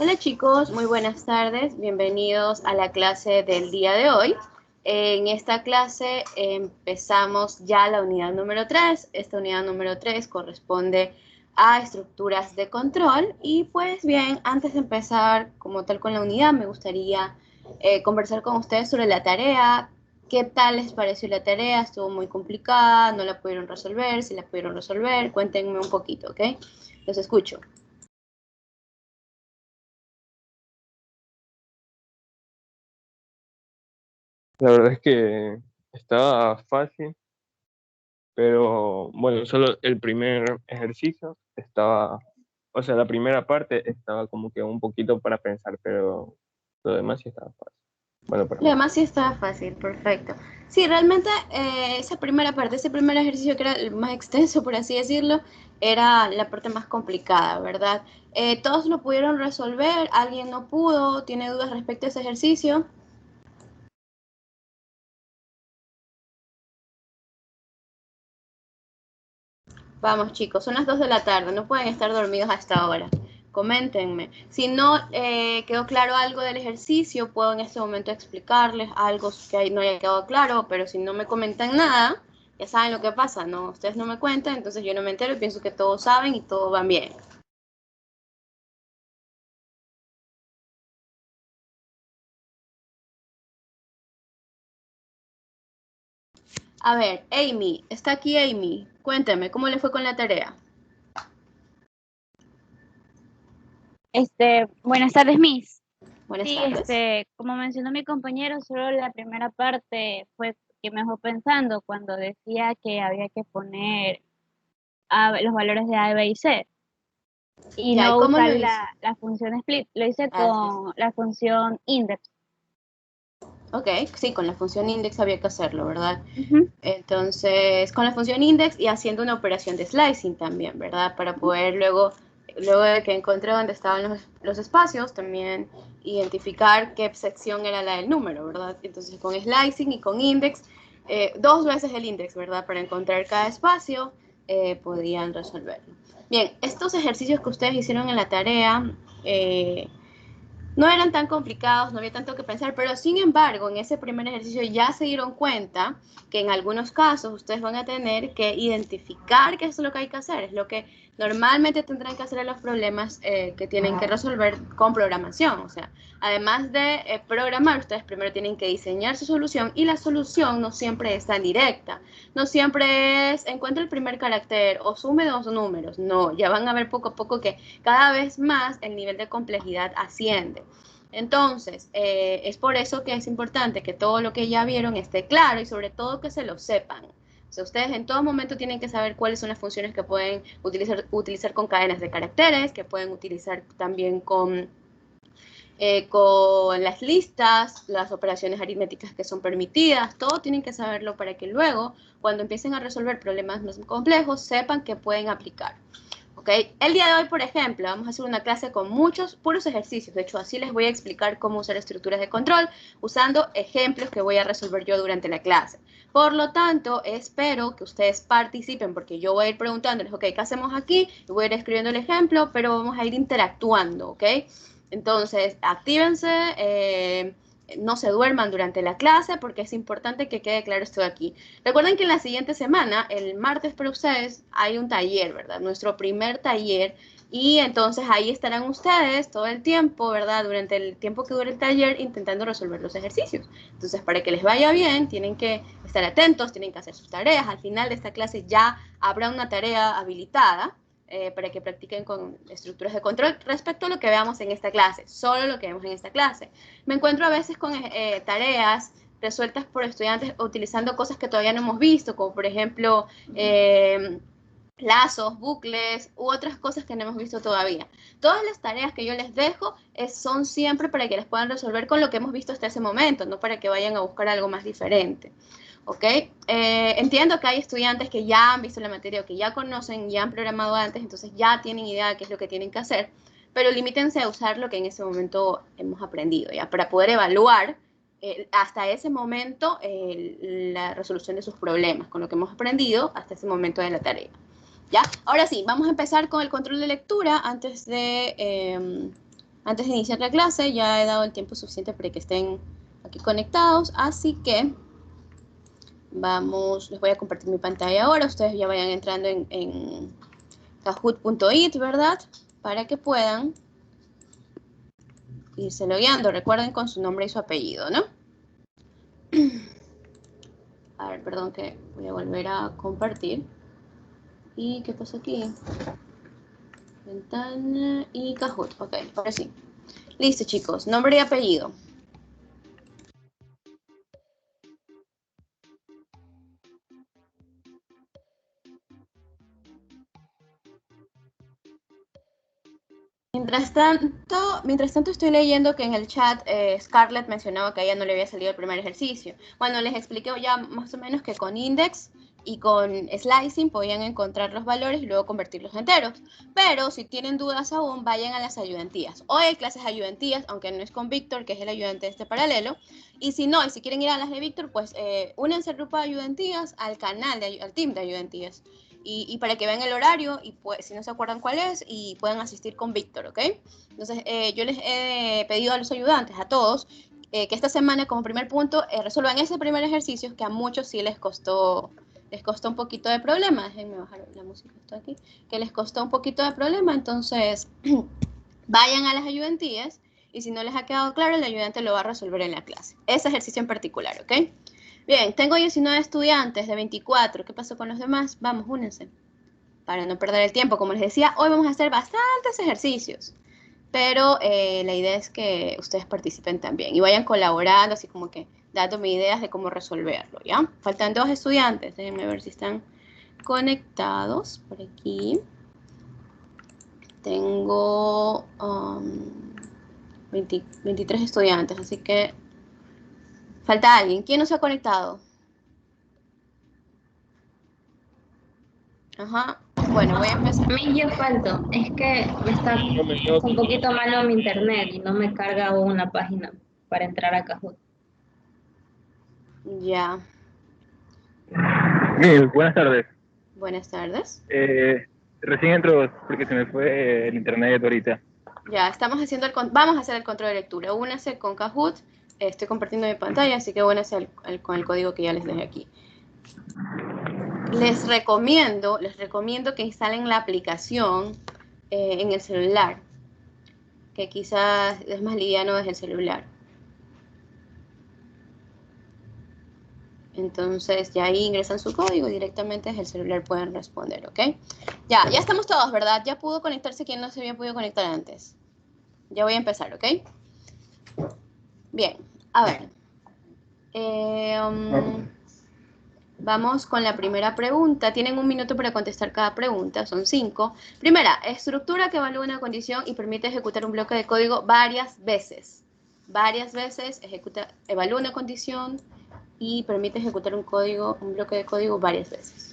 Hola chicos, muy buenas tardes, bienvenidos a la clase del día de hoy. En esta clase empezamos ya la unidad número 3. Esta unidad número 3 corresponde a estructuras de control y pues bien, antes de empezar como tal con la unidad me gustaría conversar con ustedes sobre la tarea. ¿Qué tal les pareció la tarea? ¿Estuvo muy complicada? ¿No la pudieron resolver? ¿Si la pudieron resolver? Cuéntenme un poquito, ¿ok? Los escucho. La verdad es que estaba fácil, pero bueno, solo el primer ejercicio estaba, o sea, la primera parte estaba como que un poquito para pensar, pero lo demás sí estaba fácil. Bueno, para Lo mí. demás sí estaba fácil, perfecto. Sí, realmente esa primera parte, ese primer ejercicio que era el más extenso, por así decirlo, era la parte más complicada, ¿verdad? ¿Todos lo pudieron resolver? ¿Alguien no pudo? ¿Tiene dudas respecto a ese ejercicio? Vamos chicos, son las 2 de la tarde, no pueden estar dormidos hasta ahora. Coméntenme. Si no quedó claro algo del ejercicio, puedo en este momento explicarles algo que no haya quedado claro, pero si no me comentan nada, ya saben lo que pasa, ¿no? Ustedes no me cuentan, entonces yo no me entero y pienso que todos saben y todo va bien. A ver, Amy, está aquí Amy. Cuéntame, ¿cómo le fue con la tarea? Buenas tardes, Miss. Buenas Sí, tardes. como mencionó mi compañero, solo la primera parte fue que me dejó pensando cuando decía que había que poner los valores de A, B y C y Ya, ¿y no cómo usar lo hizo? la función split. Lo hice Así es. con la función index. Ok, sí, con la función index había que hacerlo, ¿verdad? Ujú, Entonces, con la función index y haciendo una operación de slicing también, ¿verdad? Para ujú. poder luego de que encontré dónde estaban los espacios, también identificar qué sección era la del número, ¿verdad? Entonces, con slicing y con index, dos veces el index, ¿verdad? Para encontrar cada espacio, podían resolverlo. Bien, estos ejercicios que ustedes hicieron en la tarea, no eran tan complicados, no había tanto que pensar, pero sin embargo, en ese primer ejercicio ya se dieron cuenta que en algunos casos ustedes van a tener que identificar qué es lo que hay que hacer, es lo que normalmente tendrán que hacer en los problemas que tienen que resolver con programación. O sea, además de programar, ustedes primero tienen que diseñar su solución y la solución no siempre es tan directa. No siempre es encuentra el primer carácter o sume dos números. No, ya van a ver poco a poco que cada vez más el nivel de complejidad asciende. Entonces, es por eso que es importante que todo lo que ya vieron esté claro y sobre todo que se lo sepan. O sea, ustedes en todo momento tienen que saber cuáles son las funciones que pueden utilizar con cadenas de caracteres, que pueden utilizar también con las listas, las operaciones aritméticas que son permitidas, todo tienen que saberlo para que luego, cuando empiecen a resolver problemas más complejos, sepan que pueden aplicar. ¿Okay? El día de hoy, por ejemplo, vamos a hacer una clase con muchos puros ejercicios. De hecho, así les voy a explicar cómo usar estructuras de control usando ejemplos que voy a resolver yo durante la clase. Por lo tanto, espero que ustedes participen porque yo voy a ir preguntándoles, ok, ¿qué hacemos aquí? Y voy a ir escribiendo el ejemplo, pero vamos a ir interactuando, ¿ok? Entonces, actívense, no se duerman durante la clase porque es importante que quede claro esto de aquí. Recuerden que en la siguiente semana, el martes para ustedes, hay un taller, ¿verdad? Nuestro primer taller. Y entonces ahí estarán ustedes todo el tiempo, ¿verdad? Durante el tiempo que dure el taller intentando resolver los ejercicios. Entonces, para que les vaya bien, tienen que estar atentos, tienen que hacer sus tareas. Al final de esta clase ya habrá una tarea habilitada para que practiquen con estructuras de control respecto a lo que veamos en esta clase, solo lo que vemos en esta clase. Me encuentro a veces con tareas resueltas por estudiantes utilizando cosas que todavía no hemos visto, como por ejemplo lazos, bucles u otras cosas que no hemos visto todavía. Todas las tareas que yo les dejo son siempre para que las puedan resolver con lo que hemos visto hasta ese momento, no para que vayan a buscar algo más diferente. ¿Ok? Entiendo que hay estudiantes que ya han visto la materia o que ya conocen, ya han programado antes, entonces ya tienen idea de qué es lo que tienen que hacer, pero limítense a usar lo que en ese momento hemos aprendido, ¿ya? Para poder evaluar hasta ese momento la resolución de sus problemas, con lo que hemos aprendido hasta ese momento de la tarea. ¿Ya? Ahora sí, vamos a empezar con el control de lectura antes de Antes de iniciar la clase ya he dado el tiempo suficiente para que estén aquí conectados, así que vamos, les voy a compartir mi pantalla ahora. Ustedes ya vayan entrando en kahoot.it, ¿verdad? Para que puedan irse logueando. Recuerden con su nombre y su apellido, ¿no? A ver, perdón que voy a volver a compartir. ¿Y qué pasa aquí? Ventana y Kahoot. Ok, ahora sí. Listo, chicos. Nombre y apellido. Mientras tanto estoy leyendo que en el chat Scarlett mencionaba que a ella no le había salido el primer ejercicio. Bueno, les expliqué ya más o menos que con index y con slicing podían encontrar los valores y luego convertirlos en enteros. Pero si tienen dudas aún, vayan a las ayudantías. Hoy hay clases de ayudantías, aunque no es con Víctor, que es el ayudante de este paralelo. Y si no, y si quieren ir a las de Víctor, pues únense al grupo de ayudantías, al canal, al team de ayudantías. Y para que vean el horario y pues, si no se acuerdan cuál es y puedan asistir con Víctor, ¿ok? Entonces, yo les he pedido a los ayudantes, a todos, que esta semana como primer punto resuelvan ese primer ejercicio que a muchos sí les costó un poquito de problema. Déjenme bajar la música, esto aquí, que les costó un poquito de problema, entonces vayan a las ayudantías y si no les ha quedado claro, el ayudante lo va a resolver en la clase. Ese ejercicio en particular, ¿ok? Bien, tengo 19 estudiantes de 24. ¿Qué pasó con los demás? Vamos, únense. Para no perder el tiempo, como les decía, hoy vamos a hacer bastantes ejercicios. Pero la idea es que ustedes participen también y vayan colaborando, así como que dándome ideas de cómo resolverlo, ¿ya? Faltan 2 estudiantes. Déjenme ver si están conectados por aquí. Tengo 23 estudiantes, así que falta alguien. ¿Quién no se ha conectado? Ajá. Bueno, voy a empezar. A mí yo falto, es que está un poquito malo mi internet y no me carga una página para entrar a Kahoot. Ya. Buenas tardes. Buenas tardes. Recién entro porque se me fue el internet ahorita. Ya, vamos a hacer el control de lectura. Únase con Kahoot. Estoy compartiendo mi pantalla, así que únase con el código que ya les dejé aquí. Les recomiendo que instalen la aplicación en el celular, que quizás es más liviano desde el celular. Entonces ya ahí ingresan su código y directamente desde el celular pueden responder, ¿ok? Ya estamos todos, ¿verdad? Ya pudo conectarse quien no se había podido conectar antes. Ya voy a empezar, ¿ok? Bien, a ver. Vamos con la primera pregunta. Tienen 1 minuto para contestar cada pregunta, son 5. Primera, estructura que evalúa una condición y permite ejecutar un bloque de código varias veces. Varias veces evalúa una condición y permite ejecutar un bloque de código varias veces.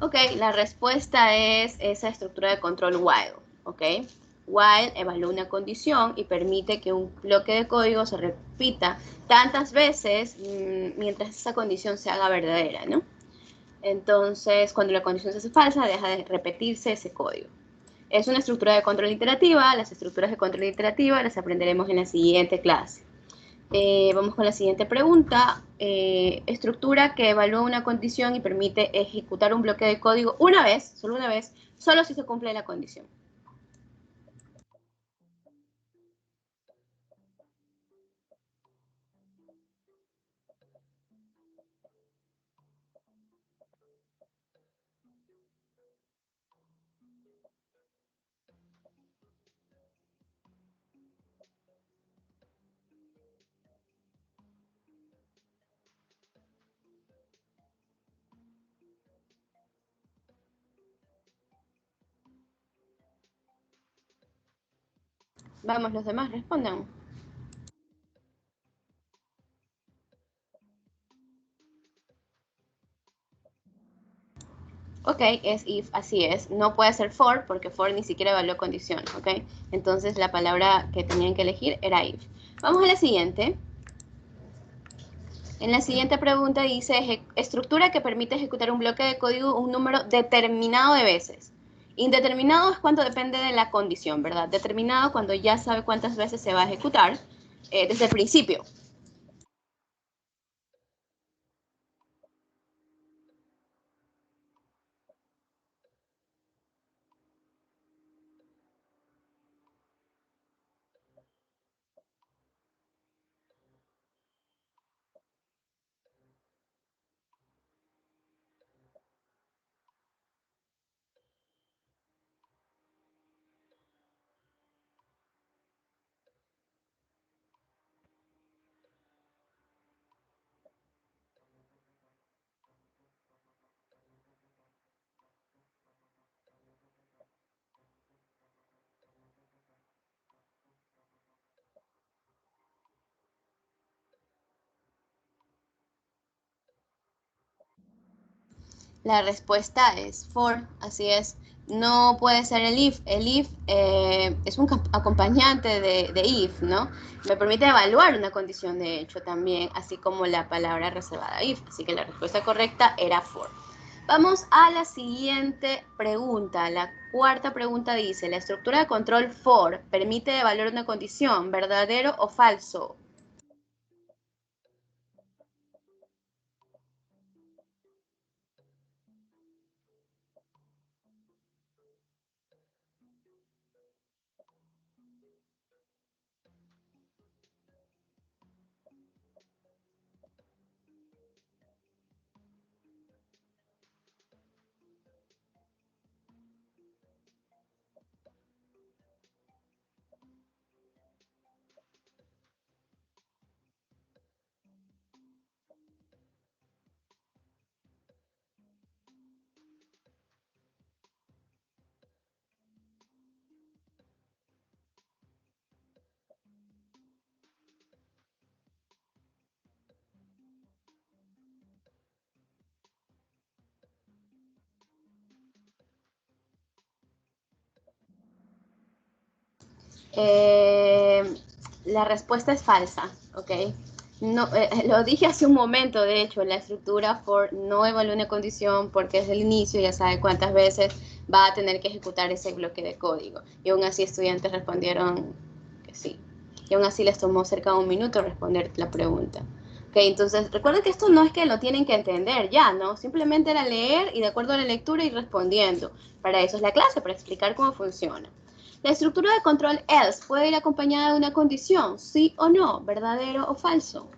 Ok, la respuesta es esa estructura de control while, ¿ok? While evalúa una condición y permite que un bloque de código se repita tantas veces mientras esa condición se haga verdadera, ¿no? Entonces, cuando la condición se hace falsa, deja de repetirse ese código. Es una estructura de control iterativa. Las estructuras de control iterativa las aprenderemos en la siguiente clase. Vamos con la siguiente pregunta. Estructura que evalúa una condición y permite ejecutar un bloque de código una vez, solo si se cumple la condición. Vamos, los demás respondan. Ok, es if, así es. No puede ser for, porque for ni siquiera evaluó condición, ok. Entonces la palabra que tenían que elegir era if. Vamos a la siguiente. En la siguiente pregunta dice, estructura que permite ejecutar un bloque de código un número determinado de veces. Indeterminado es cuando depende de la condición, ¿verdad? Determinado cuando ya sabe cuántas veces se va a ejecutar desde el principio. La respuesta es for, así es. No puede ser el if. El if es un acompañante de if, ¿no? Me permite evaluar una condición de hecho también, así como la palabra reservada if. Así que la respuesta correcta era for. Vamos a la siguiente pregunta. La cuarta pregunta dice, la estructura de control for permite evaluar una condición, ¿verdadero o falso? La respuesta es falsa, ¿ok? No, lo dije hace un momento, de hecho, la estructura for no evalúa una condición porque desde el inicio ya sabe cuántas veces va a tener que ejecutar ese bloque de código. Y aún así estudiantes respondieron que sí. Y aún así les tomó cerca de un minuto responder la pregunta. Ok, entonces recuerden que esto no es que lo tienen que entender ya, ¿no? Simplemente era leer y de acuerdo a la lectura ir respondiendo. Para eso es la clase, para explicar cómo funciona. La estructura de control else puede ir acompañada de una condición, sí o no, verdadero o falso.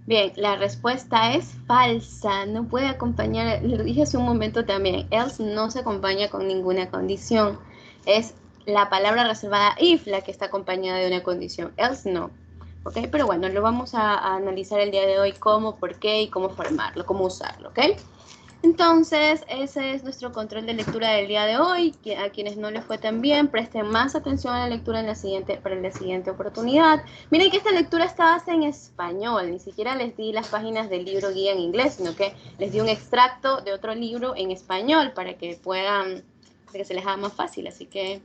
Bien, la respuesta es falsa. No puede acompañar, lo dije hace un momento también, else no se acompaña con ninguna condición. Es la palabra reservada if la que está acompañada de una condición, else no. ¿Ok? Pero bueno, lo vamos a analizar el día de hoy cómo, por qué y cómo formarlo, cómo usarlo, ¿ok? Entonces, ese es nuestro control de lectura del día de hoy. A quienes no les fue tan bien, presten más atención a la lectura para la siguiente oportunidad. Miren que esta lectura está en español, ni siquiera les di las páginas del libro guía en inglés, sino que les di un extracto de otro libro en español para que puedan, para que se les haga más fácil. Así que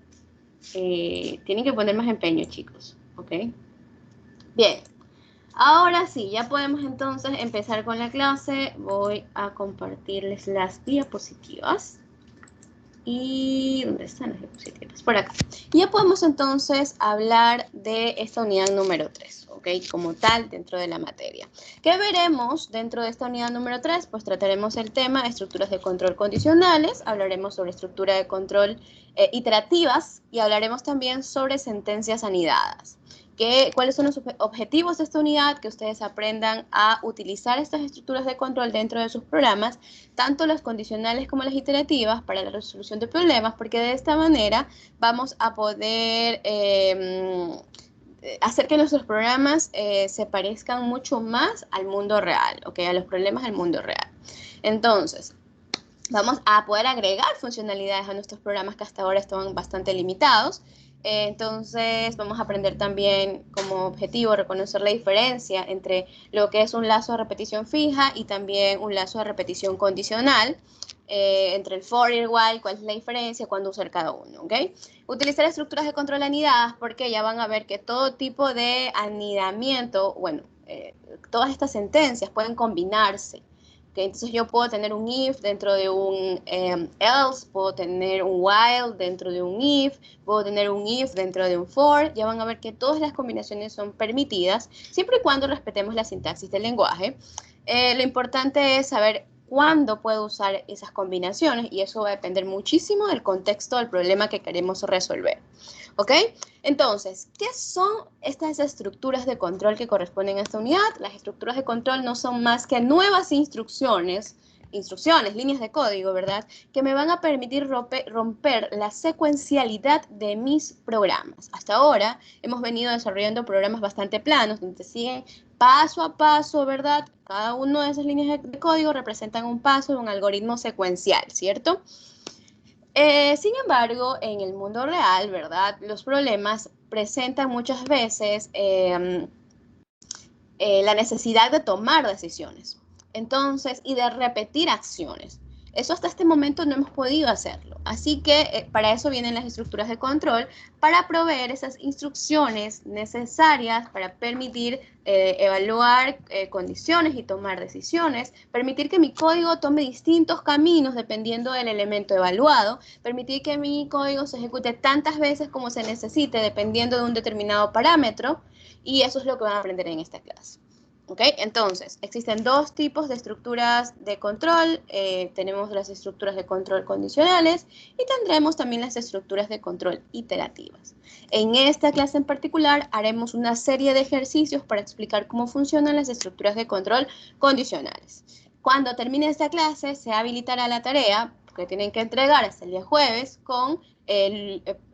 tienen que poner más empeño, chicos, ¿ok? Bien. Ahora sí, ya podemos entonces empezar con la clase. Voy a compartirles las diapositivas. Y ¿dónde están las diapositivas? Por acá. Y ya podemos entonces hablar de esta unidad número 3, ¿ok? Como tal, dentro de la materia. ¿Qué veremos dentro de esta unidad número 3? Pues trataremos el tema de estructuras de control condicionales, hablaremos sobre estructura de control iterativas y hablaremos también sobre sentencias anidadas. ¿Cuáles son los objetivos de esta unidad? Que ustedes aprendan a utilizar estas estructuras de control dentro de sus programas, tanto las condicionales como las iterativas, para la resolución de problemas, porque de esta manera vamos a poder hacer que nuestros programas se parezcan mucho más al mundo real, ¿ok? A los problemas del mundo real. Entonces, vamos a poder agregar funcionalidades a nuestros programas que hasta ahora estaban bastante limitados. Entonces vamos a aprender también como objetivo reconocer la diferencia entre lo que es un lazo de repetición fija y también un lazo de repetición condicional, entre el for y el while, cuál es la diferencia, cuándo usar cada uno, ¿ok? Utilizar estructuras de control anidadas porque ya van a ver que todo tipo de anidamiento, bueno, todas estas sentencias pueden combinarse. Okay, entonces yo puedo tener un if dentro de un else, puedo tener un while dentro de un if, puedo tener un if dentro de un for. Ya van a ver que todas las combinaciones son permitidas, siempre y cuando respetemos la sintaxis del lenguaje. Lo importante es saber cuándo puedo usar esas combinaciones y eso va a depender muchísimo del contexto del problema que queremos resolver. ¿Ok? Entonces, ¿qué son estas estructuras de control que corresponden a esta unidad? Las estructuras de control no son más que nuevas instrucciones, líneas de código, ¿verdad? Que me van a permitir romper la secuencialidad de mis programas. Hasta ahora hemos venido desarrollando programas bastante planos, donde siguen paso a paso, ¿verdad? Cada una de esas líneas de código representan un paso de un algoritmo secuencial, ¿cierto? Sin embargo, en el mundo real, ¿verdad? Los problemas presentan muchas veces la necesidad de tomar decisiones, entonces, y de repetir acciones. Eso hasta este momento no hemos podido hacerlo. Así que para eso vienen las estructuras de control, para proveer esas instrucciones necesarias para permitir evaluar condiciones y tomar decisiones, permitir que mi código tome distintos caminos dependiendo del elemento evaluado, permitir que mi código se ejecute tantas veces como se necesite dependiendo de un determinado parámetro, y eso es lo que van a aprender en esta clase. ¿Ok? Entonces, existen dos tipos de estructuras de control. Tenemos las estructuras de control condicionales y tendremos también las estructuras de control iterativas. En esta clase en particular haremos una serie de ejercicios para explicar cómo funcionan las estructuras de control condicionales. Cuando termine esta clase, se habilitará la tarea que tienen que entregar hasta el día jueves con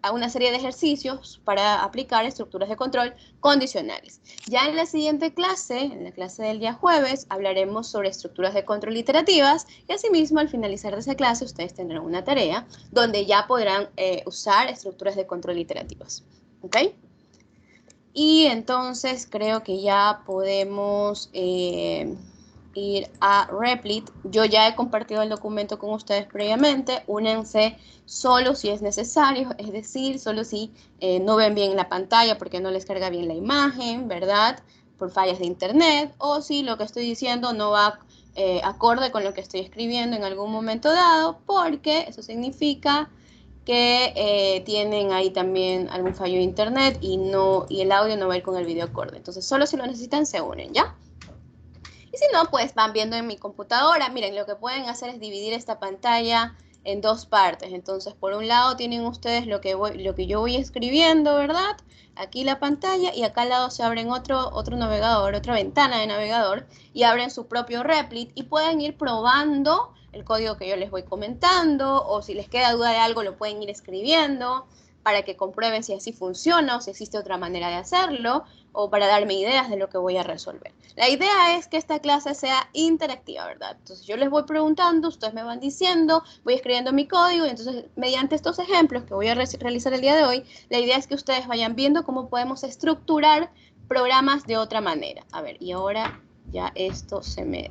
a una serie de ejercicios para aplicar estructuras de control condicionales. Ya en la siguiente clase, en la clase del día jueves, hablaremos sobre estructuras de control iterativas y asimismo al finalizar de esa clase ustedes tendrán una tarea donde ya podrán usar estructuras de control iterativas. ¿Ok? Y entonces creo que ya podemos ir a Replit. Yo ya he compartido el documento con ustedes previamente. Únense solo si es necesario, es decir, solo si no ven bien la pantalla porque no les carga bien la imagen, ¿verdad? Por fallas de internet, o si lo que estoy diciendo no va acorde con lo que estoy escribiendo en algún momento dado, porque eso significa que tienen ahí también algún fallo de internet y el audio no va a ir con el video acorde. Entonces, solo si lo necesitan, se unen, ¿ya? Y si no, pues van viendo en mi computadora. Miren, lo que pueden hacer es dividir esta pantalla en dos partes. Entonces, por un lado tienen ustedes lo que yo voy escribiendo, ¿verdad? Aquí la pantalla y acá al lado se abren otro navegador, otra ventana de navegador y abren su propio Replit y pueden ir probando el código que yo les voy comentando, o si les queda duda de algo lo pueden ir escribiendo para que comprueben si así funciona o si existe otra manera de hacerlo, o para darme ideas de lo que voy a resolver. La idea es que esta clase sea interactiva, ¿verdad? Entonces yo les voy preguntando, ustedes me van diciendo, voy escribiendo mi código, y entonces mediante estos ejemplos que voy a realizar el día de hoy, la idea es que ustedes vayan viendo cómo podemos estructurar programas de otra manera. A ver, y ahora ya esto se me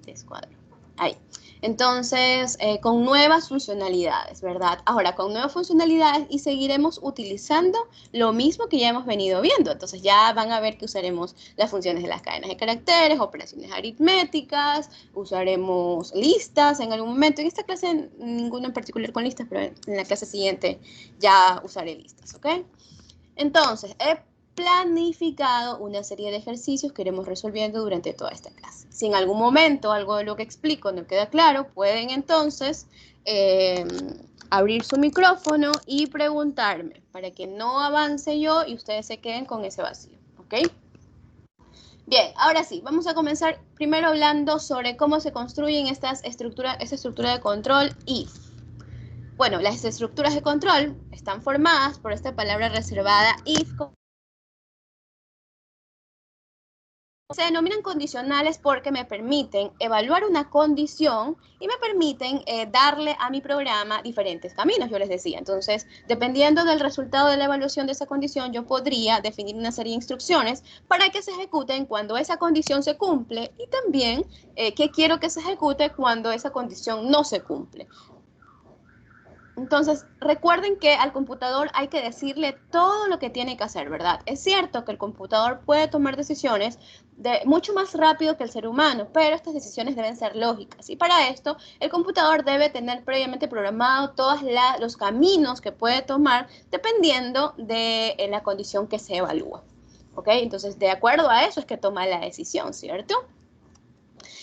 descuadra. Ahí. Entonces, con nuevas funcionalidades, ¿verdad? Ahora, con nuevas funcionalidades y seguiremos utilizando lo mismo que ya hemos venido viendo. Entonces, ya van a ver que usaremos las funciones de las cadenas de caracteres, operaciones aritméticas, usaremos listas en algún momento. En esta clase, ninguno en particular con listas, pero en la clase siguiente ya usaré listas, ¿ok? Entonces, he planificado una serie de ejercicios que iremos resolviendo durante toda esta clase. Si en algún momento algo de lo que explico no queda claro, pueden entonces abrir su micrófono y preguntarme para que no avance yo y ustedes se queden con ese vacío, ¿ok? Bien, ahora sí, vamos a comenzar primero hablando sobre cómo se construyen esta estructura de control if. Bueno, las estructuras de control están formadas por esta palabra reservada if. Se denominan condicionales porque me permiten evaluar una condición y me permiten darle a mi programa diferentes caminos, yo les decía. Entonces, dependiendo del resultado de la evaluación de esa condición, yo podría definir una serie de instrucciones para que se ejecuten cuando esa condición se cumple y también qué quiero que se ejecute cuando esa condición no se cumple. Entonces, recuerden que al computador hay que decirle todo lo que tiene que hacer, ¿verdad? Es cierto que el computador puede tomar decisiones mucho más rápido que el ser humano, pero estas decisiones deben ser lógicas. Y para esto, el computador debe tener previamente programado todos los caminos que puede tomar dependiendo de la condición que se evalúa. ¿Ok? Entonces, de acuerdo a eso es que toma la decisión, ¿cierto?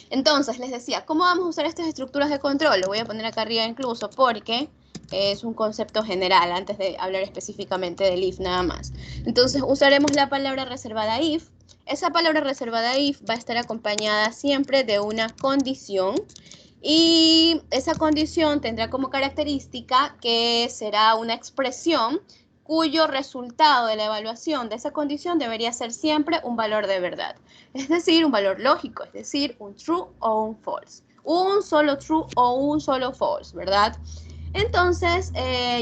Entonces, les decía, ¿cómo vamos a usar estas estructuras de control? Lo voy a poner acá arriba incluso porque es un concepto general antes de hablar específicamente del if nada más. Entonces, usaremos la palabra reservada if. Esa palabra reservada if va a estar acompañada siempre de una condición y esa condición tendrá como característica que será una expresión cuyo resultado de la evaluación de esa condición debería ser siempre un valor de verdad. Es decir, un valor lógico, es decir, un true o un false. Un solo true o un solo false, ¿verdad? Entonces,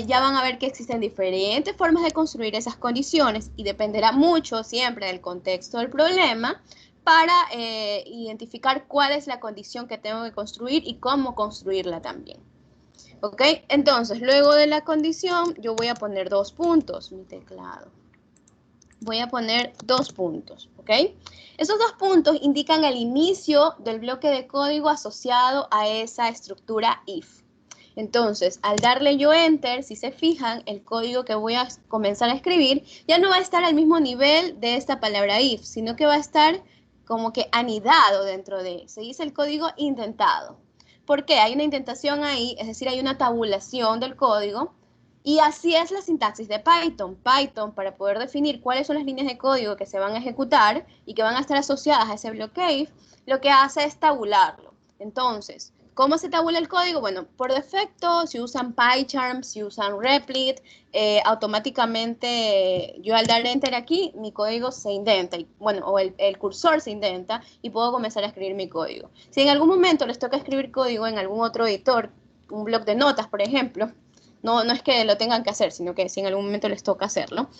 ya van a ver que existen diferentes formas de construir esas condiciones y dependerá mucho siempre del contexto del problema para identificar cuál es la condición que tengo que construir y cómo construirla también. ¿Ok? Entonces, luego de la condición, yo voy a poner 2 puntos, mi teclado. Voy a poner 2 puntos, ¿ok? Esos 2 puntos indican el inicio del bloque de código asociado a esa estructura if. Entonces, al darle yo Enter, si se fijan, el código que voy a comenzar a escribir ya no va a estar al mismo nivel de esta palabra if, sino que va a estar como que anidado dentro de, se dice el código indentado. ¿Por qué? Hay una indentación ahí, es decir, hay una tabulación del código, y así es la sintaxis de Python. Python, para poder definir cuáles son las líneas de código que se van a ejecutar y que van a estar asociadas a ese bloque if, lo que hace es tabularlo. Entonces, ¿cómo se tabula el código? Bueno, por defecto, si usan PyCharm, si usan Replit, automáticamente yo al dar Enter aquí, mi código se indenta, bueno, o el cursor se indenta y puedo comenzar a escribir mi código. Si en algún momento les toca escribir código en algún otro editor, un bloc de notas, por ejemplo, no es que lo tengan que hacer, sino que si en algún momento les toca hacerlo,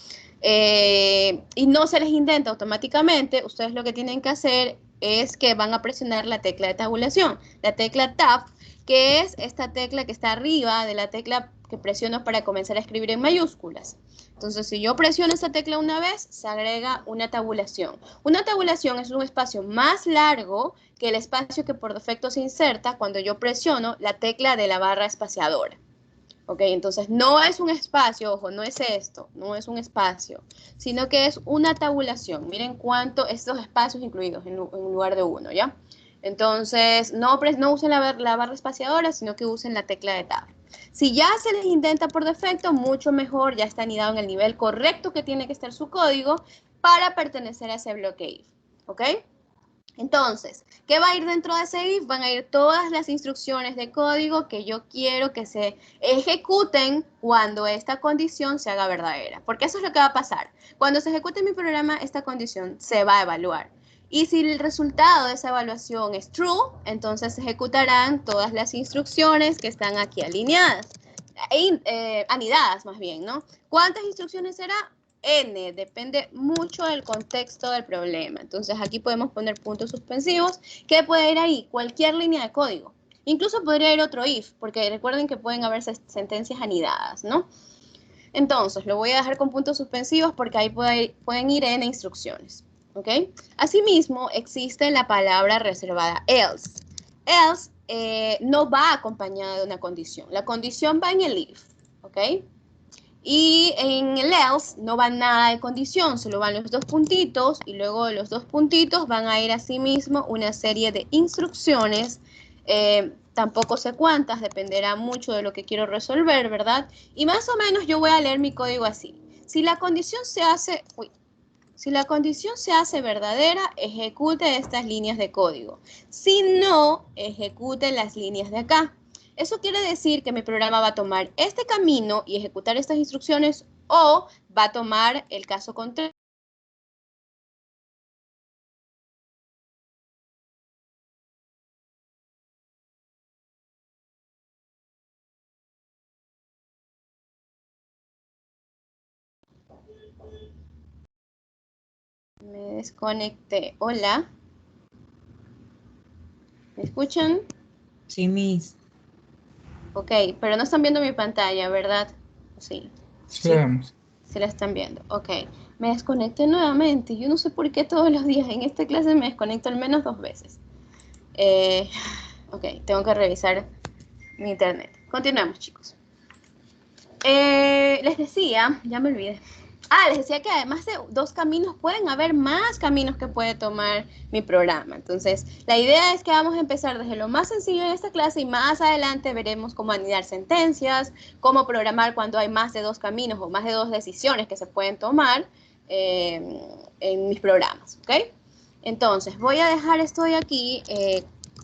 y no se les indenta automáticamente, ustedes lo que tienen que hacer es que van a presionar la tecla de tabulación, la tecla Tab, que es esta tecla que está arriba de la tecla que presiono para comenzar a escribir en mayúsculas. Entonces, si yo presiono esta tecla una vez, se agrega una tabulación. Una tabulación es un espacio más largo que el espacio que por defecto se inserta cuando yo presiono la tecla de la barra espaciadora. ¿Ok? Entonces, no es un espacio, ojo, no es esto, no es un espacio, sino que es una tabulación. Miren cuánto estos espacios incluidos en lugar de uno, ¿ya? Entonces, no usen la barra espaciadora, sino que usen la tecla de Tab. Si ya se les indenta por defecto, mucho mejor, ya está anidado en el nivel correcto que tiene que estar su código para pertenecer a ese bloque if, ¿ok? Entonces, ¿qué va a ir dentro de ese if? Van a ir todas las instrucciones de código que yo quiero que se ejecuten cuando esta condición se haga verdadera. Porque eso es lo que va a pasar. Cuando se ejecute mi programa, esta condición se va a evaluar. Y si el resultado de esa evaluación es true, entonces se ejecutarán todas las instrucciones que están aquí alineadas. Anidadas más bien, ¿no? ¿Cuántas instrucciones será? N, depende mucho del contexto del problema. Entonces aquí podemos poner puntos suspensivos. ¿Qué puede ir ahí? Cualquier línea de código. Incluso podría ir otro if, porque recuerden que pueden haber sentencias anidadas, ¿no? Entonces, lo voy a dejar con puntos suspensivos porque ahí pueden ir en instrucciones, ¿ok? Asimismo, existe la palabra reservada else. Else no va acompañada de una condición. La condición va en el if, ¿ok? Y en el else no va nada de condición, solo van los dos puntitos y luego de los dos puntitos van a ir asimismo una serie de instrucciones, tampoco sé cuántas, dependerá mucho de lo que quiero resolver, ¿verdad? Y más o menos yo voy a leer mi código así. Si la condición se hace, verdadera, ejecute estas líneas de código. Si no, ejecute las líneas de acá. Eso quiere decir que mi programa va a tomar este camino y ejecutar estas instrucciones, o va a tomar el caso contrario. Me desconecté. Hola. ¿Me escuchan? Sí, Miss. Ok, pero no están viendo mi pantalla, ¿verdad? Sí. Sí, vamos. Se la están viendo. Ok. Me desconecté nuevamente. Yo no sé por qué todos los días en esta clase me desconecto al menos 2 veces. Ok, tengo que revisar mi internet. Continuamos, chicos. Les decía, ya me olvidé. Les decía que además de 2 caminos, pueden haber más caminos que puede tomar mi programa. Entonces, la idea es que vamos a empezar desde lo más sencillo en esta clase y más adelante veremos cómo anidar sentencias, cómo programar cuando hay más de 2 caminos o más de 2 decisiones que se pueden tomar en mis programas, ¿ok? Entonces, voy a dejar esto de aquí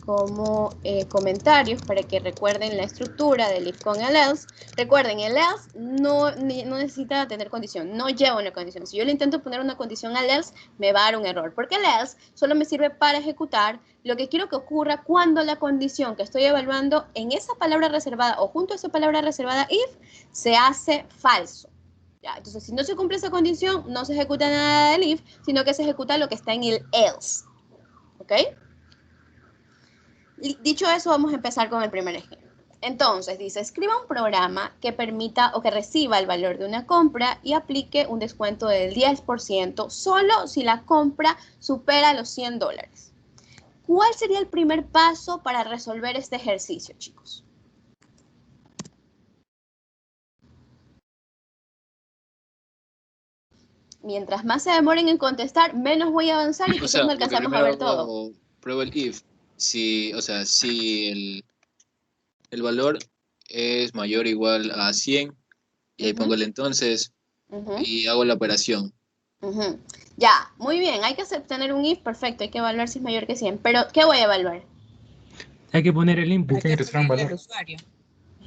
como comentarios para que recuerden la estructura del if con el else. Recuerden, el else no necesita tener condición, no lleva una condición. Si yo le intento poner una condición al else, me va a dar un error, porque el else solo me sirve para ejecutar lo que quiero que ocurra cuando la condición que estoy evaluando en esa palabra reservada o junto a esa palabra reservada if se hace falso. Ya, entonces, si no se cumple esa condición, no se ejecuta nada del if, sino que se ejecuta lo que está en el else. ¿Ok? Dicho eso, vamos a empezar con el primer ejemplo. Entonces, dice, escriba un programa que permita o que reciba el valor de una compra y aplique un descuento del 10% solo si la compra supera los $100. ¿Cuál sería el primer paso para resolver este ejercicio, chicos? Mientras más se demoren en contestar, menos voy a avanzar y quizás no alcanzamos a ver todo. Pruebo el if. Si el valor es mayor o igual a 100, y ahí pongo el entonces, y hago la operación. Ya, muy bien, hay que tener un if, perfecto, hay que evaluar si es mayor que 100, pero ¿qué voy a evaluar? Hay que poner el input. Hay que ingresar un valor.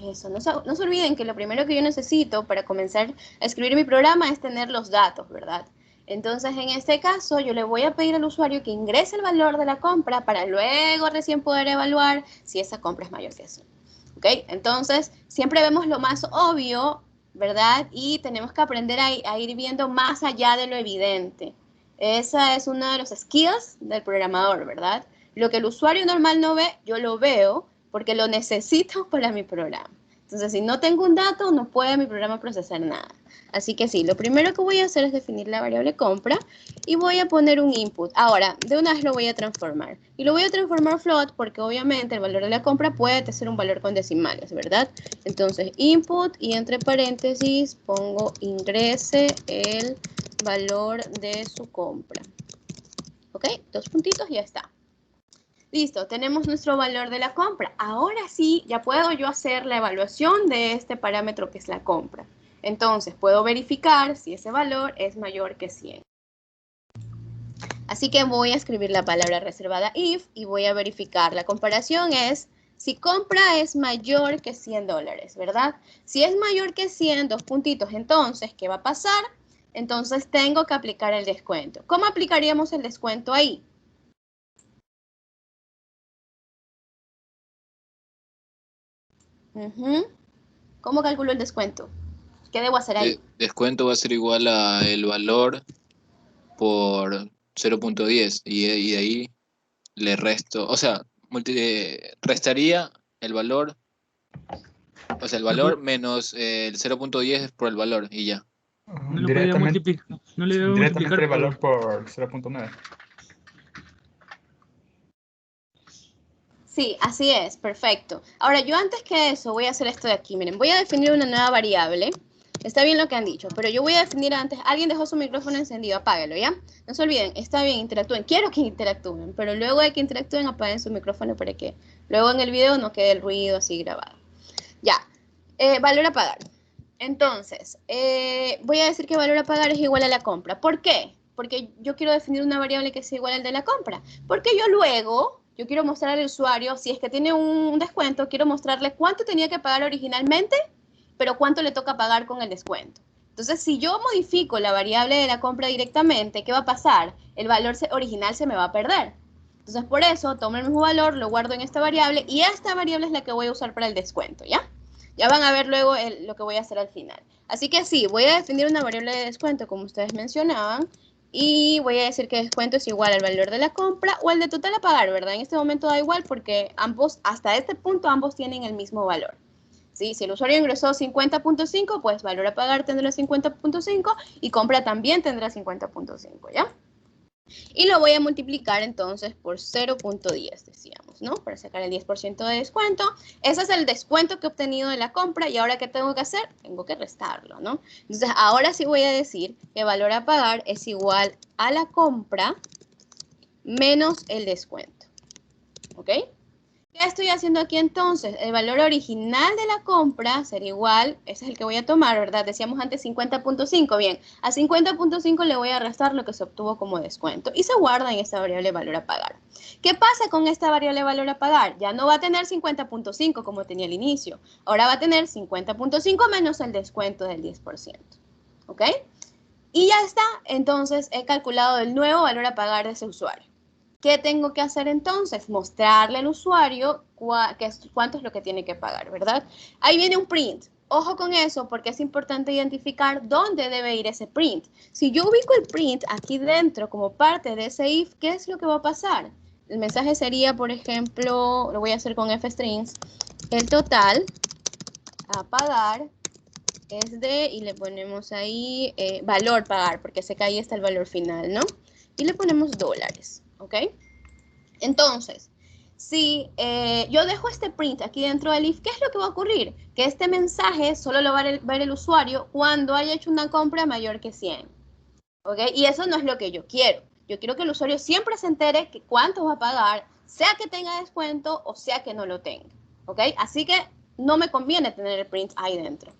Eso, no se olviden que lo primero que yo necesito para comenzar a escribir mi programa es tener los datos, ¿verdad? Entonces, en este caso, yo le voy a pedir al usuario que ingrese el valor de la compra para luego recién poder evaluar si esa compra es mayor que 100. ¿Ok? Entonces, siempre vemos lo más obvio, ¿verdad? Y tenemos que aprender a ir viendo más allá de lo evidente. Esa es uno de los skills del programador, ¿verdad? Lo que el usuario normal no ve, yo lo veo porque lo necesito para mi programa. Entonces, si no tengo un dato, no puede mi programa procesar nada. Así que sí, lo primero que voy a hacer es definir la variable compra y voy a poner un input. Ahora, de una vez lo voy a transformar. Y lo voy a transformar float porque obviamente el valor de la compra puede ser un valor con decimales, ¿verdad? Entonces, input y entre paréntesis pongo ingrese el valor de su compra. ¿Ok? 2 puntitos y ya está. Listo, tenemos nuestro valor de la compra. Ahora sí, ya puedo yo hacer la evaluación de este parámetro que es la compra. Entonces, puedo verificar si ese valor es mayor que 100. Así que voy a escribir la palabra reservada if y voy a verificar. La comparación es si compra es mayor que $100, ¿verdad? Si es mayor que 100, 2 puntitos, entonces, ¿qué va a pasar? Entonces, tengo que aplicar el descuento. ¿Cómo aplicaríamos el descuento ahí? ¿Cómo calculo el descuento? ¿Qué debo hacer ahí? Descuento va a ser igual a el valor por 0.10 y de ahí le resto, o sea, restaría el valor, o sea, el valor menos el 0.10 por el valor y ya. No lo podía multiplicar. No le debo Directamente multiplicar el valor por 0.9. Sí, así es, perfecto. Ahora, yo antes que eso voy a hacer esto de aquí. Miren, voy a definir una nueva variable. Está bien lo que han dicho, pero yo voy a definir antes. Alguien dejó su micrófono encendido, apáguelo, ¿ya? No se olviden, está bien, interactúen. Quiero que interactúen, pero luego de que interactúen, apaguen su micrófono para que luego en el video no quede el ruido así grabado. Ya, valor a pagar. Entonces, voy a decir que valor a pagar es igual a la compra. ¿Por qué? Porque yo quiero definir una variable que sea igual al de la compra. Porque yo quiero mostrar al usuario, si es que tiene un descuento, quiero mostrarle cuánto tenía que pagar originalmente, pero cuánto le toca pagar con el descuento. Entonces, si yo modifico la variable de la compra directamente, ¿qué va a pasar? El valor original se me va a perder. Entonces, por eso, tomo el mismo valor, lo guardo en esta variable, y esta variable es la que voy a usar para el descuento, ¿ya? Ya van a ver luego lo que voy a hacer al final. Así que sí, voy a definir una variable de descuento, como ustedes mencionaban, y voy a decir que descuento es igual al valor de la compra o al de total a pagar, ¿verdad? En este momento da igual porque ambos, hasta este punto, ambos tienen el mismo valor. ¿Sí? Si el usuario ingresó 50.5, pues valor a pagar tendrá 50.5 y compra también tendrá 50.5, ¿ya? Y lo voy a multiplicar entonces por 0.10, decíamos, ¿no? Para sacar el 10% de descuento. Ese es el descuento que he obtenido de la compra y ahora ¿qué tengo que hacer? Tengo que restarlo, ¿no? Entonces ahora sí voy a decir que valor a pagar es igual a la compra menos el descuento, ¿ok? ¿Qué estoy haciendo aquí entonces? El valor original de la compra sería igual, ese es el que voy a tomar, ¿verdad? Decíamos antes 50.5, bien, a 50.5 le voy a restar lo que se obtuvo como descuento y se guarda en esta variable valor a pagar. ¿Qué pasa con esta variable valor a pagar? Ya no va a tener 50.5 como tenía al inicio, ahora va a tener 50.5 menos el descuento del 10%, ¿ok? Y ya está, entonces he calculado el nuevo valor a pagar de ese usuario. ¿Qué tengo que hacer entonces? Mostrarle al usuario cuánto es lo que tiene que pagar, ¿verdad? Ahí viene un print. Ojo con eso porque es importante identificar dónde debe ir ese print. Si yo ubico el print aquí dentro como parte de ese if, ¿qué es lo que va a pasar? El mensaje sería, por ejemplo, lo voy a hacer con fstrings, el total a pagar es de, y le ponemos ahí valor pagar, porque sé que ahí está el valor final, ¿no? Y le ponemos dólares, ¿ok? Entonces, si yo dejo este print aquí dentro del if, ¿qué es lo que va a ocurrir? Que este mensaje solo lo va a ver el usuario cuando haya hecho una compra mayor que 100, ¿ok? Y eso no es lo que yo quiero. Yo quiero que el usuario siempre se entere que cuánto va a pagar, sea que tenga descuento o sea que no lo tenga, ¿ok? Así que no me conviene tener el print ahí dentro.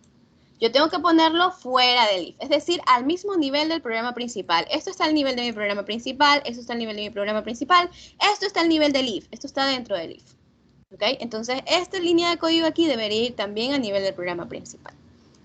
Yo tengo que ponerlo fuera del if, es decir, al mismo nivel del programa principal. Esto está al nivel de mi programa principal, esto está al nivel de mi programa principal, esto está al nivel del if, esto está dentro del if. ¿Ok? Entonces, esta línea de código aquí debería ir también a nivel del programa principal.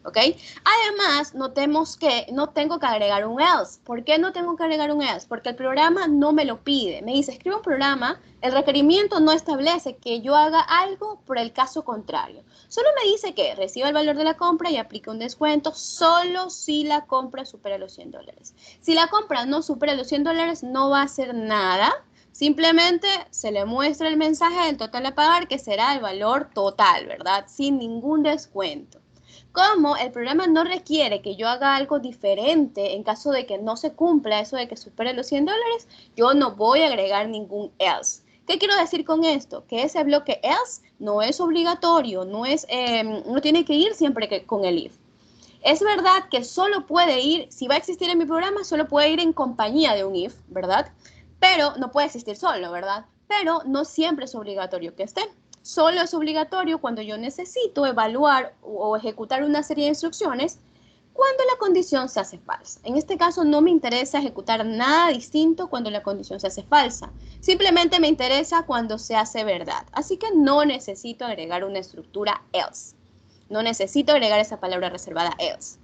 ¿Ok? Además, notemos que no tengo que agregar un else. ¿Por qué no tengo que agregar un else? Porque el programa no me lo pide. Me dice, escribe un programa, el requerimiento no establece que yo haga algo por el caso contrario. Solo me dice que reciba el valor de la compra y aplique un descuento solo si la compra supera los $100. Si la compra no supera los $100, no va a hacer nada. Simplemente se le muestra el mensaje del total a pagar, que será el valor total, ¿verdad? Sin ningún descuento. Como el programa no requiere que yo haga algo diferente en caso de que no se cumpla eso de que supere los $100, yo no voy a agregar ningún else. ¿Qué quiero decir con esto? Que ese bloque else no es obligatorio, no tiene que ir siempre con el if. Es verdad que solo puede ir, si va a existir en mi programa, solo puede ir en compañía de un if, ¿verdad? Pero no puede existir solo, ¿verdad? Pero no siempre es obligatorio que esté. Solo es obligatorio cuando yo necesito evaluar o ejecutar una serie de instrucciones cuando la condición se hace falsa. En este caso no me interesa ejecutar nada distinto cuando la condición se hace falsa. Simplemente me interesa cuando se hace verdad. Así que no necesito agregar una estructura else. No necesito agregar esa palabra reservada else.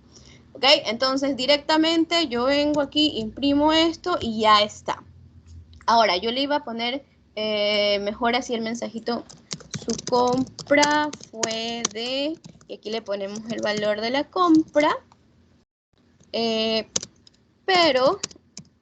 ¿Ok? Entonces directamente yo vengo aquí, imprimo esto y ya está. Ahora yo le iba a poner mejor así el mensajito. Su compra fue de, y aquí le ponemos el valor de la compra, pero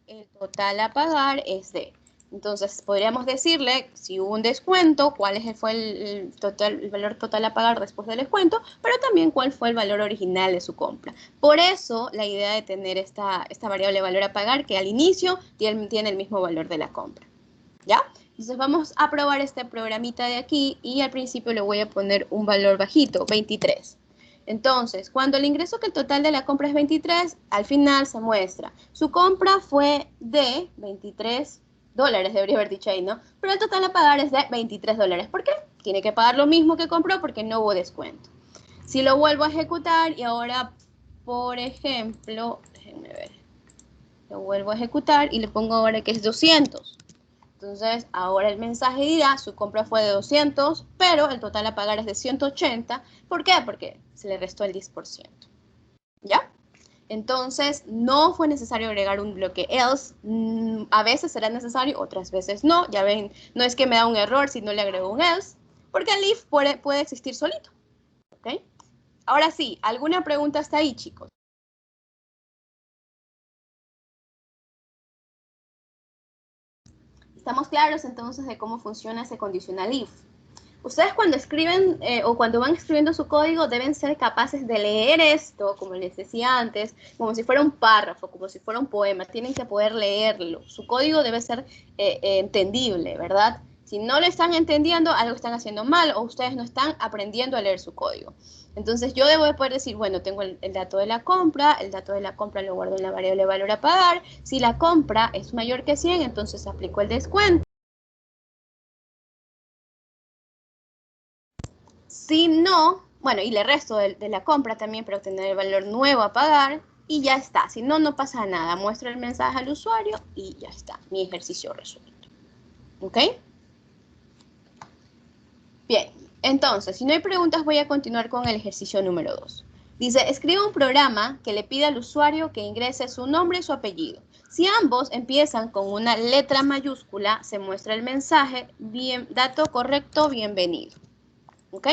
el total a pagar es de. Entonces, podríamos decirle, si hubo un descuento, fue el valor total a pagar después del descuento, pero también cuál fue el valor original de su compra. Por eso, la idea de tener esta variable valor a pagar, que al inicio tiene el mismo valor de la compra. ¿Ya? Entonces, vamos a probar este programita de aquí y al principio le voy a poner un valor bajito, 23. Entonces, cuando el ingreso que el total de la compra es 23, al final se muestra. Su compra fue de 23 dólares, debería haber dicho ahí, ¿no? Pero el total a pagar es de 23 dólares. ¿Por qué? Tiene que pagar lo mismo que compró porque no hubo descuento. Si lo vuelvo a ejecutar y ahora, por ejemplo, déjenme ver, lo vuelvo a ejecutar y le pongo ahora que es 200. Entonces, ahora el mensaje dirá, su compra fue de 200, pero el total a pagar es de 180. ¿Por qué? Porque se le restó el 10%. ¿Ya? Entonces, no fue necesario agregar un bloque else. A veces será necesario, otras veces no. Ya ven, no es que me da un error si no le agrego un else, porque el if puede existir solito. ¿Ok? Ahora sí, ¿alguna pregunta hasta ahí, chicos? ¿Estamos claros entonces de cómo funciona ese conditional if? Ustedes cuando escriben o cuando van escribiendo su código deben ser capaces de leer esto, como les decía antes, como si fuera un párrafo, como si fuera un poema. Tienen que poder leerlo. Su código debe ser entendible, ¿verdad? Si no lo están entendiendo, algo están haciendo mal o ustedes no están aprendiendo a leer su código. Entonces yo debo poder decir, bueno, tengo el dato de la compra, el dato de la compra lo guardo en la variable valor a pagar. Si la compra es mayor que 100, entonces aplico el descuento. Si no, bueno, y le resto de la compra también para obtener el valor nuevo a pagar y ya está. Si no, no pasa nada. Muestro el mensaje al usuario y ya está. Mi ejercicio resuelto. ¿Ok? Bien, entonces, si no hay preguntas, voy a continuar con el ejercicio número 2. Dice, escribe un programa que le pida al usuario que ingrese su nombre y su apellido. Si ambos empiezan con una letra mayúscula, se muestra el mensaje, dato correcto, bienvenido. ¿Ok?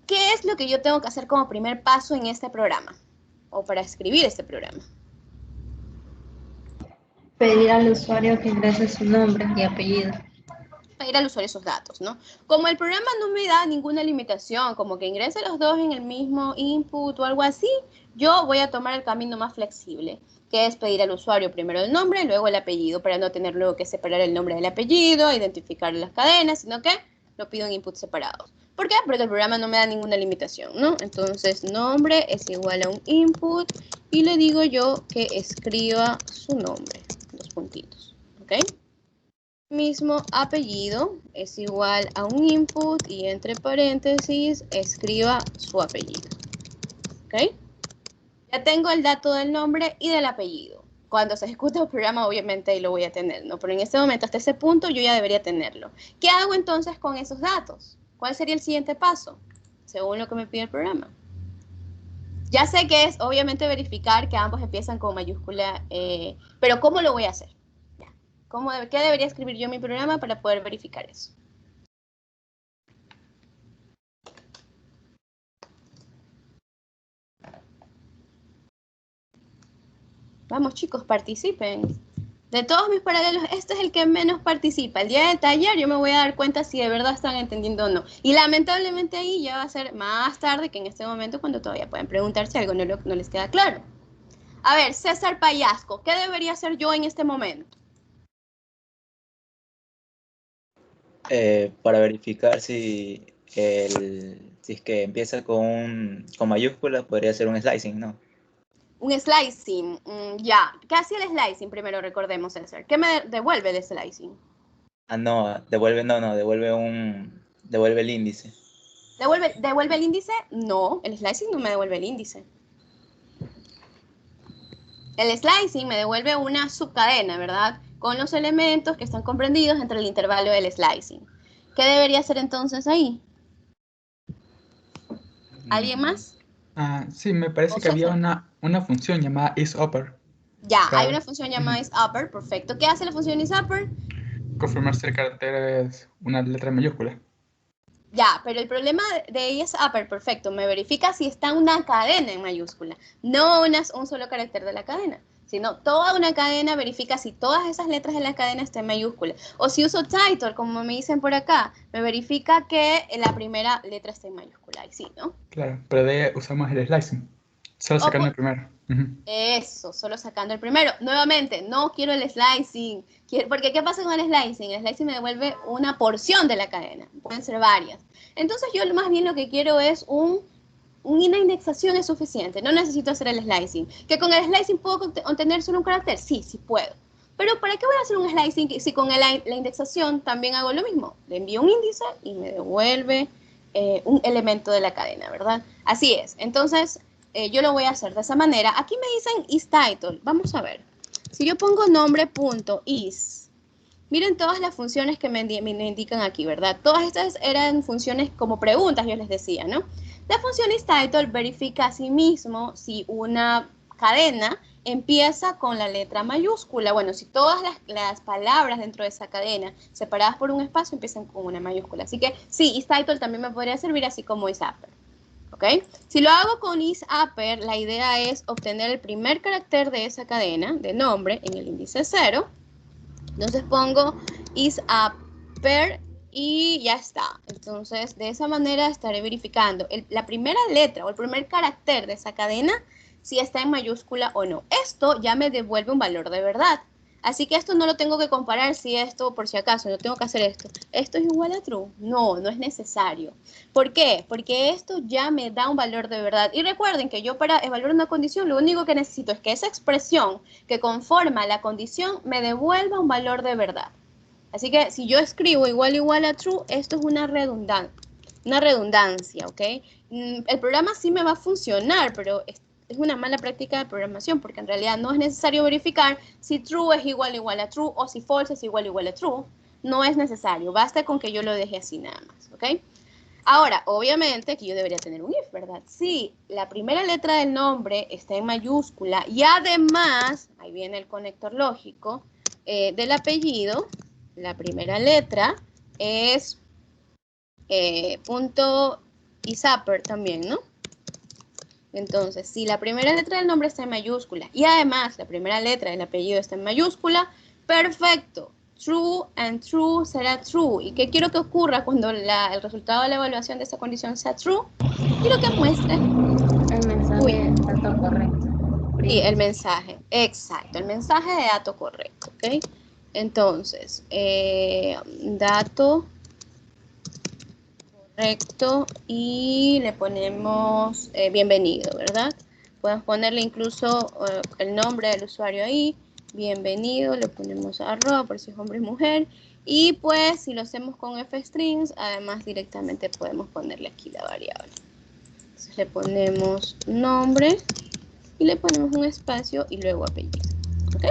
¿Qué es lo que yo tengo que hacer como primer paso en este programa? O para escribir este programa. Pedir al usuario que ingrese su nombre y apellido. Pedir al usuario esos datos, ¿no? Como el programa no me da ninguna limitación, como que ingrese los dos en el mismo input o algo así, yo voy a tomar el camino más flexible, que es pedir al usuario primero el nombre y luego el apellido, para no tener luego que separar el nombre del apellido, identificar las cadenas, sino que lo pido en inputs separados. ¿Por qué? Porque el programa no me da ninguna limitación, ¿no? Entonces, nombre es igual a un input y le digo yo que escriba su nombre, dos puntitos, ¿ok? Mismo apellido es igual a un input y entre paréntesis escriba su apellido, ¿ok? Ya tengo el dato del nombre y del apellido. Cuando se ejecute el programa, obviamente ahí lo voy a tener, ¿no? Pero en este momento, hasta ese punto, yo ya debería tenerlo. ¿Qué hago entonces con esos datos? ¿Cuál sería el siguiente paso? Según lo que me pide el programa. Ya sé que es, obviamente, verificar que ambos empiezan con mayúscula, pero ¿cómo lo voy a hacer? ¿Qué debería escribir yo en mi programa para poder verificar eso? Vamos, chicos, participen. De todos mis paralelos, este es el que menos participa. El día del taller yo me voy a dar cuenta si de verdad están entendiendo o no. Y lamentablemente ahí ya va a ser más tarde que en este momento cuando todavía pueden preguntar si algo no les queda claro. A ver, César Payasco, ¿qué debería hacer yo en este momento? Para verificar si es que empieza con mayúsculas, podría ser un slicing, ¿no? Un slicing, ya. ¿Qué hacía el slicing primero? Recordemos, César. ¿Qué me devuelve de slicing? No, devuelve el índice. ¿Devuelve el índice? No, el slicing no me devuelve el índice. El slicing me devuelve una subcadena, ¿verdad? Con los elementos que están comprendidos entre el intervalo del slicing. ¿Qué debería hacer entonces ahí? ¿Alguien más? Sí, me parece que había una función llamada isUpper. Ya, hay una función llamada isUpper, perfecto. ¿Qué hace la función isUpper? Confirmar si el carácter es una letra mayúscula. Ya, pero el problema de isUpper, perfecto, me verifica si está una cadena en mayúscula, no un solo carácter de la cadena. sino toda una cadena verifica si todas esas letras de la cadena están en mayúscula. O si uso title, como me dicen por acá, me verifica que la primera letra está en mayúscula. Y sí, ¿no? Claro, pero de ahí usamos el slicing. Solo sacando el primero. Eso, solo sacando el primero. Nuevamente, no quiero el slicing. Porque ¿qué pasa con el slicing? El slicing me devuelve una porción de la cadena. Pueden ser varias. Entonces yo más bien lo que quiero es una indexación es suficiente. No necesito hacer el slicing. ¿Que con el slicing puedo obtener solo un carácter? Sí, sí puedo. Pero ¿para qué voy a hacer un slicing si con la indexación también hago lo mismo? Le envío un índice y me devuelve un elemento de la cadena, ¿verdad? Así es. Entonces, yo lo voy a hacer de esa manera. Aquí me dicen isTitle. Vamos a ver. Si yo pongo nombre.is, miren todas las funciones que me indican aquí, ¿verdad? Todas estas eran funciones como preguntas, yo les decía, ¿no? La función isTitle verifica a sí mismo si una cadena empieza con la letra mayúscula. Bueno, si todas las palabras dentro de esa cadena, separadas por un espacio, empiezan con una mayúscula. Así que sí, isTitle también me podría servir así como isUpper. ¿Ok? Si lo hago con isUpper, la idea es obtener el primer carácter de esa cadena, de nombre, en el índice 0. Entonces pongo isUpper y ya está. Entonces, de esa manera estaré verificando la primera letra o el primer carácter de esa cadena, si está en mayúscula o no. Esto ya me devuelve un valor de verdad. Así que esto no lo tengo que comparar si esto, por si acaso, no tengo que hacer esto. ¿Esto es igual a true? No, no es necesario. ¿Por qué? Porque esto ya me da un valor de verdad. Y recuerden que yo para evaluar una condición, lo único que necesito es que esa expresión que conforma la condición me devuelva un valor de verdad. Así que si yo escribo igual a true, esto es una redundancia, ¿ok? El programa sí me va a funcionar, pero es una mala práctica de programación porque en realidad no es necesario verificar si true es igual a true o si false es igual a true. No es necesario, basta con que yo lo deje así nada más, ¿ok? Ahora, obviamente que yo debería tener un if, ¿verdad? Si la primera letra del nombre está en mayúscula y además, ahí viene el conector lógico, del apellido, la primera letra es punto isUpper también, ¿no? Entonces, si la primera letra del nombre está en mayúscula y además la primera letra del apellido está en mayúscula, perfecto. True and true será true. ¿Y qué quiero que ocurra cuando el resultado de la evaluación de esa condición sea true? Quiero que muestre el mensaje de dato correcto. Sí, el mensaje, exacto, el mensaje de dato correcto, ¿ok? Entonces, dato correcto y le ponemos bienvenido, ¿verdad? Podemos ponerle incluso el nombre del usuario ahí, bienvenido, le ponemos arroba por si es hombre y mujer, y pues si lo hacemos con fstrings, además directamente podemos ponerle aquí la variable. Entonces le ponemos nombre y le ponemos un espacio y luego apellido, ¿ok?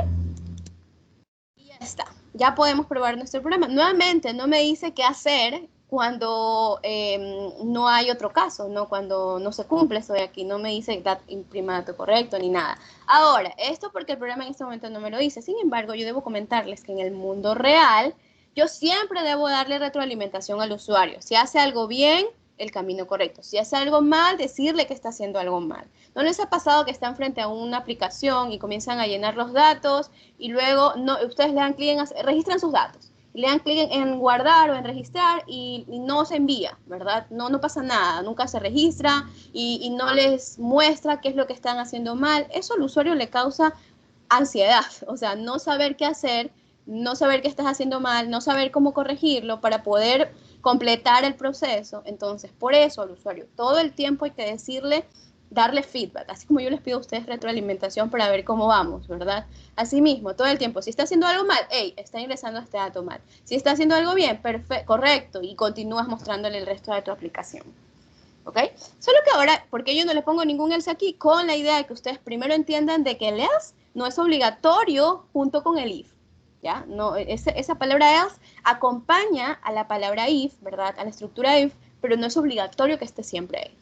Y ya está, ya podemos probar nuestro programa. Nuevamente no me dice qué hacer cuando no hay otro caso, ¿no? Cuando no se cumple eso de aquí, no me dice imprima dato correcto ni nada. Ahora, esto porque el programa en este momento no me lo dice. Sin embargo, yo debo comentarles que en el mundo real, yo siempre debo darle retroalimentación al usuario. Si hace algo bien, el camino correcto. Si hace algo mal, decirle que está haciendo algo mal. ¿No les ha pasado que están frente a una aplicación y comienzan a llenar los datos y luego ustedes le dan clic en registran sus datos? Le dan clic en guardar o en registrar y no se envía, ¿verdad? No pasa nada, nunca se registra y no les muestra qué es lo que están haciendo mal. Eso al usuario le causa ansiedad, o sea, no saber qué hacer, no saber qué estás haciendo mal, no saber cómo corregirlo para poder completar el proceso. Entonces, por eso al usuario todo el tiempo hay que decirle, darle feedback, así como yo les pido a ustedes retroalimentación para ver cómo vamos, ¿verdad? Asimismo, todo el tiempo, si está haciendo algo mal, hey, está ingresando este dato mal. Si está haciendo algo bien, correcto, y continúas mostrándole el resto de tu aplicación. ¿Ok? Solo que ahora, ¿por qué yo no le pongo ningún else aquí? Con la idea de que ustedes primero entiendan de que el else no es obligatorio junto con el if. ¿Ya? No, esa palabra else acompaña a la palabra if, ¿verdad? A la estructura if, pero no es obligatorio que esté siempre ahí.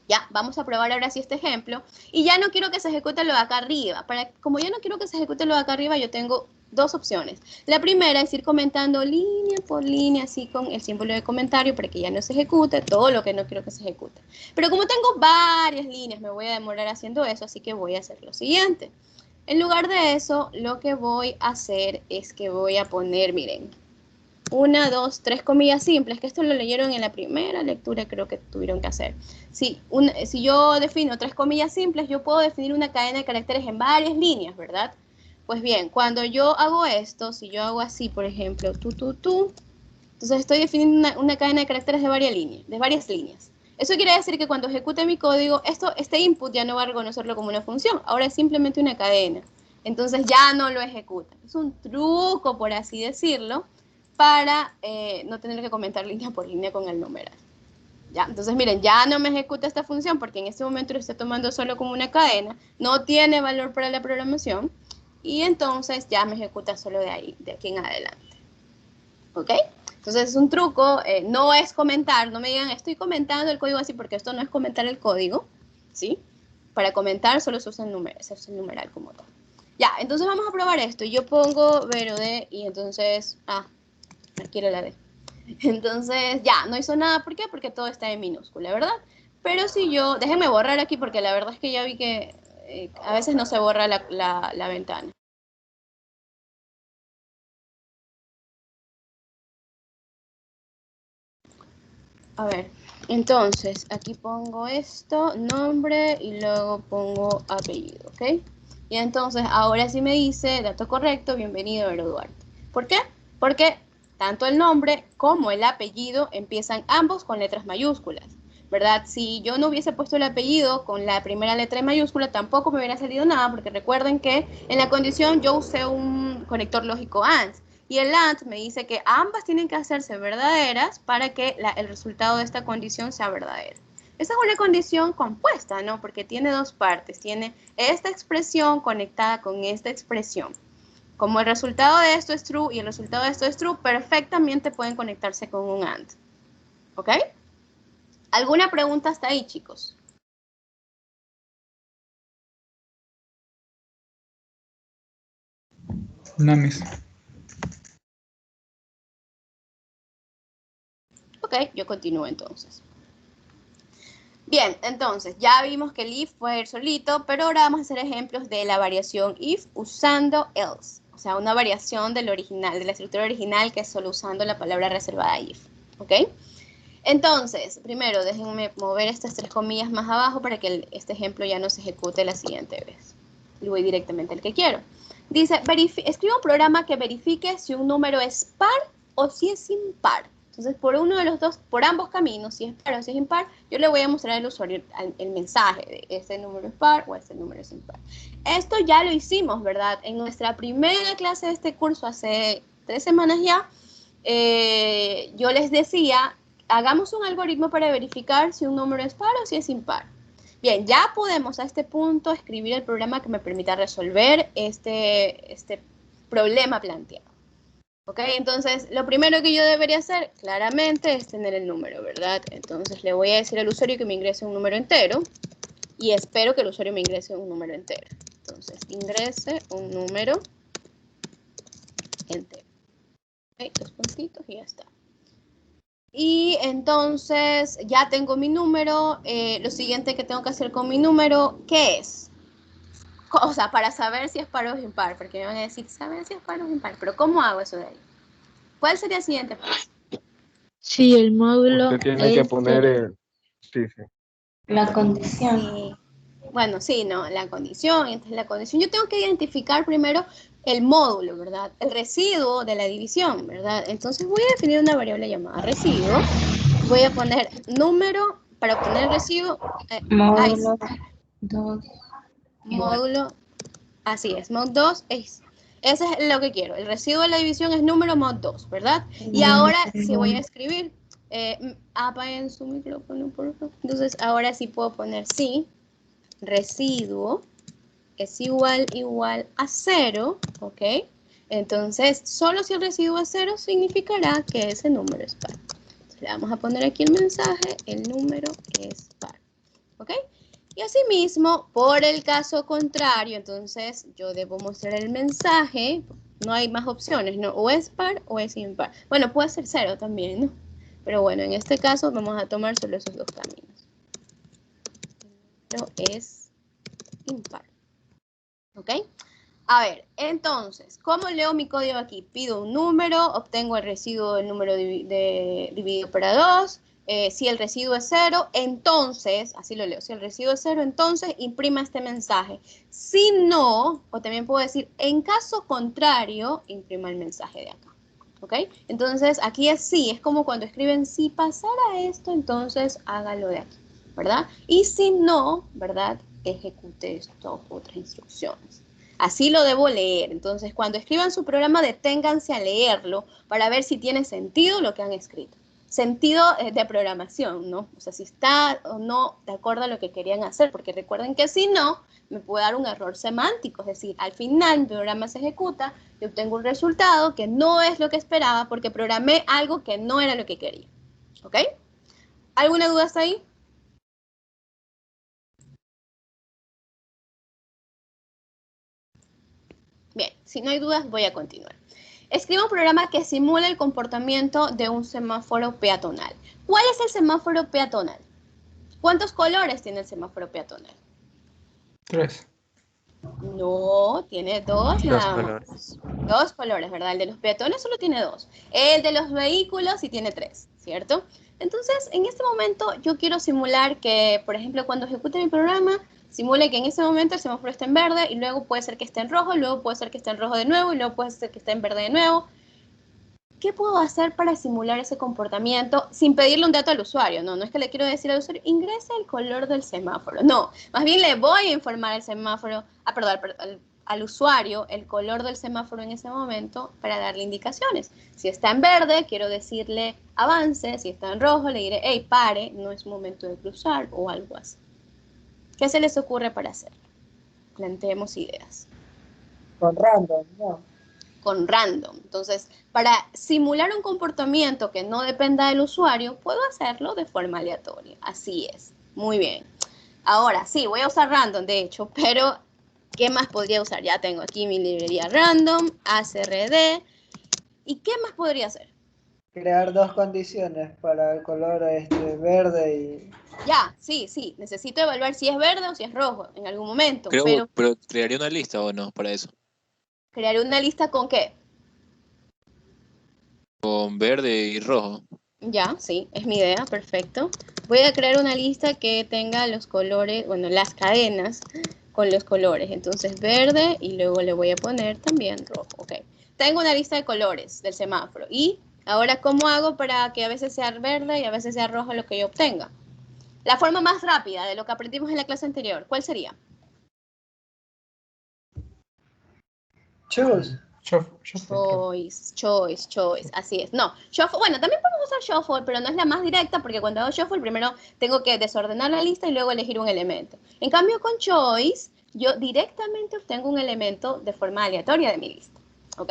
Ya, vamos a probar ahora sí este ejemplo. Y ya no quiero que se ejecute lo de acá arriba. Como ya no quiero que se ejecute lo de acá arriba, yo tengo dos opciones. La primera es ir comentando línea por línea, así con el símbolo de comentario, para que ya no se ejecute todo lo que no quiero que se ejecute. Pero como tengo varias líneas, me voy a demorar haciendo eso, así que voy a hacer lo siguiente. En lugar de eso, lo que voy a hacer es que voy a poner, miren, 1, 2, 3 comillas simples, que esto lo leyeron en la primera lectura, creo que tuvieron que hacer. Si yo defino 3 comillas simples, yo puedo definir una cadena de caracteres en varias líneas, ¿verdad? Pues bien, cuando yo hago esto, si yo hago así, por ejemplo, entonces estoy definiendo una cadena de caracteres de varias líneas. Eso quiere decir que cuando ejecute mi código, este input ya no va a reconocerlo como una función, ahora es simplemente una cadena. Entonces ya no lo ejecuta. Es un truco, por así decirlo, para no tener que comentar línea por línea con el numeral. ¿Ya? Entonces, miren, ya no me ejecuta esta función porque en este momento lo estoy tomando solo como una cadena, no tiene valor para la programación, y entonces ya me ejecuta solo de aquí en adelante. ¿Ok? Entonces es un truco, no es comentar, no me digan estoy comentando el código así, porque esto no es comentar el código, ¿sí? Para comentar solo se usa el numeral como tal. Ya, entonces vamos a probar esto. Yo pongo Vero D y entonces, aquí era la D. Entonces ya, no hizo nada, ¿por qué? Porque todo está en minúscula, ¿verdad? Pero si yo, déjenme borrar aquí porque la verdad es que ya vi que a veces no se borra la ventana. A ver, entonces, aquí pongo esto, nombre, y luego pongo apellido, ¿ok? Y entonces, ahora sí me dice, dato correcto, bienvenido, Vero Duarte. ¿Por qué? Porque tanto el nombre como el apellido empiezan ambos con letras mayúsculas, ¿verdad? Si yo no hubiese puesto el apellido con la primera letra en mayúscula, tampoco me hubiera salido nada, porque recuerden que en la condición yo usé un conector lógico AND. Y el AND me dice que ambas tienen que hacerse verdaderas para que el resultado de esta condición sea verdadero. Esa es una condición compuesta, ¿no? Porque tiene dos partes. Tiene esta expresión conectada con esta expresión. Como el resultado de esto es true y el resultado de esto es true, perfectamente pueden conectarse con un AND. ¿Ok? ¿Alguna pregunta hasta ahí, chicos? No, miss. Ok, yo continúo entonces. Bien, entonces ya vimos que el if puede ir solito, pero ahora vamos a hacer ejemplos de la variación if usando else. O sea, una variación del original, de la estructura original, que es solo usando la palabra reservada if. ¿Ok? Entonces, primero déjenme mover estas 3 comillas más abajo para que este ejemplo ya no se ejecute la siguiente vez. Y voy directamente al que quiero. Dice, escribe un programa que verifique si un número es par o si es impar. Entonces, por uno de los dos, por ambos caminos, si es par o si es impar, yo le voy a mostrar al usuario el mensaje de este número es par o este número es impar. Esto ya lo hicimos, ¿verdad? En nuestra primera clase de este curso, hace 3 semanas ya, yo les decía, hagamos un algoritmo para verificar si un número es par o si es impar. Bien, ya podemos a este punto escribir el programa que me permita resolver este problema planteado. ¿Ok? Entonces, lo primero que yo debería hacer, claramente, es tener el número, ¿verdad? Entonces, le voy a decir al usuario que me ingrese un número entero y espero que el usuario me ingrese un número entero. Entonces, ingrese un número entero. ¿Ok? 2 puntitos y ya está. Y entonces, ya tengo mi número. Lo siguiente que tengo que hacer con mi número, ¿qué es? O sea, para saber si es par o impar, porque me van a decir, saber si es par o impar, pero ¿cómo hago eso de ahí? ¿Cuál sería el siguiente paso? Sí, el módulo Usted tiene que poner sí. La condición. Sí. Bueno, sí, no, la condición. Entonces, la condición, yo tengo que identificar primero el módulo, ¿verdad? El residuo de la división, ¿verdad? Entonces voy a definir una variable llamada residuo. Voy a poner número para obtener el residuo. Módulo 2. Módulo, así es, mod2 es. Ese es lo que quiero. El residuo de la división es número mod2, ¿verdad? Y ahora sí voy a escribir. Apaguen su micrófono, por favor. Entonces, ahora sí puedo poner sí. Residuo es igual a 0, ¿ok? Entonces, solo si el residuo es 0 significará que ese número es par. Entonces, le vamos a poner aquí el mensaje, el número es par, ¿ok? Y asimismo, por el caso contrario, entonces yo debo mostrar el mensaje, no hay más opciones, ¿no? O es par o es impar. Bueno, puede ser 0 también, ¿no? Pero bueno, en este caso vamos a tomar solo esos 2 caminos. Pero es impar. ¿Ok? A ver, entonces, ¿cómo leo mi código aquí? Pido un número, obtengo el residuo del número dividido por 2. Si el residuo es 0, entonces, así lo leo, si el residuo es 0, entonces imprima este mensaje. Si no, o también puedo decir, en caso contrario, imprima el mensaje de acá. ¿Ok? Entonces, aquí es sí, es como cuando escriben, si pasara esto, entonces hágalo de aquí, ¿verdad? Y si no, ¿verdad? Ejecute esto, otras instrucciones. Así lo debo leer. Entonces, cuando escriban su programa, deténganse a leerlo para ver si tiene sentido lo que han escrito. Sentido de programación, ¿no? O sea, si está o no de acuerdo a lo que querían hacer, porque recuerden que si no, me puede dar un error semántico, es decir, al final mi programa se ejecuta y obtengo un resultado que no es lo que esperaba porque programé algo que no era lo que quería. ¿Ok? ¿Alguna duda hasta ahí? Bien, si no hay dudas, voy a continuar. Escriba un programa que simule el comportamiento de un semáforo peatonal. ¿Cuál es el semáforo peatonal? ¿Cuántos colores tiene el semáforo peatonal? 3. No, tiene 2 nada más. 2 colores, ¿verdad? El de los peatones solo tiene 2. El de los vehículos sí tiene 3, ¿cierto? Entonces, en este momento yo quiero simular que, por ejemplo, cuando ejecute mi programa, simule que en ese momento el semáforo está en verde y luego puede ser que esté en rojo, luego puede ser que esté en rojo de nuevo y luego puede ser que esté en verde de nuevo. ¿Qué puedo hacer para simular ese comportamiento sin pedirle un dato al usuario? No es que le quiero decir al usuario, ingrese el color del semáforo. No, más bien le voy a informar al semáforo, al usuario el color del semáforo en ese momento para darle indicaciones. Si está en verde, quiero decirle avance. Si está en rojo, le diré, hey, pare, no es momento de cruzar o algo así. ¿Qué se les ocurre para hacerlo? Planteemos ideas. Con random, ¿no? Con random. Entonces, para simular un comportamiento que no dependa del usuario, puedo hacerlo de forma aleatoria. Así es. Muy bien. Ahora, sí, voy a usar random, de hecho, pero ¿qué más podría usar? Ya tengo aquí mi librería random, ACRD. ¿Y qué más podría hacer? Crear 2 condiciones para el color verde y... Ya, sí. Necesito evaluar si es verde o si es rojo en algún momento. Pero ¿crearía una lista o no para eso? ¿Crearé una lista con qué? Con verde y rojo. Ya, sí, es mi idea, perfecto. Voy a crear una lista que tenga los colores, bueno, las cadenas con los colores. Entonces verde y luego le voy a poner también rojo, ok. Tengo una lista de colores del semáforo. Y ahora, ¿cómo hago para que a veces sea verde y a veces sea rojo lo que yo obtenga? La forma más rápida de lo que aprendimos en la clase anterior, ¿cuál sería? Choose. Choice, así es. No, shuffle, bueno, también podemos usar shuffle, pero no es la más directa porque cuando hago shuffle primero tengo que desordenar la lista y luego elegir un elemento. En cambio con choice, yo directamente obtengo un elemento de forma aleatoria de mi lista. ¿Ok?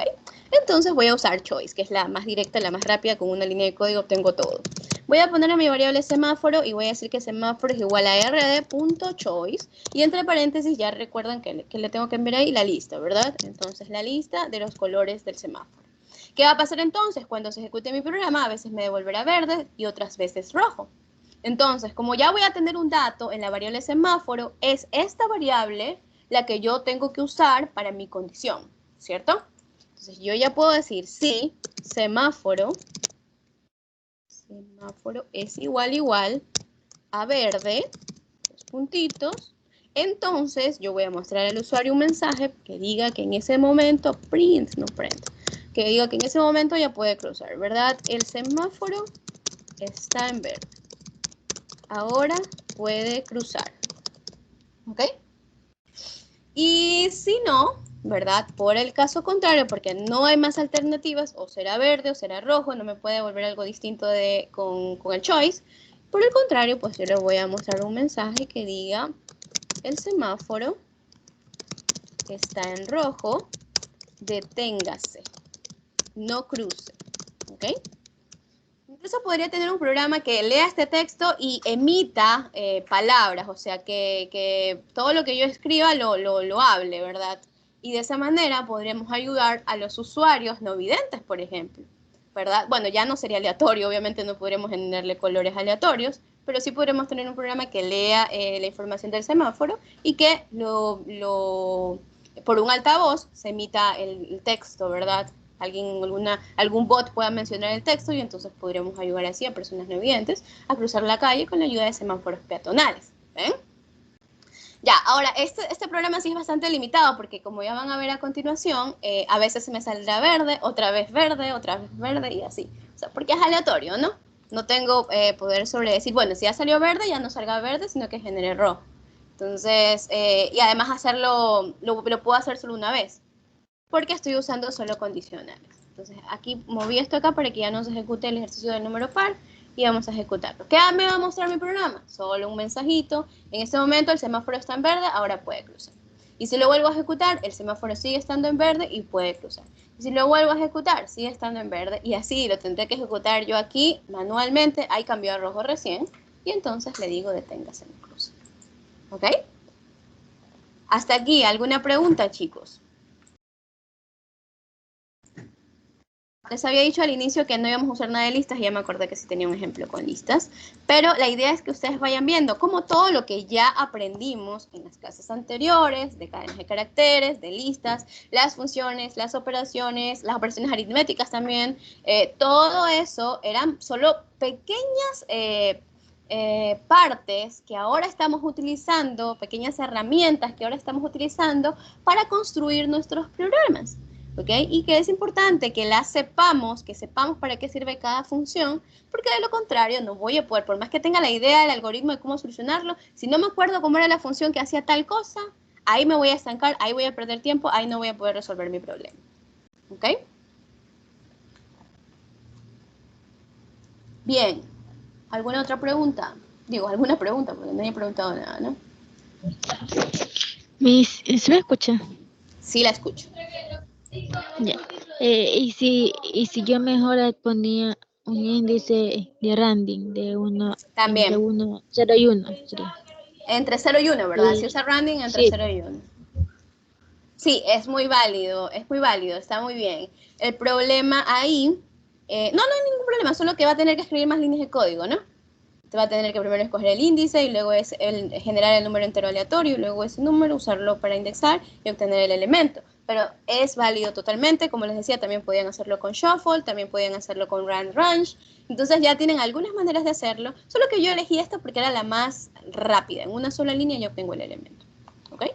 Entonces voy a usar choice, que es la más directa, la más rápida, con una línea de código obtengo todo. Voy a poner a mi variable semáforo y voy a decir que semáforo es igual a rd.choice y entre paréntesis ya recuerdan que le tengo que enviar ahí la lista, ¿verdad? Entonces la lista de los colores del semáforo. ¿Qué va a pasar entonces? Cuando se ejecute mi programa, a veces me devolverá verde y otras veces rojo. Entonces, como ya voy a tener un dato en la variable semáforo, es esta variable la que yo tengo que usar para mi condición, ¿cierto? Entonces yo ya puedo decir si semáforo es igual a verde, dos puntitos, entonces yo voy a mostrar al usuario un mensaje que diga que en ese momento, que diga que en ese momento ya puede cruzar, ¿verdad? El semáforo está en verde. Ahora puede cruzar, ¿ok? Y si no, ¿verdad? Por el caso contrario, porque no hay más alternativas, o será verde o será rojo, no me puede devolver algo distinto con el choice. Por el contrario, pues yo le voy a mostrar un mensaje que diga, el semáforo está en rojo, deténgase, no cruce, ¿ok? Incluso podría tener un programa que lea este texto y emita palabras, o sea, que todo lo que yo escriba lo hable, ¿verdad? Y de esa manera podríamos ayudar a los usuarios no videntes, por ejemplo, ¿verdad? Bueno, ya no sería aleatorio, obviamente no podremos generarle colores aleatorios, pero sí podremos tener un programa que lea la información del semáforo y que lo por un altavoz se emita el texto, ¿verdad? Algún bot pueda mencionar el texto y entonces podríamos ayudar así a personas no videntes a cruzar la calle con la ayuda de semáforos peatonales. ¿Ven? Ya, ahora, este programa sí es bastante limitado porque como ya van a ver a continuación, a veces se me saldrá verde otra vez verde y así. O sea, porque es aleatorio, ¿no? No tengo poder sobre decir, bueno, si ya salió verde, ya no salga verde, sino que genere rojo. Entonces, y además hacerlo, lo puedo hacer solo una vez, porque estoy usando solo condicionales. Entonces, aquí moví esto acá para que ya no se ejecute el ejercicio del número par y vamos a ejecutarlo. ¿Qué me va a mostrar mi programa? Solo un mensajito. En este momento el semáforo está en verde, ahora puede cruzar. Y si lo vuelvo a ejecutar, el semáforo sigue estando en verde y puede cruzar. Y si lo vuelvo a ejecutar, sigue estando en verde y así lo tendré que ejecutar yo aquí manualmente. Ahí cambió a rojo recién y entonces le digo deténgase en cruce. ¿Ok? Hasta aquí, ¿alguna pregunta, chicos? Les había dicho al inicio que no íbamos a usar nada de listas y ya me acordé que sí tenía un ejemplo con listas. Pero la idea es que ustedes vayan viendo cómo todo lo que ya aprendimos en las clases anteriores, de cadenas de caracteres, de listas, las funciones, las operaciones aritméticas también, todo eso eran solo pequeñas partes que ahora estamos utilizando, pequeñas herramientas que ahora estamos utilizando para construir nuestros programas. ¿Ok? Y que es importante que las sepamos, que sepamos para qué sirve cada función, porque de lo contrario no voy a poder, por más que tenga la idea del algoritmo de cómo solucionarlo, si no me acuerdo cómo era la función que hacía tal cosa, ahí me voy a estancar, ahí voy a perder tiempo, ahí no voy a poder resolver mi problema. ¿Ok? Bien. ¿Alguna otra pregunta? Digo, alguna pregunta, porque nadie ha preguntado nada, ¿no? ¿Se me escucha? Sí, la escucho. Ya. Y si yo mejor ponía un índice de random de 1, también. Entre 0 y 1. Sería. Entre 0 y 1, ¿verdad? Si usa random entre 0 y 1. Sí, es muy válido, está muy bien. El problema ahí, no hay ningún problema, solo que va a tener que escribir más líneas de código, ¿no? Te va a tener que primero escoger el índice y luego generar el número entero aleatorio y luego ese número usarlo para indexar y obtener el elemento. Pero es válido totalmente, como les decía, también podían hacerlo con shuffle, también podían hacerlo con rand range. Entonces ya tienen algunas maneras de hacerlo, solo que yo elegí esta porque era la más rápida. En una sola línea yo obtengo el elemento. ¿Ok?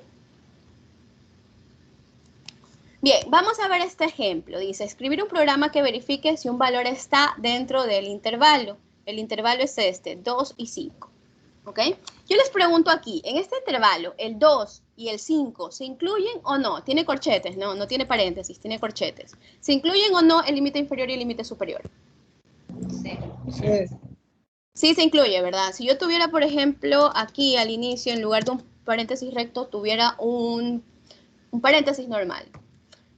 Bien, vamos a ver este ejemplo. Dice, escribir un programa que verifique si un valor está dentro del intervalo. El intervalo es este, 2 y 5. ¿Ok? Yo les pregunto aquí, en este intervalo, ¿el 2 y el 5 se incluyen o no? Tiene corchetes, no, no tiene paréntesis, tiene corchetes. ¿Se incluyen o no el límite inferior y el límite superior? Sí. Sí se incluye, ¿verdad? Si yo tuviera, por ejemplo, aquí al inicio, en lugar de un paréntesis recto, tuviera un paréntesis normal.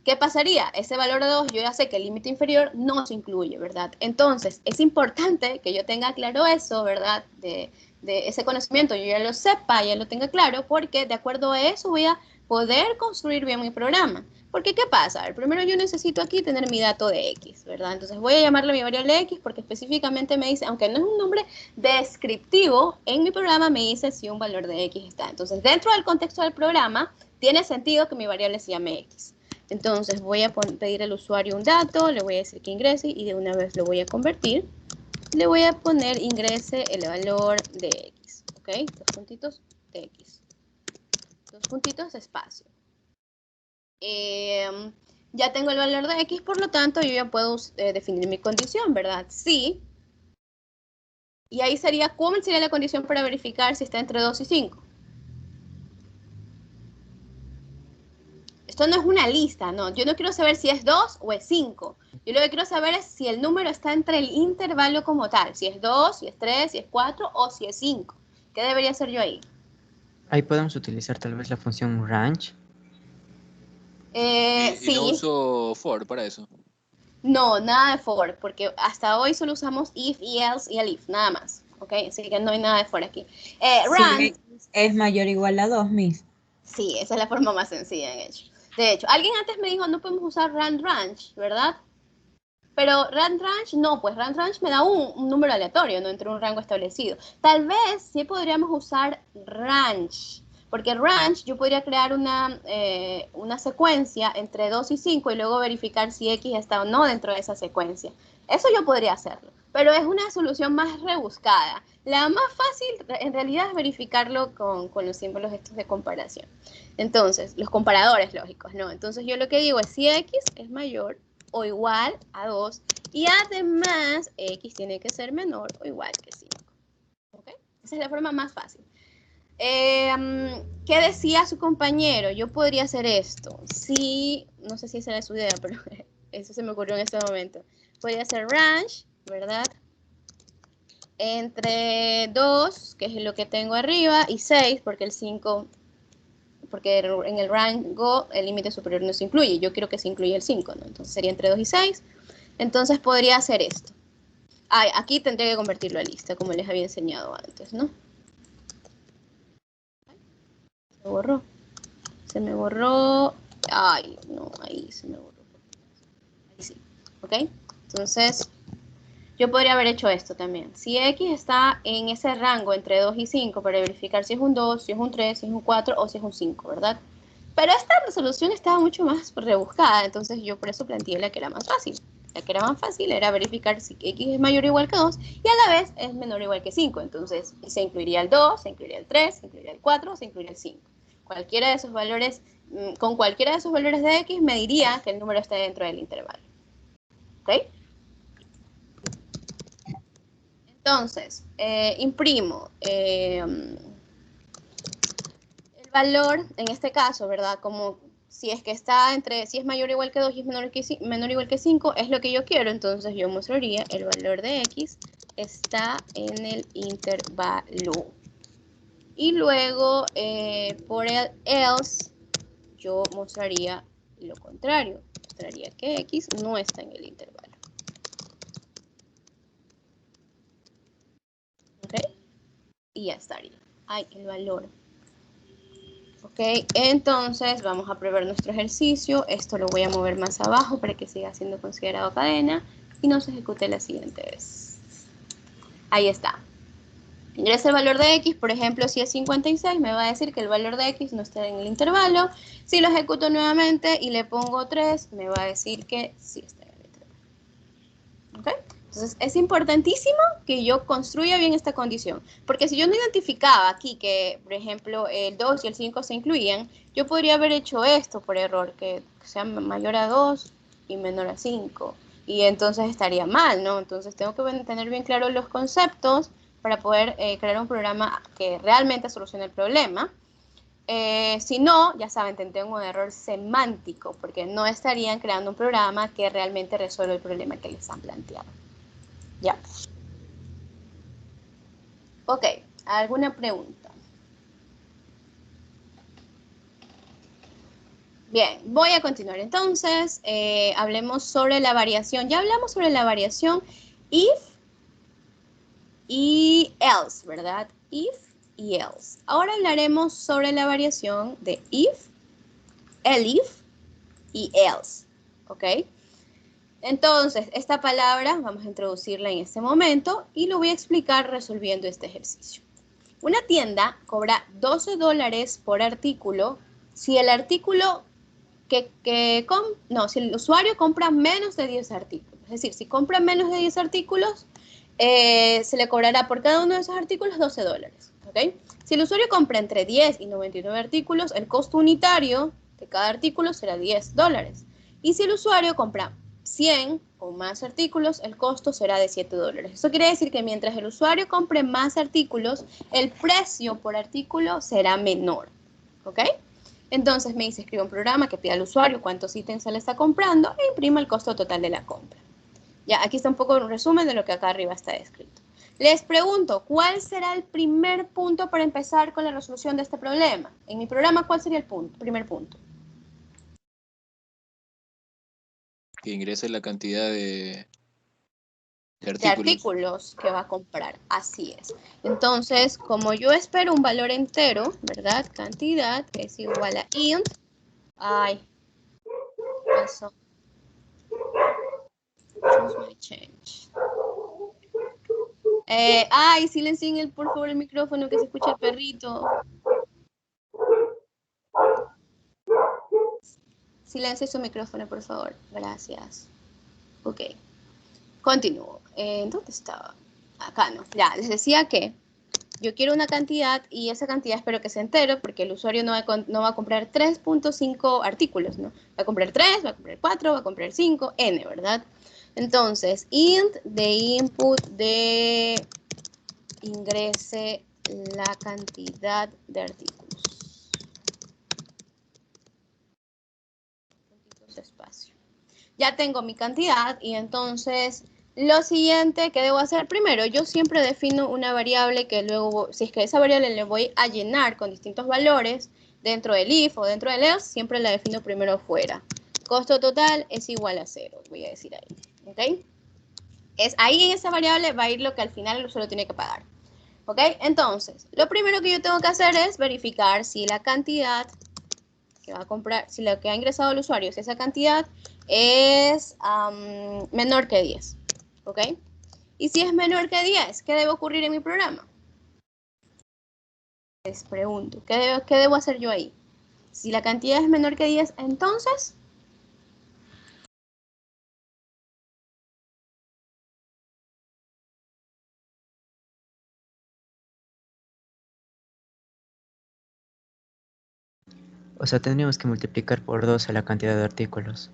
¿Qué pasaría? Ese valor de 2, yo ya sé que el límite inferior no se incluye, ¿verdad? Entonces, es importante que yo tenga claro eso, ¿verdad? De ese conocimiento, yo ya lo sepa, ya lo tenga claro, porque de acuerdo a eso voy a poder construir bien mi programa. Porque, ¿qué pasa? Primero yo necesito aquí tener mi dato de X, ¿verdad? Entonces voy a llamarle mi variable X porque específicamente me dice, aunque no es un nombre descriptivo, en mi programa me dice si un valor de X está. Entonces, dentro del contexto del programa, tiene sentido que mi variable se llame X. Entonces voy a pedir al usuario un dato, le voy a decir que ingrese y de una vez lo voy a convertir. Le voy a poner ingrese el valor de X, ¿ok? 2 puntitos de X. 2 puntitos espacio. Ya tengo el valor de X, por lo tanto yo ya puedo definir mi condición, ¿verdad? Sí. Y ahí sería, ¿cómo sería la condición para verificar si está entre 2 y 5? Esto no es una lista, no. Yo no quiero saber si es 2 o es 5. Yo lo que quiero saber es si el número está entre el intervalo como tal. Si es 2, si es 3, si es 4 o si es 5. ¿Qué debería hacer yo ahí? Ahí podemos utilizar tal vez la función range. ¿Y no uso for para eso? No, nada de for, porque hasta hoy solo usamos if y else y el if, nada más. ¿Ok? Así que no hay nada de for aquí. Range es mayor o igual a 2, Miss. Sí, esa es la forma más sencilla de hecho. Alguien antes me dijo, no podemos usar rand range, ¿verdad? Pero rand range, no, pues rand range me da un número aleatorio, no entre un rango establecido. Tal vez sí podríamos usar range, Porque range, yo podría crear una secuencia entre 2 y 5 y luego verificar si X está o no dentro de esa secuencia. Eso yo podría hacerlo, pero es una solución más rebuscada. La más fácil en realidad es verificarlo con los símbolos estos de comparación. Entonces, los comparadores lógicos, ¿no? Entonces yo lo que digo es si X es mayor o igual a 2 y además X tiene que ser menor o igual que 5. ¿Ok? Esa es la forma más fácil. ¿Qué decía su compañero? Yo podría hacer esto. Sí, no sé si esa era su idea, pero eso se me ocurrió en este momento. Podría hacer range, ¿verdad? Entre 2, que es lo que tengo arriba, y 6, porque el 5, porque en el rango el límite superior no se incluye. Yo quiero que se incluya el 5, ¿no? Entonces sería entre 2 y 6. Entonces podría hacer esto. Aquí tendría que convertirlo a lista, como les había enseñado antes, ¿no? Se borró. Se me borró. Ay, no, ahí se me borró. Ahí sí. ¿Ok? Entonces, yo podría haber hecho esto también. Si X está en ese rango entre 2 y 5 para verificar si es un 2, si es un 3, si es un 4 o si es un 5, ¿verdad? Pero esta resolución estaba mucho más rebuscada, entonces yo por eso planteé la que era más fácil. La que era más fácil era verificar si X es mayor o igual que 2 y a la vez es menor o igual que 5. Entonces, se incluiría el 2, se incluiría el 3, se incluiría el 4, se incluiría el 5. Cualquiera de esos valores, con cualquiera de esos valores de X me diría que el número está dentro del intervalo. ¿Ok? Entonces, imprimo el valor, en este caso, ¿verdad? Como si es que está entre, si es mayor o igual que 2 y es menor o igual que 5, es lo que yo quiero, entonces yo mostraría el valor de X está en el intervalo. Y luego, por el else, yo mostraría lo contrario. Mostraría que X no está en el intervalo. ¿Ok? Y ya estaría. Hay el valor. Ok, entonces vamos a probar nuestro ejercicio. Esto lo voy a mover más abajo para que siga siendo considerado cadena y no se ejecute la siguiente vez. Ahí está. Ingresa el valor de X, por ejemplo, si es 56, me va a decir que el valor de X no está en el intervalo. Si lo ejecuto nuevamente y le pongo 3, me va a decir que sí está en el intervalo. ¿Ok? Entonces, es importantísimo que yo construya bien esta condición, porque si yo no identificaba aquí que, por ejemplo, el 2 y el 5 se incluían, yo podría haber hecho esto por error, que sea mayor a 2 y menor a 5, y entonces estaría mal, ¿no? Entonces, tengo que tener bien claros los conceptos para poder crear un programa que realmente solucione el problema. Si no, ya saben, tendría un error semántico, porque no estarían creando un programa que realmente resuelva el problema que les han planteado. Ya. Ok, ¿alguna pregunta? Bien, voy a continuar entonces. Hablemos sobre la variación. Ya hablamos sobre la variación if y else, ¿verdad? If y else. Ahora hablaremos sobre la variación de if, elif y else. ¿Ok? Entonces, esta palabra vamos a introducirla en este momento y lo voy a explicar resolviendo este ejercicio. Una tienda cobra $12 por artículo si el artículo si el usuario compra menos de 10 artículos. Es decir, si compra menos de 10 artículos, se le cobrará por cada uno de esos artículos $12. ¿Okay? Si el usuario compra entre 10 y 99 artículos, el costo unitario de cada artículo será $10. Y si el usuario compra 100 o más artículos, el costo será de $7. Eso quiere decir que mientras el usuario compre más artículos, el precio por artículo será menor. ¿Ok? Entonces me dice, escriba un programa que pida al usuario cuántos ítems se le está comprando e imprima el costo total de la compra. Ya, aquí está un poco un resumen de lo que acá arriba está escrito. Les pregunto, ¿cuál será el primer punto para empezar con la resolución de este problema? En mi programa, ¿cuál sería el primer punto? Que ingrese la cantidad de artículos que va a comprar. Así es. Entonces, como yo espero un valor entero, ¿verdad? Cantidad es igual a int. Ay, eso. Choose my change. Silencien por favor el micrófono que se escucha el perrito. Silencio su micrófono, por favor. Gracias. Ok. Continúo. ¿Dónde estaba? Acá no. Ya, les decía que yo quiero una cantidad y esa cantidad espero que sea entero porque el usuario no va a comprar 3.5 artículos, ¿no? Va a comprar 3, va a comprar 4, va a comprar 5, n, ¿verdad? Entonces, int de input de ingrese la cantidad de artículos. Espacio. Ya tengo mi cantidad y entonces lo siguiente que debo hacer primero, yo siempre defino una variable que luego, si es que esa variable le voy a llenar con distintos valores dentro del if o dentro del else, siempre la defino primero fuera. Costo total es igual a 0, voy a decir ahí, ¿ok? Es ahí en esa variable va a ir lo que al final el usuario tiene que pagar, ¿ok? Entonces, lo primero que yo tengo que hacer es verificar si la cantidad que va a comprar, si lo que ha ingresado el usuario, si esa cantidad es menor que 10, ¿ok? Y si es menor que 10, ¿qué debe ocurrir en mi programa? Les pregunto, ¿qué debo hacer yo ahí? Si la cantidad es menor que 10, entonces... O sea, tendríamos que multiplicar por 12 la cantidad de artículos.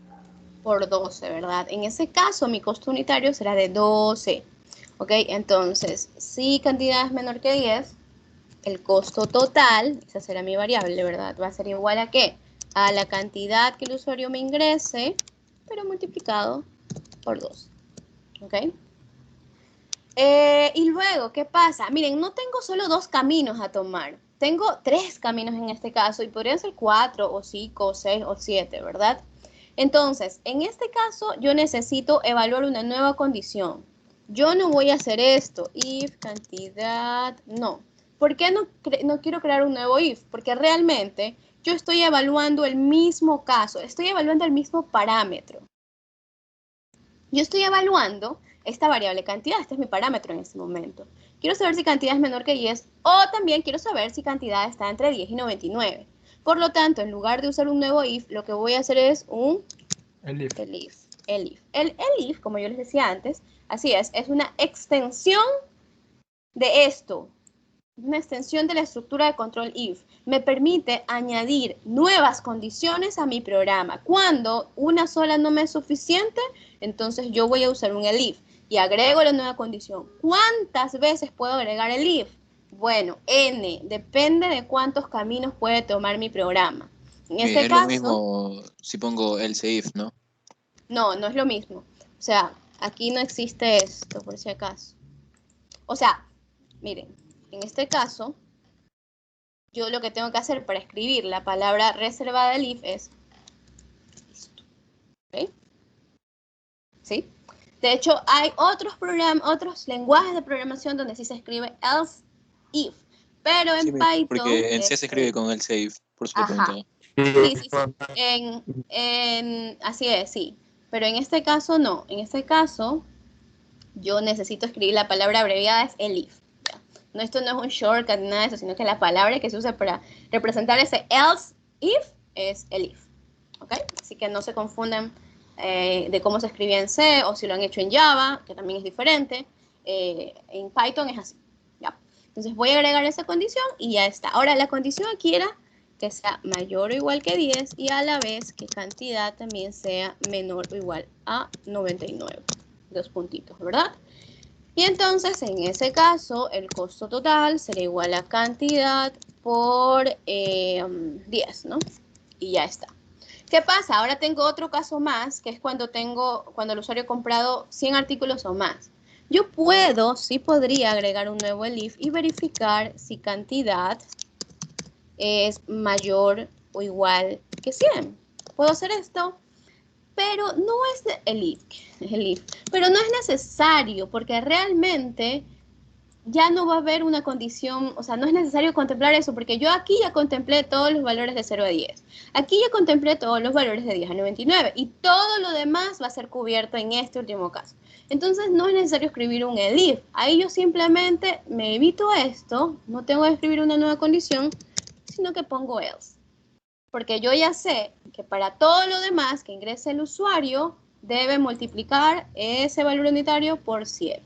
Por 12, ¿verdad? En ese caso, mi costo unitario será de 12. ¿Ok? Entonces, si cantidad es menor que 10, el costo total, esa será mi variable, ¿verdad? Va a ser igual a ¿qué? A la cantidad que el usuario me ingrese, pero multiplicado por 2. ¿Ok? Y luego, ¿qué pasa? Miren, no tengo solo 2 caminos a tomar. Tengo 3 caminos en este caso y podrían ser 4 o 5 o 6 o 7, ¿verdad? Entonces, en este caso, yo necesito evaluar una nueva condición. Yo no voy a hacer esto, if cantidad, no. ¿Por qué no quiero crear un nuevo if? Porque realmente yo estoy evaluando el mismo caso, estoy evaluando el mismo parámetro. Yo estoy evaluando esta variable cantidad, este es mi parámetro en este momento. Quiero saber si cantidad es menor que 10 o también quiero saber si cantidad está entre 10 y 99. Por lo tanto, en lugar de usar un nuevo if, lo que voy a hacer es un elif. El elif, como yo les decía antes, así es una extensión de esto. Una extensión de la estructura de control if. Me permite añadir nuevas condiciones a mi programa. Cuando una sola no me es suficiente, entonces yo voy a usar un elif y agrego la nueva condición. ¿Cuántas veces puedo agregar el if? Bueno, n, depende de cuántos caminos puede tomar mi programa. En este caso, lo mismo si pongo else if, ¿no? No, no es lo mismo. O sea, aquí no existe esto, por si acaso. O sea, miren, en este caso, yo lo que tengo que hacer para escribir la palabra reservada del if es esto. ¿Ok? ¿Sí? De hecho, hay otros lenguajes de programación donde sí se escribe else if. Pero en Python... Porque en C se escribe con else if, por eso te preguntaba. Sí. Así es, sí. Pero en este caso no. En este caso, yo necesito escribir la palabra abreviada es elif. No, esto no es un shortcut ni nada de eso, sino que la palabra que se usa para representar ese else if es elif. ¿Ok? Así que no se confundan de cómo se escribía en C o si lo han hecho en Java, que también es diferente. En Python es así. ¿Ya? Entonces voy a agregar esa condición y ya está. Ahora, la condición aquí era que sea mayor o igual que 10 y a la vez que cantidad también sea menor o igual a 99. 2 puntitos, ¿verdad? Y entonces, en ese caso, el costo total será igual a cantidad por 10, ¿no? Y ya está. ¿Qué pasa? Ahora tengo otro caso más, que es cuando el usuario ha comprado 100 artículos o más. Yo sí podría agregar un nuevo elif y verificar si cantidad es mayor o igual que 100. Puedo hacer esto, pero no es elif, pero no es necesario porque realmente ya no va a haber una condición, o sea, no es necesario contemplar eso porque yo aquí ya contemplé todos los valores de 0 a 10. Aquí ya contemplé todos los valores de 10 a 99 y todo lo demás va a ser cubierto en este último caso. Entonces no es necesario escribir un elif. Ahí yo simplemente me evito esto, no tengo que escribir una nueva condición, sino que pongo else. Porque yo ya sé que para todo lo demás que ingrese el usuario, debe multiplicar ese valor unitario por 7.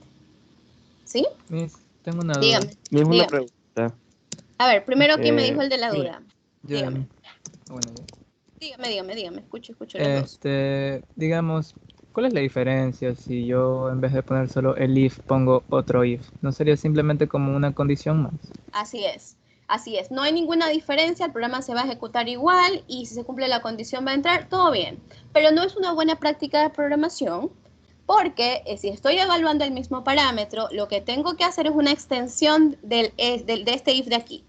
¿Sí? Tengo una duda. Dígame. Una pregunta. A ver, primero, ¿quién me dijo el de la duda? Dígame. Dígame. Escucho los dos. Digamos, ¿cuál es la diferencia si yo en vez de poner solo el if pongo otro if? ¿No sería simplemente como una condición más? Así es. No hay ninguna diferencia, el programa se va a ejecutar igual y si se cumple la condición va a entrar, todo bien. Pero no es una buena práctica de programación porque si estoy evaluando el mismo parámetro, lo que tengo que hacer es una extensión de este if de aquí.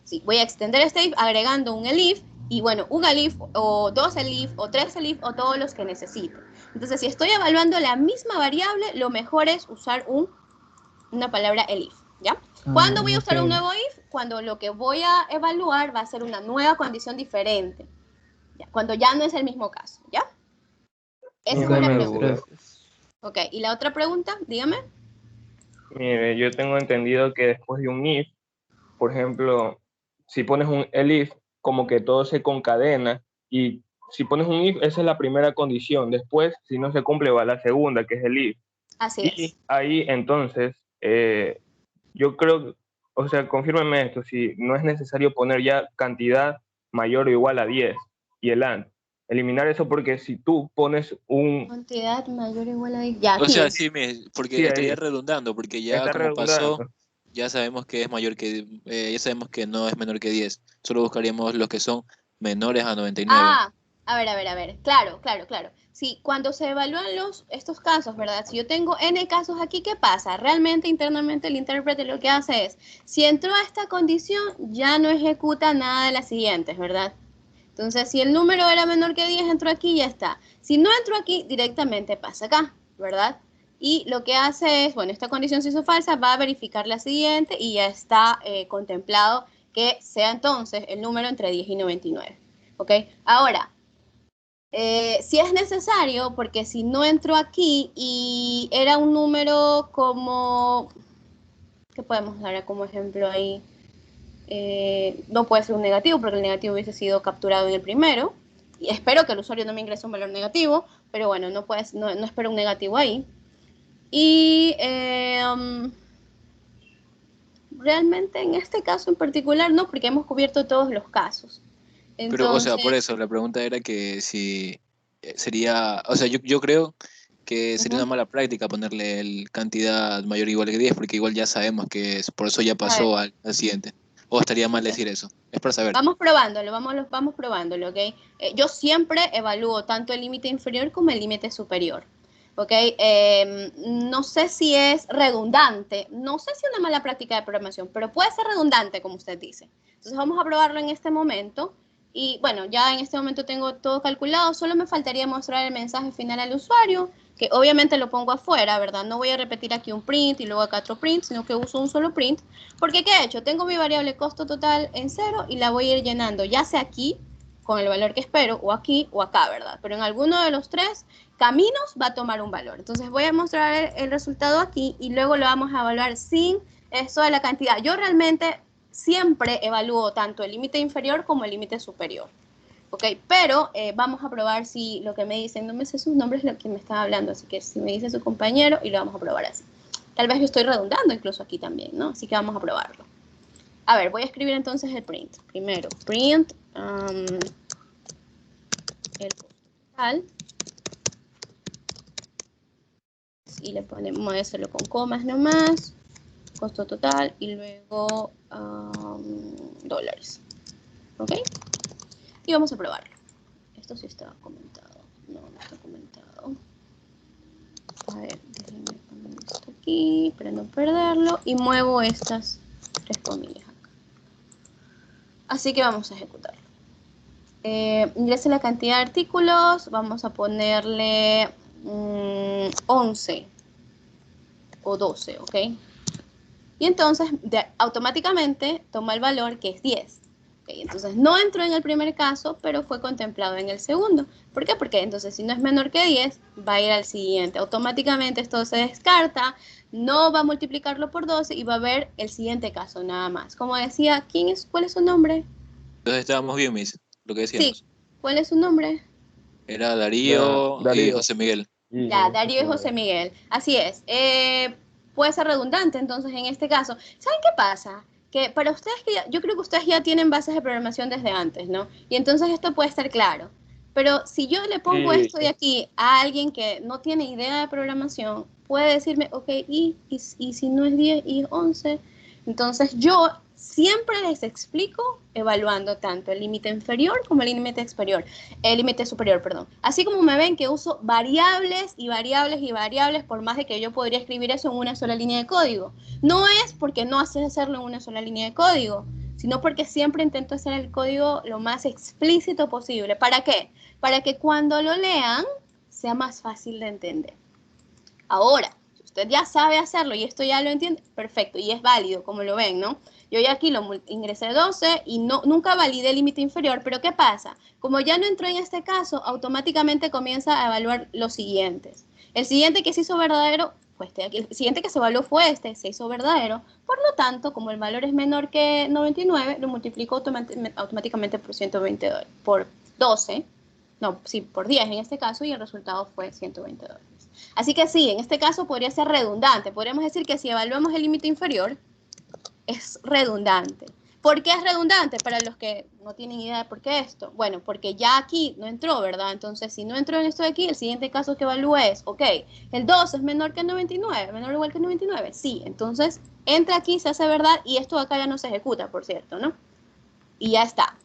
Sí, voy a extender este if agregando un elif y bueno, un elif o dos elif o tres elif o todos los que necesite. Entonces, si estoy evaluando la misma variable, lo mejor es usar una palabra elif, ¿ya? ¿Cuándo voy a usar un nuevo if? Cuando lo que voy a evaluar va a ser una nueva condición diferente. ¿Ya? Cuando ya no es el mismo caso, ¿ya? Esa es una pregunta. Ok, ¿y la otra pregunta? Dígame. Mire, yo tengo entendido que después de un if, por ejemplo, si pones un elif, como que todo se concadena y si pones un if, esa es la primera condición. Después, si no se cumple, va la segunda, que es el if. Así es. Y ahí, entonces, yo creo, o sea, confírmeme esto, si no es necesario poner ya cantidad mayor o igual a 10 y el AND. Eliminar eso porque si tú pones un... Cantidad mayor o igual a 10. Ya, o sea, sí, porque sí, estaría redundando, porque ya está como redundando. pasó, ya sabemos que es mayor que, ya sabemos que no es menor que 10. Solo buscaríamos los que son menores a 99. Ah, a ver. Claro. Sí, cuando se evalúan estos casos, ¿verdad? Si yo tengo n casos aquí, ¿qué pasa? Realmente internamente el intérprete lo que hace es, si entró a esta condición, ya no ejecuta nada de las siguientes, ¿verdad? Entonces, si el número era menor que 10, entró aquí, ya está. Si no entró aquí, directamente pasa acá, ¿verdad? Y lo que hace es, bueno, esta condición se hizo falsa, va a verificar la siguiente y ya está contemplado que sea entonces el número entre 10 y 99. ¿Ok? Ahora, si es necesario, porque si no entró aquí y era un número como, ¿qué podemos dar como ejemplo ahí? No puede ser un negativo, porque el negativo hubiese sido capturado en el primero. Y espero que el usuario no me ingrese un valor negativo, pero bueno, no espero un negativo ahí. Y realmente en este caso en particular no, porque hemos cubierto todos los casos. Entonces, pero, o sea, por eso, la pregunta era que si sería, o sea, yo creo que sería una mala práctica ponerle el cantidad mayor o igual que 10, porque igual ya sabemos que por eso ya pasó al siguiente. O estaría mal decir eso, es para saber. Vamos probándolo, ¿ok? Yo siempre evalúo tanto el límite inferior como el límite superior, ¿ok? No sé si es redundante, no sé si es una mala práctica de programación, pero puede ser redundante, como usted dice. Entonces vamos a probarlo en este momento. Y bueno, ya en este momento tengo todo calculado, solo me faltaría mostrar el mensaje final al usuario, que obviamente lo pongo afuera, ¿verdad? No voy a repetir aquí un print y luego acá otro print, sino que uso un solo print. Porque ¿qué he hecho? Tengo mi variable costo total en 0 y la voy a ir llenando, ya sea aquí, con el valor que espero, o aquí o acá, ¿verdad? Pero en alguno de los tres caminos va a tomar un valor. Entonces voy a mostrar el resultado aquí y luego lo vamos a evaluar sin eso de la cantidad. Yo realmente siempre evalúo tanto el límite inferior como el límite superior. ¿Ok? Pero vamos a probar si lo que me dicen, no me sé sus nombres lo que me está hablando, así que si me dice su compañero y lo vamos a probar así. Tal vez yo estoy redundando incluso aquí también, ¿no? Así que vamos a probarlo. A ver, voy a escribir entonces el print. Primero, print el costo total. Y le ponemos, muéveselo con comas nomás. Costo total y luego dólares. ¿Ok? Y vamos a probarlo. Esto sí está comentado. No está comentado. A ver, déjenme poner esto aquí para no perderlo. Y muevo estas 3 comillas acá. Así que vamos a ejecutarlo. Ingrese la cantidad de artículos. Vamos a ponerle 11 o 12, ¿ok? Y entonces automáticamente toma el valor que es 10. ¿Okay? Entonces no entró en el primer caso, pero fue contemplado en el segundo. ¿Por qué? Porque entonces si no es menor que 10, va a ir al siguiente. Automáticamente esto se descarta, no va a multiplicarlo por 12 y va a ver el siguiente caso nada más. Como decía, ¿cuál es su nombre? Entonces estábamos bien, Miss. lo que decíamos. Sí. ¿Cuál es su nombre? Era Darío y Darío. José Miguel. Ya, Darío y José Miguel. Así es. Puede ser redundante, entonces, en este caso. ¿Saben qué pasa? Que para ustedes, yo creo que ustedes ya tienen bases de programación desde antes, ¿no? Y entonces esto puede estar claro. Pero si yo le pongo Sí. esto de aquí a alguien que no tiene idea de programación, puede decirme, ok, y si no es 10 y es 11. Entonces yo siempre les explico evaluando tanto el límite inferior como el límite superior, perdón. Así como me ven que uso variables y variables y variables, por más de que yo podría escribir eso en una sola línea de código. No es porque no haces hacerlo en una sola línea de código, sino porque siempre intento hacer el código lo más explícito posible. ¿Para qué? Para que cuando lo lean sea más fácil de entender. Ahora, si usted ya sabe hacerlo y esto ya lo entiende, perfecto, y es válido, como lo ven, ¿no? Yo ya aquí lo ingresé 12 y nunca validé el límite inferior, pero ¿qué pasa? Como ya no entró en este caso, automáticamente comienza a evaluar los siguientes. El siguiente que se hizo verdadero fue este aquí. El siguiente que se evaluó fue este, se hizo verdadero. Por lo tanto, como el valor es menor que 99, lo multiplico automáticamente por 120 dólares, por 12, no, sí, por 10 en este caso, y el resultado fue 120 dólares. Así que sí, en este caso podría ser redundante. Podríamos decir que si evaluamos el límite inferior, es redundante. ¿Por qué es redundante? Para los que no tienen idea de por qué esto. Bueno, porque ya aquí no entró, ¿verdad? Entonces, si no entró en esto de aquí, el siguiente caso que evalúe es, ok, el 2 es menor que el 99, menor o igual que el 99. Sí, entonces entra aquí, se hace verdad, y esto de acá ya no se ejecuta, por cierto, ¿no? Y ya está.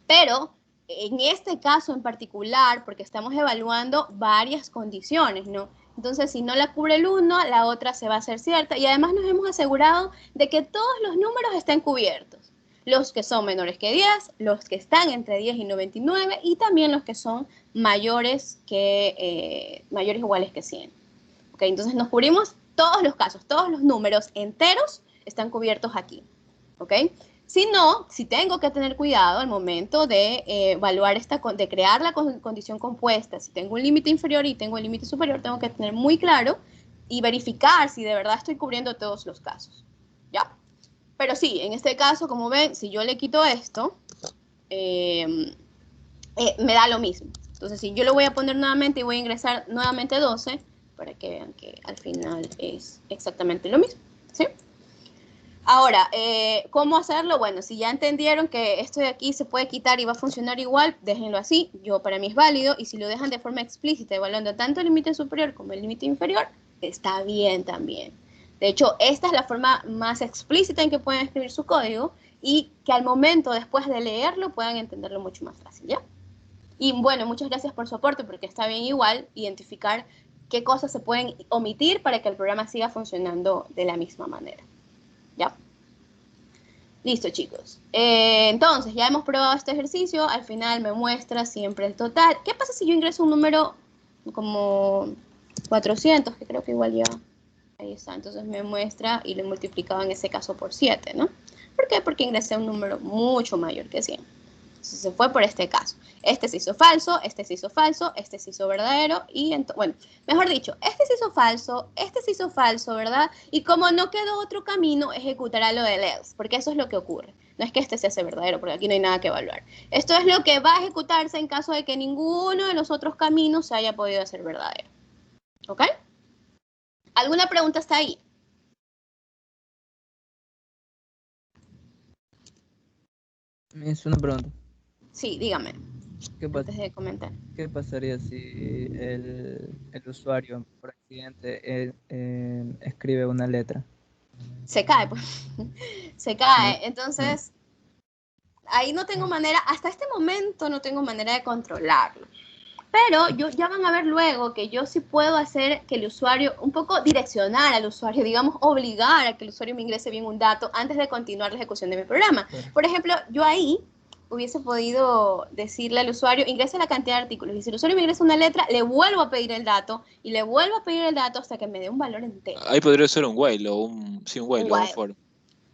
Pero en este caso en particular, porque estamos evaluando varias condiciones, ¿no? Entonces, si no la cubre el uno, la otra se va a hacer cierta. Y además nos hemos asegurado de que todos los números estén cubiertos. Los que son menores que 10, los que están entre 10 y 99, y también los que son mayores o iguales que 100. ¿Okay? Entonces, nos cubrimos todos los casos, todos los números enteros están cubiertos aquí. ¿Ok? Si no, si tengo que tener cuidado al momento de evaluar de crear la condición compuesta, si tengo un límite inferior y tengo el límite superior, tengo que tener muy claro y verificar si de verdad estoy cubriendo todos los casos. ¿Ya? Pero sí, en este caso, como ven, si yo le quito esto, me da lo mismo. Entonces, si yo lo voy a poner nuevamente y voy a ingresar nuevamente 12, para que vean que al final es exactamente lo mismo. ¿Sí? Ahora, ¿cómo hacerlo? Bueno, si ya entendieron que esto de aquí se puede quitar y va a funcionar igual, déjenlo así. Para mí es válido. Y si lo dejan de forma explícita, evaluando tanto el límite superior como el límite inferior, está bien también. De hecho, esta es la forma más explícita en que pueden escribir su código y que al momento, después de leerlo, puedan entenderlo mucho más fácil, ¿ya? Y bueno, muchas gracias por su aporte, porque está bien igual identificar qué cosas se pueden omitir para que el programa siga funcionando de la misma manera. ¿Ya? Listo, chicos. Entonces, ya hemos probado este ejercicio. Al final me muestra siempre el total. ¿Qué pasa si yo ingreso un número como 400? Que creo que igual ya... Ahí está. Entonces me muestra y lo he multiplicado en ese caso por 7, ¿no? ¿Por qué? Porque ingresé un número mucho mayor que 100. Entonces se fue por este caso. Este se hizo falso, este se hizo falso, este se hizo verdadero y, bueno, mejor dicho, este se hizo falso, ¿verdad? Y como no quedó otro camino, ejecutará lo del else, porque eso es lo que ocurre. No es que este se hace verdadero, porque aquí no hay nada que evaluar. Esto es lo que va a ejecutarse en caso de que ninguno de los otros caminos se haya podido hacer verdadero. ¿Ok? ¿Alguna pregunta hasta ahí? Es una pregunta. Sí, dígame. Antes de comentar. ¿Qué pasaría si el usuario por accidente escribe una letra? Se cae, pues. Se cae. Entonces, ahí no tengo manera, hasta este momento no tengo manera de controlarlo. Pero ya van a ver luego que yo sí puedo hacer que el usuario, un poco direccionar al usuario, digamos, obligar a que el usuario me ingrese bien un dato antes de continuar la ejecución de mi programa. Por ejemplo, yo ahí hubiese podido decirle al usuario, ingrese la cantidad de artículos. Y si el usuario me ingresa una letra, le vuelvo a pedir el dato y le vuelvo a pedir el dato hasta que me dé un valor entero. Ahí podría ser un while o un while o un for.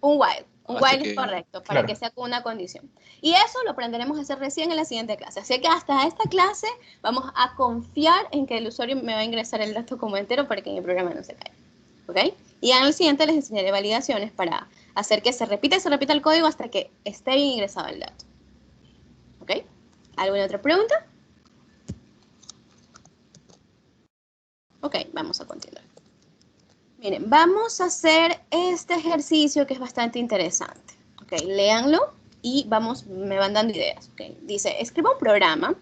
Un while. Un Hasta while es correcto, para que sea con una condición. Y eso lo aprenderemos a hacer recién en la siguiente clase. Así que hasta esta clase vamos a confiar en que el usuario me va a ingresar el dato como entero para que mi programa no se caiga. ¿Ok? Y en el siguiente les enseñaré validaciones para hacer que se repita el código hasta que esté bien ingresado el dato. ¿Ok? ¿Alguna otra pregunta? Ok, vamos a continuar. Miren, vamos a hacer este ejercicio que es bastante interesante. Ok, léanlo y me van dando ideas. Okay. Dice, escriba un programa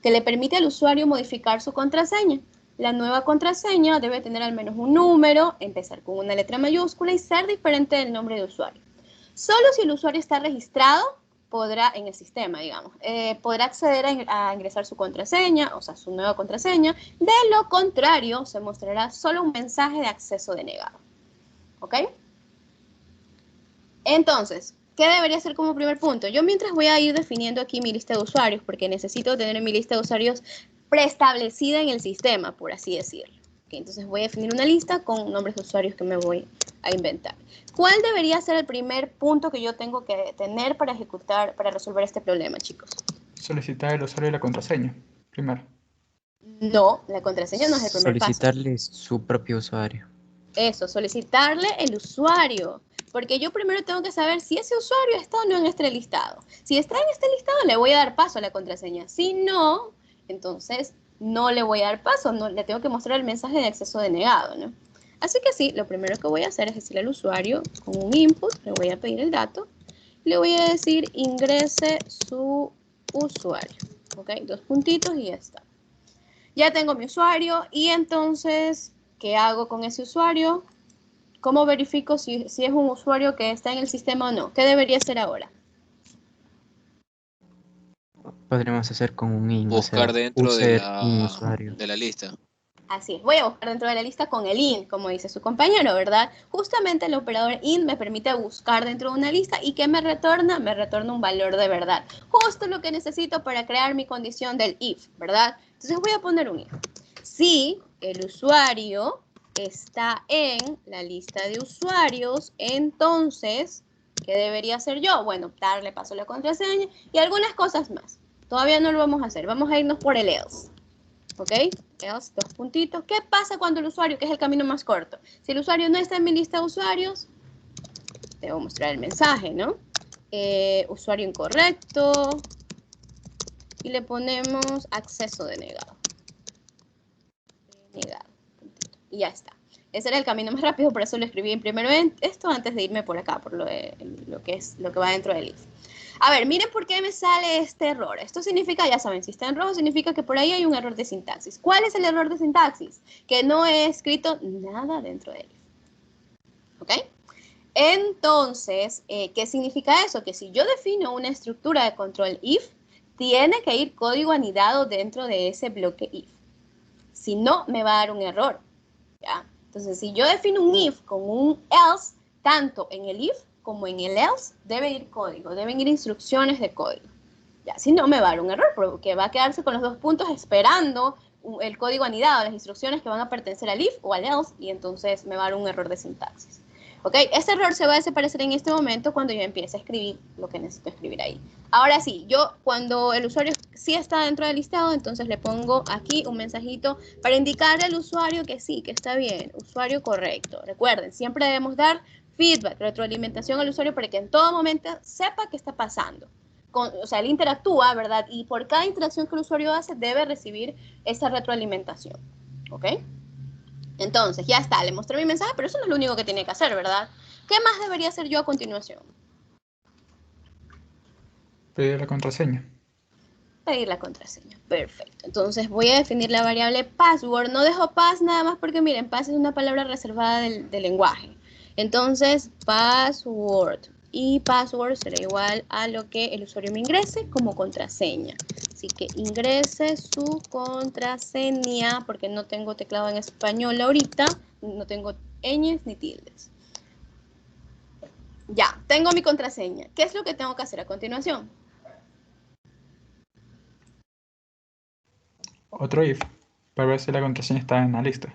que le permite al usuario modificar su contraseña. La nueva contraseña debe tener al menos un número, empezar con una letra mayúscula y ser diferente del nombre de usuario. Solo si el usuario está registrado podrá, en el sistema, digamos, podrá acceder a ingresar su contraseña, o sea, su nueva contraseña. De lo contrario, se mostrará solo un mensaje de acceso denegado. ¿Ok? Entonces, ¿qué debería ser como primer punto? Yo mientras voy a ir definiendo aquí mi lista de usuarios, porque necesito tener mi lista de usuarios preestablecida en el sistema, por así decirlo. Okay, entonces voy a definir una lista con nombres de usuarios que me voy a inventar. ¿Cuál debería ser el primer punto que yo tengo que tener para ejecutar, para resolver este problema, chicos? Solicitar el usuario y la contraseña, primero. No, la contraseña no es el primer paso. Solicitarle su propio usuario. Eso, solicitarle el usuario. Porque yo primero tengo que saber si ese usuario está o no en este listado. Si está en este listado, le voy a dar paso a la contraseña. Si no, entonces no le voy a dar paso. No, le tengo que mostrar el mensaje de acceso denegado, ¿no? Así que sí, lo primero que voy a hacer es decirle al usuario con un input, le voy a pedir el dato, le voy a decir ingrese su usuario. ¿Ok? 2 puntitos y ya está. Ya tengo mi usuario y entonces, ¿qué hago con ese usuario? ¿Cómo verifico si es un usuario que está en el sistema o no? ¿Qué debería hacer ahora? Podríamos hacer con un in, Buscar o sea, dentro user in usuario. de la lista. Así es, voy a buscar dentro de la lista con el in, como dice su compañero, ¿verdad? Justamente el operador in me permite buscar dentro de una lista y ¿qué me retorna? Me retorna un valor de verdad. Justo lo que necesito para crear mi condición del if, ¿verdad? Entonces voy a poner un if. Si el usuario está en la lista de usuarios, entonces, ¿qué debería hacer yo? Bueno, darle paso a la contraseña y algunas cosas más. Todavía no lo vamos a hacer, vamos a irnos por el else. ¿Ok? Else, 2 puntitos. ¿Qué pasa cuando el usuario, que es el camino más corto? Si el usuario no está en mi lista de usuarios, te voy a mostrar el mensaje, ¿no? Usuario incorrecto. Y le ponemos acceso denegado. Denegado. Y ya está. Ese era el camino más rápido, por eso lo escribí primero esto antes de irme por acá, por lo que va dentro del if. A ver, miren por qué me sale este error. Esto significa, ya saben, si está en rojo, significa que por ahí hay un error de sintaxis. ¿Cuál es el error de sintaxis? Que no he escrito nada dentro del if. ¿Ok? Entonces, ¿qué significa eso? Que si yo defino una estructura de control if, tiene que ir código anidado dentro de ese bloque if. Si no, me va a dar un error. ¿Ya? Entonces, si yo defino un if con un else, tanto en el if como en el else, debe ir código, deben ir instrucciones de código. Ya, si no, me va a dar un error, porque va a quedarse con los 2 puntos esperando el código anidado, las instrucciones que van a pertenecer al if o al else, y entonces me va a dar un error de sintaxis. ¿Ok? Este error se va a desaparecer en este momento cuando yo empiece a escribir lo que necesito escribir ahí. Ahora sí, yo cuando el usuario sí está dentro del listado, entonces le pongo aquí un mensajito para indicarle al usuario que sí, que está bien, usuario correcto. Recuerden, siempre debemos dar feedback, retroalimentación al usuario para que en todo momento sepa qué está pasando. O sea, él interactúa, ¿verdad? Y por cada interacción que el usuario hace, debe recibir esa retroalimentación. ¿Ok? Entonces, ya está, le mostré mi mensaje, pero eso no es lo único que tiene que hacer, ¿verdad? ¿Qué más debería hacer yo a continuación? Pedir la contraseña. Pedir la contraseña, perfecto. Entonces voy a definir la variable password. No dejo pass nada más porque miren, pass es una palabra reservada del lenguaje. Entonces, password. Y password será igual a lo que el usuario me ingrese como contraseña. Así que ingrese su contraseña, porque no tengo teclado en español ahorita. No tengo ñes ni tildes. Ya, tengo mi contraseña. ¿Qué es lo que tengo que hacer a continuación? Otro if, para ver si la contraseña está en la lista.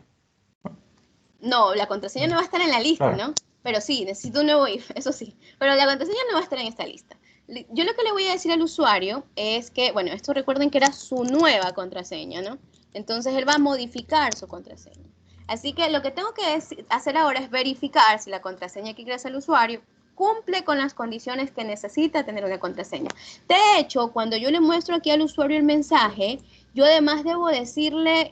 No, la contraseña no va a estar en la lista, Claro. ¿no? Pero sí, necesito un nuevo if, eso sí. Pero la contraseña no va a estar en esta lista. Yo lo que le voy a decir al usuario es que, bueno, esto recuerden que era su nueva contraseña, ¿no? Entonces él va a modificar su contraseña. Así que lo que tengo que hacer ahora es verificar si la contraseña que ingresa el usuario cumple con las condiciones que necesita tener una contraseña. De hecho, cuando yo le muestro aquí al usuario el mensaje, yo además debo decirle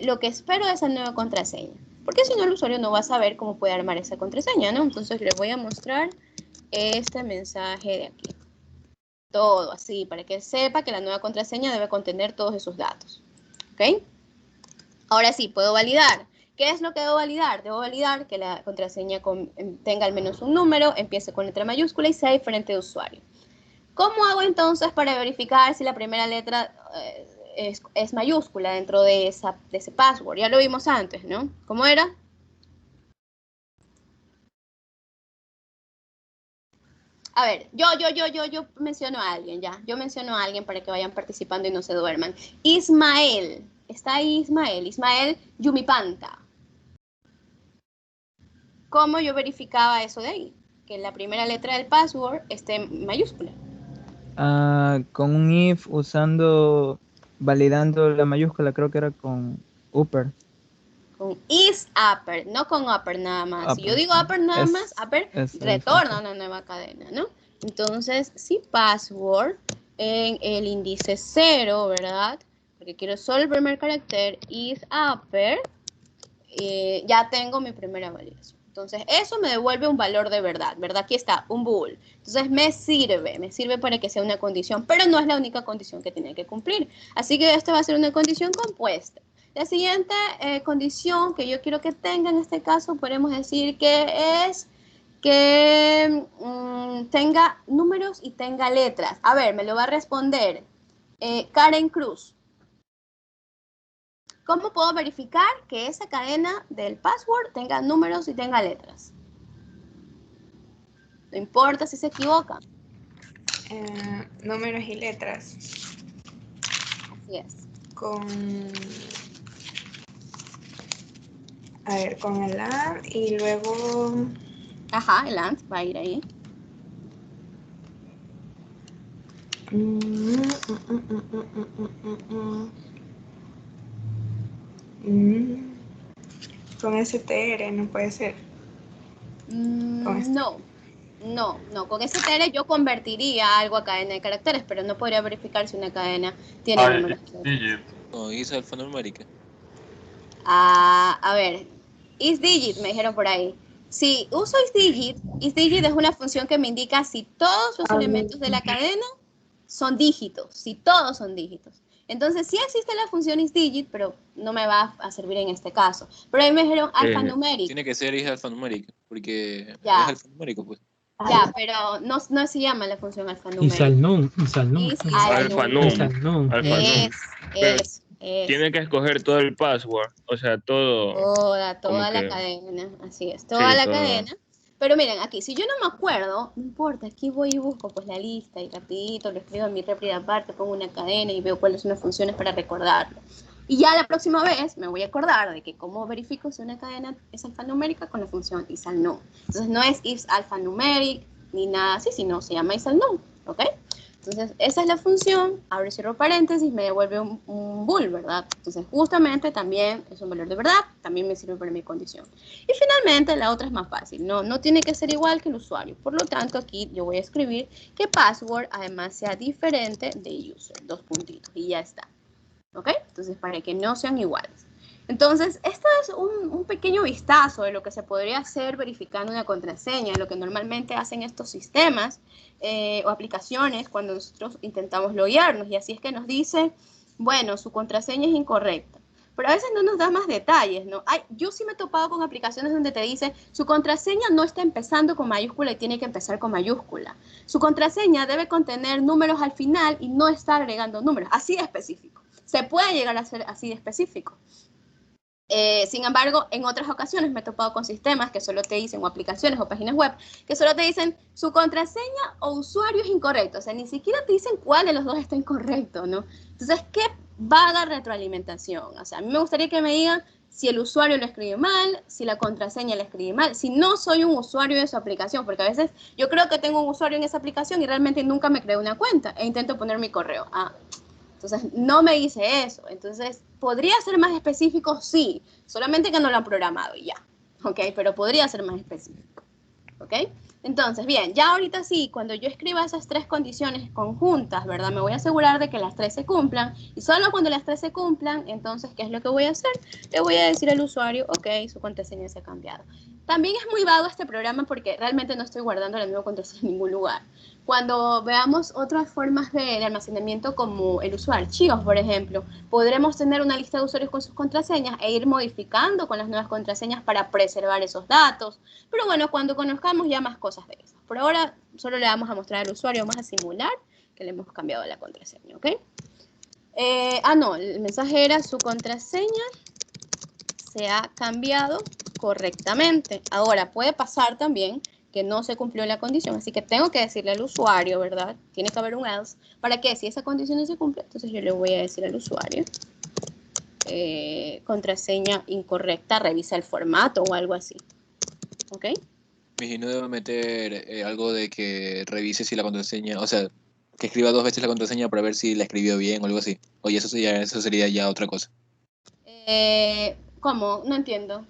lo que espero de esa nueva contraseña. Porque si no, el usuario no va a saber cómo puede armar esa contraseña, ¿no? Entonces le voy a mostrar este mensaje de aquí. Todo así, para que sepa que la nueva contraseña debe contener todos esos datos. ¿Ok? Ahora sí, puedo validar. ¿Qué es lo que debo validar? Debo validar que la contraseña tenga al menos un número, empiece con letra mayúscula y sea diferente de usuario. ¿Cómo hago entonces para verificar si la primera letra es mayúscula dentro de ese password? Ya lo vimos antes, ¿no? ¿Cómo era? A ver, yo menciono a alguien, ya. Yo menciono a alguien para que vayan participando y no se duerman. Ismael. Está ahí Ismael. Ismael Yumipanta. ¿Cómo yo verificaba eso de ahí? Que la primera letra del password esté en mayúscula. Con un if validando la mayúscula, creo que era con upper. Con is upper, no con upper nada más. Upper, si yo digo upper nada más, upper retorna una nueva cadena, ¿no? Entonces, si password en el índice 0, ¿verdad? Porque quiero solo el primer carácter, is upper, ya tengo mi primera validación. Entonces, eso me devuelve un valor de verdad, ¿verdad? Aquí está, un bool. Entonces, me sirve para que sea una condición, pero no es la única condición que tiene que cumplir. Así que esta va a ser una condición compuesta. La siguiente condición que yo quiero que tenga en este caso, podemos decir que es que tenga números y tenga letras. A ver, me lo va a responder Karen Cruz. ¿Cómo puedo verificar que esa cadena del password tenga números y tenga letras? No importa si se equivoca. Números y letras. Así es. Con el AND y luego... Ajá, el AND va a ir ahí. Con STR no puede ser. No, con STR yo convertiría algo a cadena de caracteres, pero no podría verificar si una cadena tiene números. No, is alfanumérica. A ver, isDigit me dijeron por ahí. Si uso isDigit es una función que me indica si todos los elementos de la cadena son dígitos, si todos son dígitos. Entonces, sí existe la función isDigit, pero no me va a servir en este caso. Pero ahí me dijeron alfanumérico. Tiene que ser is alfanumérica, porque ya. es alfanumérico, pues. Ya, pero no se llama la función alfanumérica. Isalnum. Alfanum. Tiene que escoger todo el password, o sea, toda la cadena, así es, toda la cadena. Pero miren, aquí, si yo no me acuerdo, no importa, aquí voy y busco pues la lista y rapidito lo escribo en mi rápida parte, pongo una cadena y veo cuáles son las funciones para recordarlo. Y ya la próxima vez me voy a acordar de que cómo verifico si una cadena es alfanumérica con la función isalnum. Entonces no es is alfanumeric ni nada así, sino se llama isalnum, ¿ok? Entonces esa es la función, abro y cierro paréntesis, me devuelve un bool, ¿verdad? Entonces justamente también es un valor de verdad, también me sirve para mi condición. Y finalmente la otra es más fácil, no tiene que ser igual que el usuario. Por lo tanto aquí yo voy a escribir que password además sea diferente de user, 2 puntitos y ya está. ¿Ok? Entonces, para que no sean iguales. Entonces, esto es un pequeño vistazo de lo que se podría hacer verificando una contraseña, lo que normalmente hacen estos sistemas o aplicaciones cuando nosotros intentamos loguearnos. Y así es que nos dice, bueno, su contraseña es incorrecta. Pero a veces no nos da más detalles, ¿no? Yo sí me he topado con aplicaciones donde te dice, su contraseña no está empezando con mayúscula y tiene que empezar con mayúscula. Su contraseña debe contener números al final y no está agregando números. Así de específico. Se puede llegar a ser así de específico. Sin embargo, en otras ocasiones me he topado con sistemas que solo te dicen, o aplicaciones o páginas web, que solo te dicen su contraseña o usuario es incorrecto. O sea, ni siquiera te dicen cuál de los dos está incorrecto, ¿no? Entonces, qué vaga retroalimentación. O sea, a mí me gustaría que me digan si el usuario lo escribe mal, si la contraseña la escribe mal, si no soy un usuario de su aplicación, porque a veces yo creo que tengo un usuario en esa aplicación y realmente nunca me creo una cuenta e intento poner mi correo. Entonces, no me dice eso. Entonces, ¿podría ser más específico? Sí. Solamente que no lo han programado y ya. ¿Ok? Pero podría ser más específico. ¿Ok? Entonces, bien, ya ahorita sí, cuando yo escriba esas 3 condiciones conjuntas, ¿verdad? Me voy a asegurar de que las 3 se cumplan. Y solo cuando las 3 se cumplan, entonces, ¿qué es lo que voy a hacer? Le voy a decir al usuario, ok, su contraseña se ha cambiado. También es muy vago este programa porque realmente no estoy guardando la misma contraseña en ningún lugar. Cuando veamos otras formas de almacenamiento como el uso de archivos, por ejemplo, podremos tener una lista de usuarios con sus contraseñas e ir modificando con las nuevas contraseñas para preservar esos datos. Pero bueno, cuando conozcamos ya más cosas de eso. Por ahora solo le vamos a mostrar al usuario, vamos a simular que le hemos cambiado la contraseña, ¿ok? No, el mensaje era su contraseña se ha cambiado correctamente. Ahora, puede pasar también que no se cumplió la condición, así que tengo que decirle al usuario, ¿verdad? Tiene que haber un else, para que si esa condición no se cumple, entonces yo le voy a decir al usuario, contraseña incorrecta, revisa el formato o algo así. ¿Ok? Y no debo meter algo de que revise si la contraseña, o sea, que escriba 2 veces la contraseña para ver si la escribió bien o algo así. Oye, eso sería ya otra cosa. ¿Cómo? No entiendo.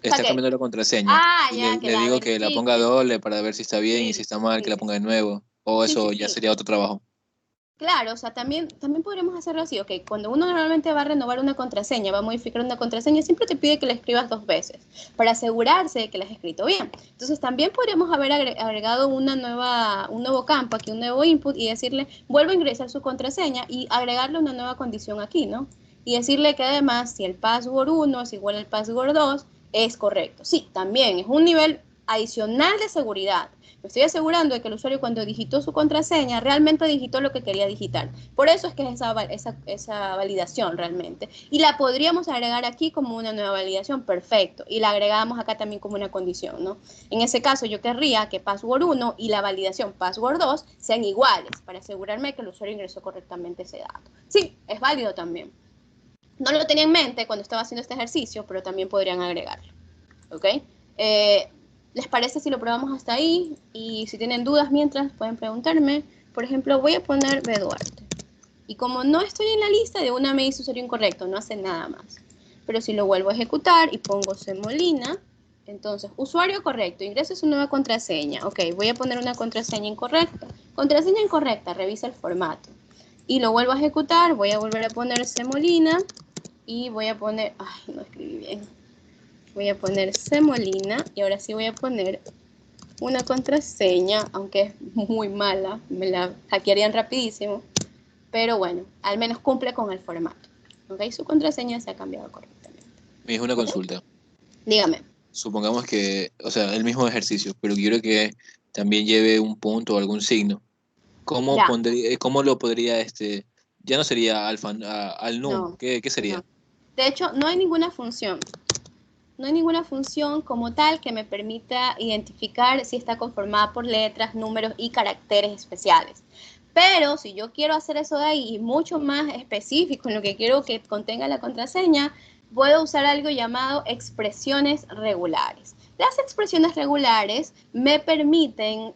Está cambiando la contraseña. Y Ya, le digo que la ponga doble para ver si está bien y si está mal, que la ponga de nuevo. O eso ya sería otro trabajo. Claro, o sea, también podríamos hacerlo así, ok, cuando uno normalmente va a renovar una contraseña, va a modificar una contraseña, siempre te pide que la escribas 2 veces, para asegurarse de que la has escrito bien. Entonces también podríamos haber agregado un nuevo campo aquí, un nuevo input, y decirle, vuelve a ingresar su contraseña, y agregarle una nueva condición aquí, ¿no? Y decirle que además, si el password 1 es igual al password 2, es correcto. Sí, también es un nivel adicional de seguridad. Me estoy asegurando de que el usuario cuando digitó su contraseña realmente digitó lo que quería digitar. Por eso es que es esa validación realmente. Y la podríamos agregar aquí como una nueva validación, perfecto. Y la agregamos acá también como una condición, ¿no? En ese caso yo querría que password 1 y la validación password 2 sean iguales para asegurarme que el usuario ingresó correctamente ese dato. Sí, es válido también. No lo tenía en mente cuando estaba haciendo este ejercicio, pero también podrían agregarlo. ¿Ok? ¿Les parece si lo probamos hasta ahí? Y si tienen dudas mientras, pueden preguntarme. Por ejemplo, voy a poner B. Duarte. Y como no estoy en la lista, de una me dice usuario incorrecto, no hace nada más. Pero si lo vuelvo a ejecutar y pongo Semolina, entonces, usuario correcto, ingresa su nueva contraseña. Ok, voy a poner una contraseña incorrecta. Contraseña incorrecta, revisa el formato. Y lo vuelvo a ejecutar, voy a volver a poner Semolina y voy a poner... Ay, no escribí bien. Voy a poner Semolina y ahora sí voy a poner una contraseña, aunque es muy mala, me la hackearían rapidísimo, pero bueno, al menos cumple con el formato. ¿Ok? Su contraseña se ha cambiado correctamente. Me dijo una consulta. Dígame. Supongamos que, o sea, el mismo ejercicio, pero quiero que también lleve un punto o algún signo. ¿Cómo lo podría, ya no sería al num? No, ¿Qué sería? no. De hecho, no hay ninguna función. No hay ninguna función como tal que me permita identificar si está conformada por letras, números y caracteres especiales. Pero si yo quiero hacer eso de ahí y mucho más específico en lo que quiero que contenga la contraseña, puedo usar algo llamado expresiones regulares. Las expresiones regulares me permiten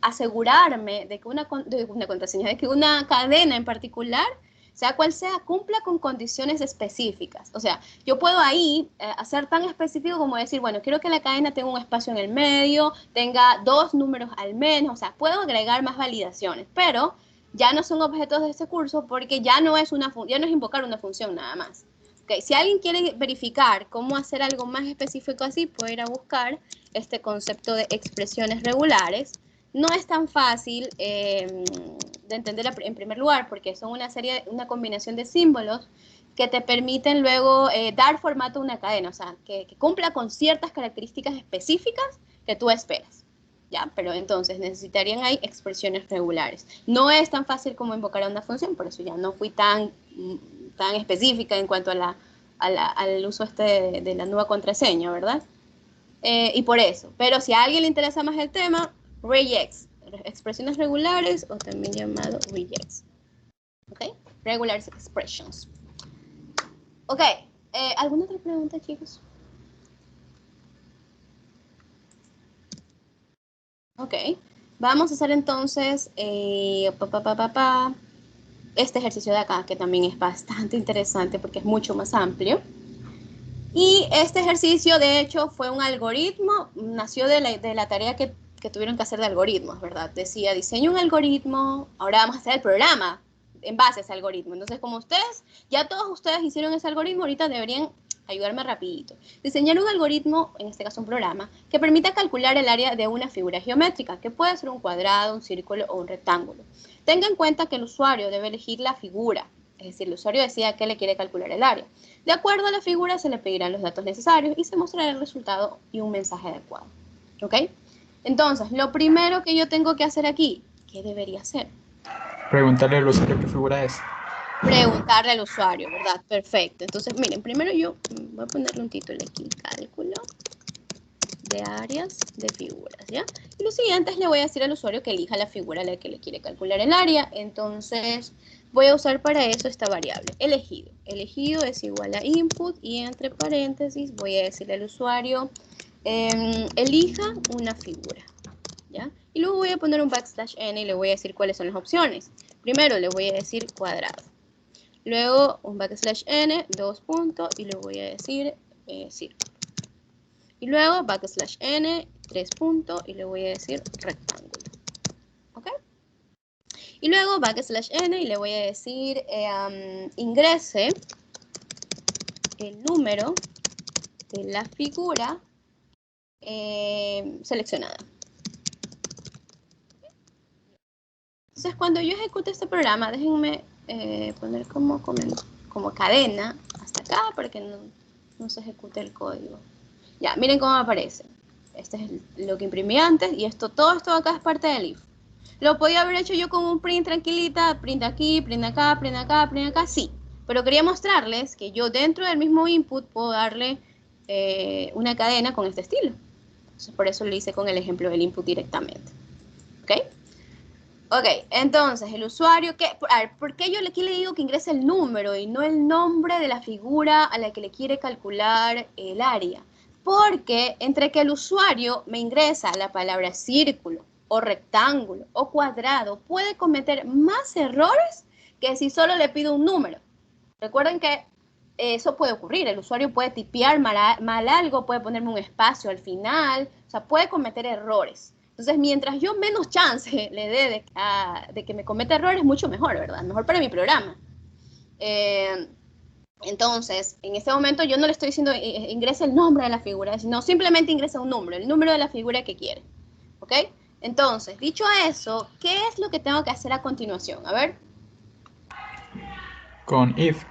asegurarme de que una contraseña, de que una cadena en particular, sea cual sea, cumpla con condiciones específicas. O sea, yo puedo ahí hacer tan específico como decir, bueno, quiero que la cadena tenga un espacio en el medio, tenga 2 números al menos, o sea, puedo agregar más validaciones, pero ya no son objetos de este curso porque ya no es invocar una función nada más. Okay. Si alguien quiere verificar cómo hacer algo más específico así, puede ir a buscar este concepto de expresiones regulares. No es tan fácil de entender en primer lugar porque son una combinación de símbolos que te permiten luego dar formato a una cadena, o sea, que cumpla con ciertas características específicas que tú esperas. ¿Ya? Pero entonces necesitarían ahí expresiones regulares. No es tan fácil como invocar a una función, por eso ya no fui tan específica en cuanto al uso de la nueva contraseña, ¿verdad? Y por eso. Pero si a alguien le interesa más el tema, regex, expresiones regulares o también llamado regex. ¿Ok? Regular expressions. Ok. ¿Alguna otra pregunta, chicos? Ok. Vamos a hacer entonces este ejercicio de acá, que también es bastante interesante porque es mucho más amplio. Y este ejercicio, de hecho, fue un algoritmo, nació de la tarea que tuvieron que hacer de algoritmos, ¿verdad? Decía, diseña un algoritmo, ahora vamos a hacer el programa en base a ese algoritmo. Entonces, como ya todos ustedes hicieron ese algoritmo, ahorita deberían ayudarme rapidito. Diseñar un algoritmo, en este caso un programa, que permita calcular el área de una figura geométrica, que puede ser un cuadrado, un círculo o un rectángulo. Tenga en cuenta que el usuario debe elegir la figura, es decir, el usuario decide a qué le quiere calcular el área. De acuerdo a la figura se le pedirán los datos necesarios y se mostrará el resultado y un mensaje adecuado. ¿Ok? Entonces, lo primero que yo tengo que hacer aquí, ¿qué debería hacer? Preguntarle al usuario qué figura es. Preguntarle al usuario, ¿verdad? Perfecto. Entonces, miren, primero yo voy a ponerle un título aquí, cálculo de áreas de figuras, ¿ya? Y lo siguiente es le voy a decir al usuario que elija la figura a la que le quiere calcular el área. Entonces, voy a usar para eso esta variable, elegido. Elegido es igual a input y entre paréntesis voy a decirle al usuario elija una figura, ¿ya? Y luego voy a poner un \n y le voy a decir cuáles son las opciones. Primero le voy a decir cuadrado. Luego un \n, 2 puntos, y le voy a decir círculo. Y luego \n, 3 puntos, y le voy a decir rectángulo. ¿Ok? Y luego \n, y le voy a decir ingrese el número de la figura seleccionada. Entonces, cuando yo ejecute este programa, déjenme poner como cadena hasta acá para que no se ejecute el código. Ya, miren cómo aparece. Este es lo que imprimí antes y todo esto acá es parte del if. ¿Lo podía haber hecho yo con un print tranquilita? Print aquí, print acá, print acá, print acá, sí. Pero quería mostrarles que yo dentro del mismo input puedo darle una cadena con este estilo. Entonces, por eso lo hice con el ejemplo del input directamente. ¿Ok? Ok, entonces el usuario, ¿por qué yo aquí le digo que ingrese el número y no el nombre de la figura a la que le quiere calcular el área? Porque entre que el usuario me ingresa la palabra círculo o rectángulo o cuadrado, puede cometer más errores que si solo le pido un número. Recuerden que eso puede ocurrir, el usuario puede tipear mal algo, puede ponerme un espacio al final, o sea, puede cometer errores. Entonces, mientras yo menos chance le dé de que me cometa errores, mucho mejor, ¿verdad? Mejor para mi programa. Entonces, en este momento yo no le estoy diciendo ingrese el nombre de la figura, sino simplemente ingresa un número, el número de la figura que quiere. ¿Ok? Entonces, dicho eso, ¿qué es lo que tengo que hacer a continuación? A ver. Con if.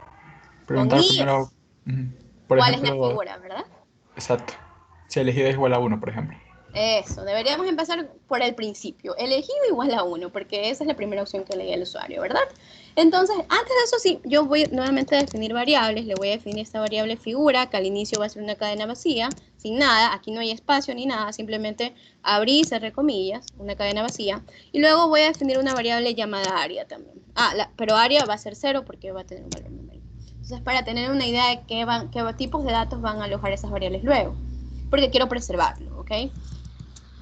Preguntar primero, por ¿cuál ejemplo, es la figura, verdad? Exacto. Si elegido es igual a 1, por ejemplo. Eso, deberíamos empezar por el principio. Elegido igual a 1, porque esa es la primera opción que le di al usuario, ¿verdad? Entonces, antes de eso sí, yo voy nuevamente a definir variables. Le voy a definir esta variable figura, que al inicio va a ser una cadena vacía, sin nada. Aquí no hay espacio ni nada, simplemente abrí y cerré comillas, una cadena vacía. Y luego voy a definir una variable llamada área también. Pero área va a ser 0 porque va a tener un valor numérico. Entonces, para tener una idea de qué tipos de datos van a alojar esas variables luego, porque quiero preservarlo, ¿ok?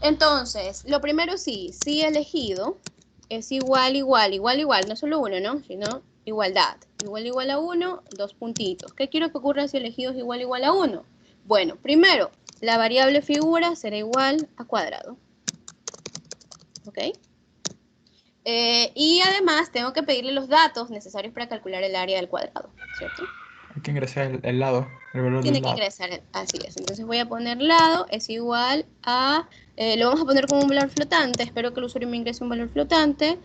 Entonces, lo primero sí elegido es igual, no solo 1, ¿no? Sino igualdad. Igual a 1, 2 puntitos. ¿Qué quiero que ocurra si elegido es igual a 1? Bueno, primero, la variable figura será igual a cuadrado. ¿Ok? Y además tengo que pedirle los datos necesarios para calcular el área del cuadrado, ¿cierto? Hay que ingresar el lado, el valor Tiene del que lado. ingresar, así es. Entonces voy a poner lado es igual a, lo vamos a poner como un valor flotante. Espero que el usuario me ingrese un valor flotante.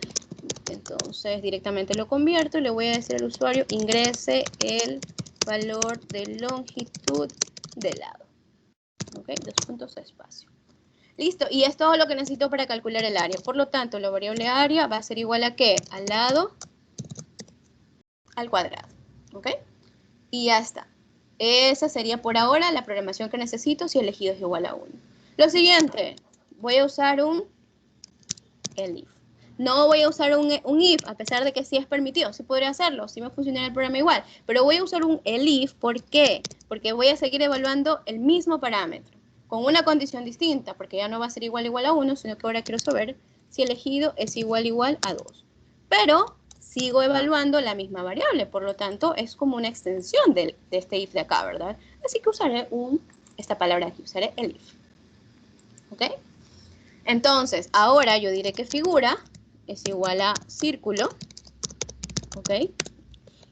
Entonces directamente lo convierto y le voy a decir al usuario ingrese el valor de longitud de lado. Ok, 2 puntos espacio. Listo, y es todo lo que necesito para calcular el área. Por lo tanto, la variable área va a ser igual a ¿qué? Al lado al cuadrado. ¿Ok? Y ya está. Esa sería por ahora la programación que necesito si elegido es igual a 1. Lo siguiente, voy a usar un elif. No voy a usar un if, a pesar de que sí es permitido, sí podría hacerlo, sí me funcionaría el programa igual. Pero voy a usar un elif, ¿por qué? Porque voy a seguir evaluando el mismo parámetro, con una condición distinta, porque ya no va a ser igual a 1, sino que ahora quiero saber si elegido es igual a 2. Pero sigo evaluando la misma variable, por lo tanto, es como una extensión de este if de acá, ¿verdad? Así que usaré esta palabra aquí, usaré el if. ¿Ok? Entonces, ahora yo diré que figura es igual a círculo. ¿Ok?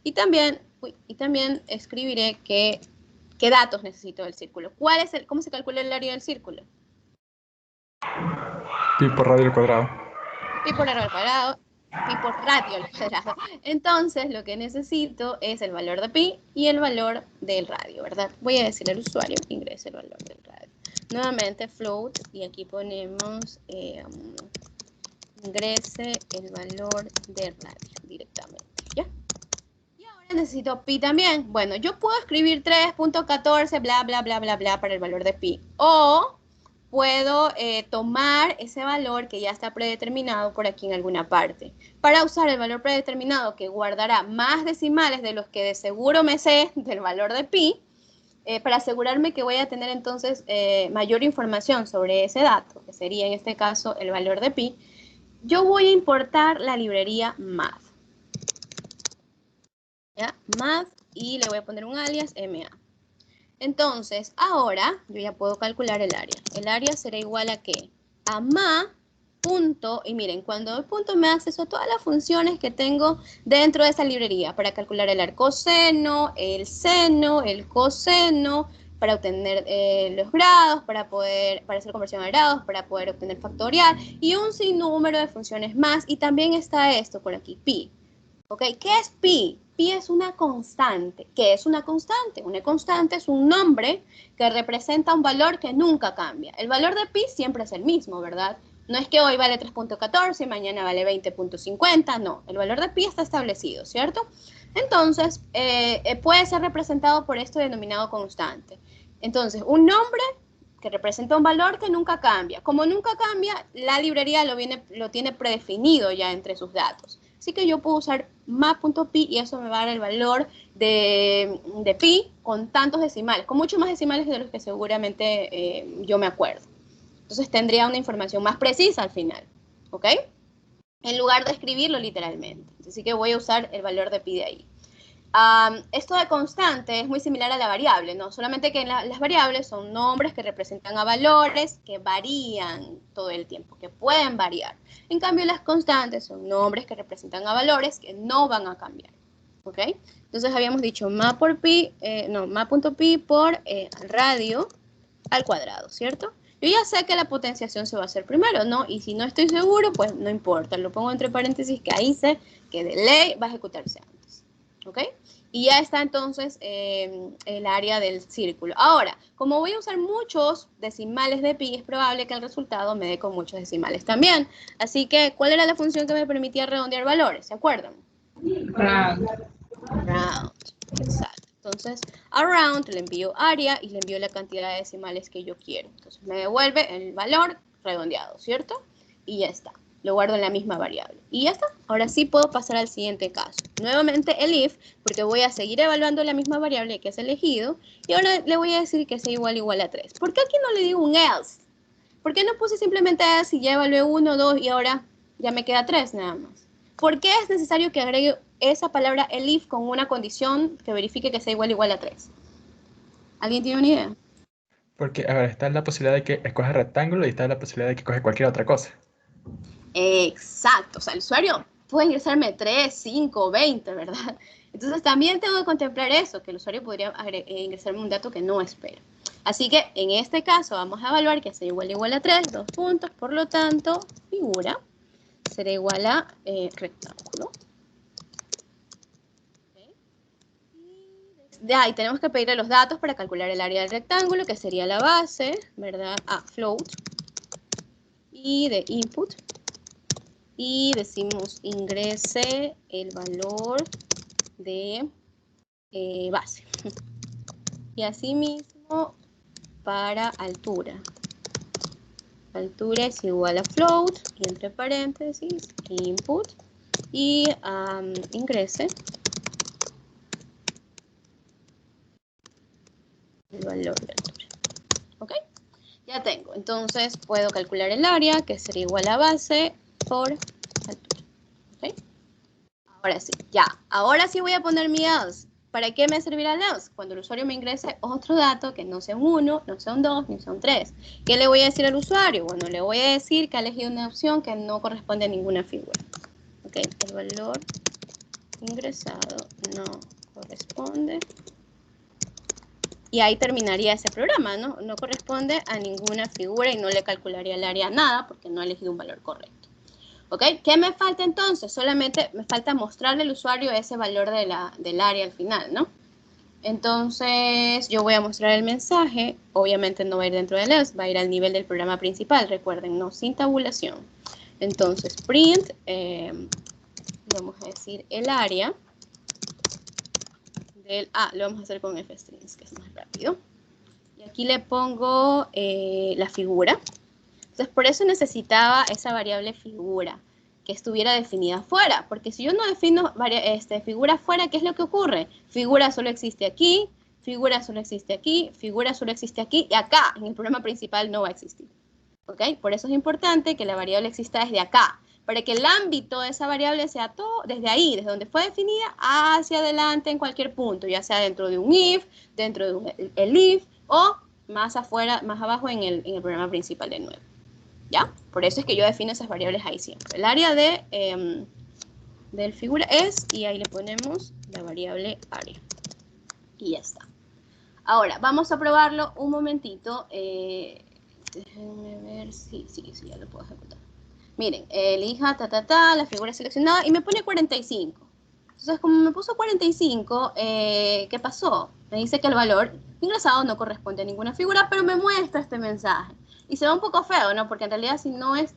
Y también escribiré qué datos necesito del círculo. ¿Cómo se calcula el área del círculo? Pi por radio al cuadrado. Pi por r al cuadrado. Pi por radio al cuadrado. Entonces, lo que necesito es el valor de pi y el valor del radio, ¿verdad? Voy a decirle al usuario que ingrese el valor del radio. Nuevamente, float, y aquí ponemos ingrese el valor del radio directamente, ¿ya? Y ahora necesito pi también. Bueno, yo puedo escribir 3.14, bla, bla, bla, bla, bla, para el valor de pi. O puedo tomar ese valor que ya está predeterminado por aquí en alguna parte. Para usar el valor predeterminado que guardará más decimales de los que de seguro me sé del valor de pi, para asegurarme que voy a tener entonces mayor información sobre ese dato, que sería en este caso el valor de pi, yo voy a importar la librería math. ¿Ya? Math, y le voy a poner un alias MA. Entonces, ahora yo ya puedo calcular el área. El área será igual a ¿qué? A ma punto, y miren, cuando el punto me da acceso a todas las funciones que tengo dentro de esa librería para calcular el arcoseno, el seno, el coseno, para obtener los grados, para hacer conversión a grados, para poder obtener factorial y un sinnúmero de funciones más. Y también está esto por aquí, pi. ¿Ok? ¿Qué es pi? Pi es una constante. ¿Qué es una constante? Una constante es un nombre que representa un valor que nunca cambia. El valor de pi siempre es el mismo, ¿verdad? No es que hoy vale 3.14 y mañana vale 20.50, no. El valor de pi está establecido, ¿cierto? Entonces, puede ser representado por esto denominado constante. Entonces, un nombre que representa un valor que nunca cambia. Como nunca cambia, la librería lo tiene predefinido ya entre sus datos. Así que yo puedo usar ma.pi y eso me va a dar el valor de pi con tantos decimales, con muchos más decimales de los que seguramente yo me acuerdo. Entonces tendría una información más precisa al final, ¿ok? En lugar de escribirlo literalmente. Así que voy a usar el valor de pi de ahí. Esto de constante es muy similar a la variable, ¿no? Solamente que las variables son nombres que representan a valores que varían todo el tiempo, que pueden variar. En cambio, las constantes son nombres que representan a valores que no van a cambiar, ¿ok? Entonces habíamos dicho ma.pi por radio al cuadrado, ¿cierto? Yo ya sé que la potenciación se va a hacer primero, ¿no? Y si no estoy seguro, pues no importa. Lo pongo entre paréntesis que ahí sé que de ley va a ejecutarse antes. ¿Ok? Y ya está entonces el área del círculo. Ahora, como voy a usar muchos decimales de pi, es probable que el resultado me dé con muchos decimales también. Así que, ¿cuál era la función que me permitía redondear valores? ¿Se acuerdan? Round. Round. Exacto. Entonces, a round le envío área y le envío la cantidad de decimales que yo quiero. Entonces, me devuelve el valor redondeado, ¿cierto? Y ya está. Lo guardo en la misma variable. Y ya está. Ahora sí puedo pasar al siguiente caso. Nuevamente el if, porque voy a seguir evaluando la misma variable que es elegido. Y ahora le voy a decir que sea igual a 3. ¿Por qué aquí no le digo un else? ¿Por qué no puse simplemente else y ya evalué 1, 2 y ahora ya me queda 3 nada más? ¿Por qué es necesario que agregue esa palabra el if con una condición que verifique que sea igual a 3? ¿Alguien tiene una idea? Porque, a ver, está la posibilidad de que escoja rectángulo y está la posibilidad de que escoja cualquier otra cosa. Exacto, o sea, el usuario puede ingresarme 3, 5, 20, ¿verdad? Entonces también tengo que contemplar eso, que el usuario podría ingresarme un dato que no espera. Así que en este caso vamos a evaluar que sea igual a 3, 2 puntos, por lo tanto, figura será igual a rectángulo. De ahí tenemos que pedirle los datos para calcular el área del rectángulo, que sería la base, ¿verdad? A float. Y de input. Y decimos ingrese el valor de base. Y asimismo para altura. Altura es igual a float, y entre paréntesis, input, y ingrese el valor de altura. ¿Ok? Ya tengo. Entonces puedo calcular el área, que sería igual a base por altura. ¿Ok? Ahora sí, ya. Ahora sí voy a poner mi else. ¿Para qué me servirá el else? Cuando el usuario me ingrese otro dato que no sea un 1, no sea un 2, ni sea un 3. ¿Qué le voy a decir al usuario? Bueno, le voy a decir que ha elegido una opción que no corresponde a ninguna figura. Ok, el valor ingresado no corresponde. Y ahí terminaría ese programa, ¿no? No corresponde a ninguna figura y no le calcularía el área nada porque no ha elegido un valor correcto. ¿Ok? ¿Qué me falta entonces? Solamente me falta mostrarle al usuario ese valor del área al final, ¿no? Entonces, yo voy a mostrar el mensaje. Obviamente no va a ir dentro del else, va a ir al nivel del programa principal. Recuerden, no sin tabulación. Entonces, print, vamos a decir el área. Lo vamos a hacer con fstrings, que es más rápido. Y aquí le pongo la figura. Entonces, por eso necesitaba esa variable figura, que estuviera definida fuera. Porque si yo no defino figura fuera, ¿qué es lo que ocurre? Figura solo existe aquí, figura solo existe aquí, figura solo existe aquí, y acá, en el programa principal, no va a existir. ¿Ok? Por eso es importante que la variable exista desde acá, para que el ámbito de esa variable sea todo desde ahí, desde donde fue definida, hacia adelante en cualquier punto, ya sea dentro de un if, dentro de un elif, o más afuera, más abajo en el programa principal de nuevo. ¿Ya? Por eso es que yo defino esas variables ahí siempre. El área del figura es, y ahí le ponemos la variable área. Y ya está. Ahora, vamos a probarlo un momentito. Déjenme ver, sí, ya lo puedo ejecutar. Miren, elija, la figura seleccionada, y me pone 45. Entonces, como me puso 45, ¿qué pasó? Me dice que el valor ingresado no corresponde a ninguna figura, pero me muestra este mensaje. Y se ve un poco feo, ¿no? Porque en realidad si no es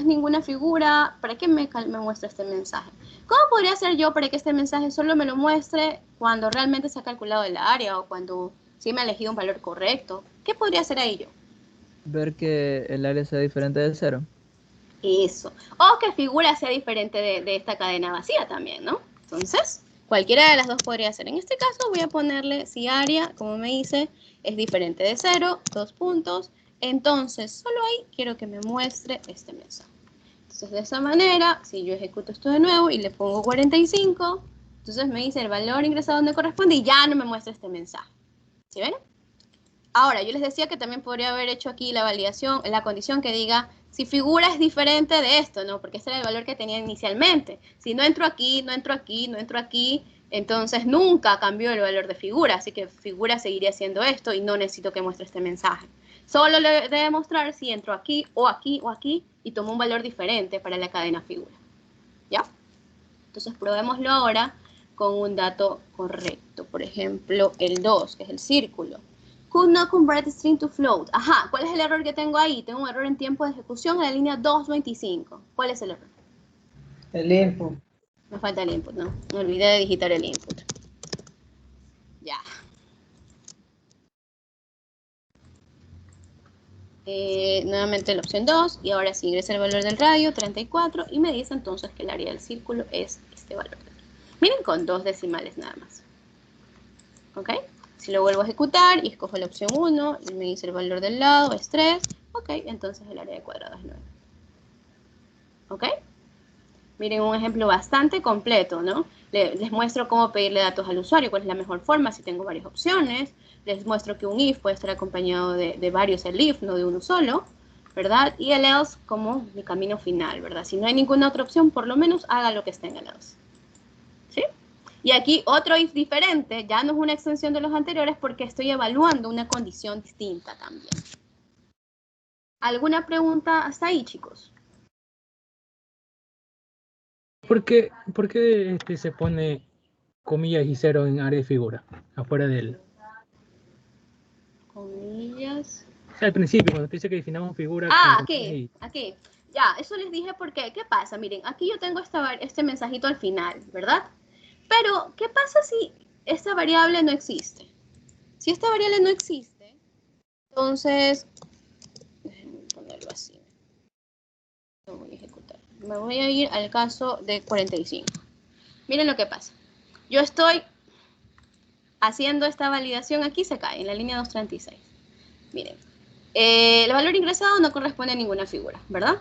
ninguna figura, ¿para qué me muestra este mensaje? ¿Cómo podría hacer yo para que este mensaje solo me lo muestre cuando realmente se ha calculado el área o cuando sí me ha elegido un valor correcto? ¿Qué podría hacer ahí yo? Ver que el área sea diferente de 0. Eso. O que figura sea diferente de esta cadena vacía también, ¿no? Entonces, cualquiera de las dos podría ser. En este caso voy a ponerle si área, como me dice, es diferente de 0, 2 puntos. Entonces, solo ahí quiero que me muestre este mensaje. Entonces, de esa manera, si yo ejecuto esto de nuevo y le pongo 45, entonces me dice el valor ingresado donde corresponde y ya no me muestra este mensaje. ¿Sí ven? Ahora, yo les decía que también podría haber hecho aquí la validación, la condición que diga si figura es diferente de esto, ¿no? Porque ese era el valor que tenía inicialmente. Si no entro aquí, no entro aquí, no entro aquí, entonces nunca cambió el valor de figura, así que figura seguiría siendo esto y no necesito que muestre este mensaje. Solo le debe mostrar si entro aquí o aquí o aquí y tomo un valor diferente para la cadena figura. ¿Ya? Entonces probémoslo ahora con un dato correcto. Por ejemplo, el 2, que es el círculo. Could not convert string to float. Ajá, ¿cuál es el error que tengo ahí? Tengo un error en tiempo de ejecución en la línea 225. ¿Cuál es el error? El input. Me falta el input, ¿no? Me olvidé de digitar el input. Ya. Nuevamente la opción 2, y ahora sí ingresa el valor del radio, 34, y me dice entonces que el área del círculo es este valor de aquí. Miren, con 2 decimales nada más. ¿Ok? Si lo vuelvo a ejecutar y escojo la opción 1, y me dice el valor del lado es 3, ok, entonces el área de cuadrado es 9. ¿Ok? Miren, un ejemplo bastante completo, ¿no? Les muestro cómo pedirle datos al usuario, cuál es la mejor forma, si tengo varias opciones. Les muestro que un if puede estar acompañado de varios elif, no de uno solo, ¿verdad? Y el else como mi camino final, ¿verdad? Si no hay ninguna otra opción, por lo menos haga lo que esté en el else. ¿Sí? Y aquí otro if diferente, ya no es una extensión de los anteriores porque estoy evaluando una condición distinta también. ¿Alguna pregunta hasta ahí, chicos? ¿Por qué se pone comillas y 0 en área de figura? Afuera del... Comillas. O sea, al principio, cuando te dice que definamos figura... Aquí. Ya, eso les dije porque, ¿qué pasa? Miren, aquí yo tengo este mensajito al final, ¿verdad? Pero, ¿qué pasa si esta variable no existe? Si esta variable no existe, entonces, déjenme ponerlo así. Lo voy a ejecutar. Me voy a ir al caso de 45. Miren lo que pasa. Yo estoy haciendo esta validación aquí, se cae en la línea 236. Miren, el valor ingresado no corresponde a ninguna figura, ¿verdad?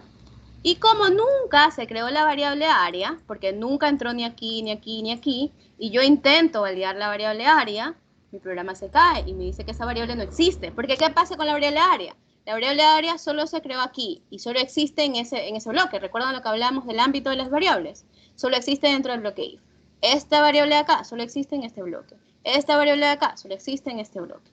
Y como nunca se creó la variable área, porque nunca entró ni aquí, ni aquí, ni aquí, y yo intento validar la variable área, mi programa se cae y me dice que esa variable no existe. Porque ¿qué pasa con la variable área? La variable área solo se creó aquí y solo existe en ese bloque. ¿Recuerdan lo que hablamos del ámbito de las variables? Solo existe dentro del bloque if. Esta variable de acá solo existe en este bloque. Esta variable de acá solo existe en este bloque.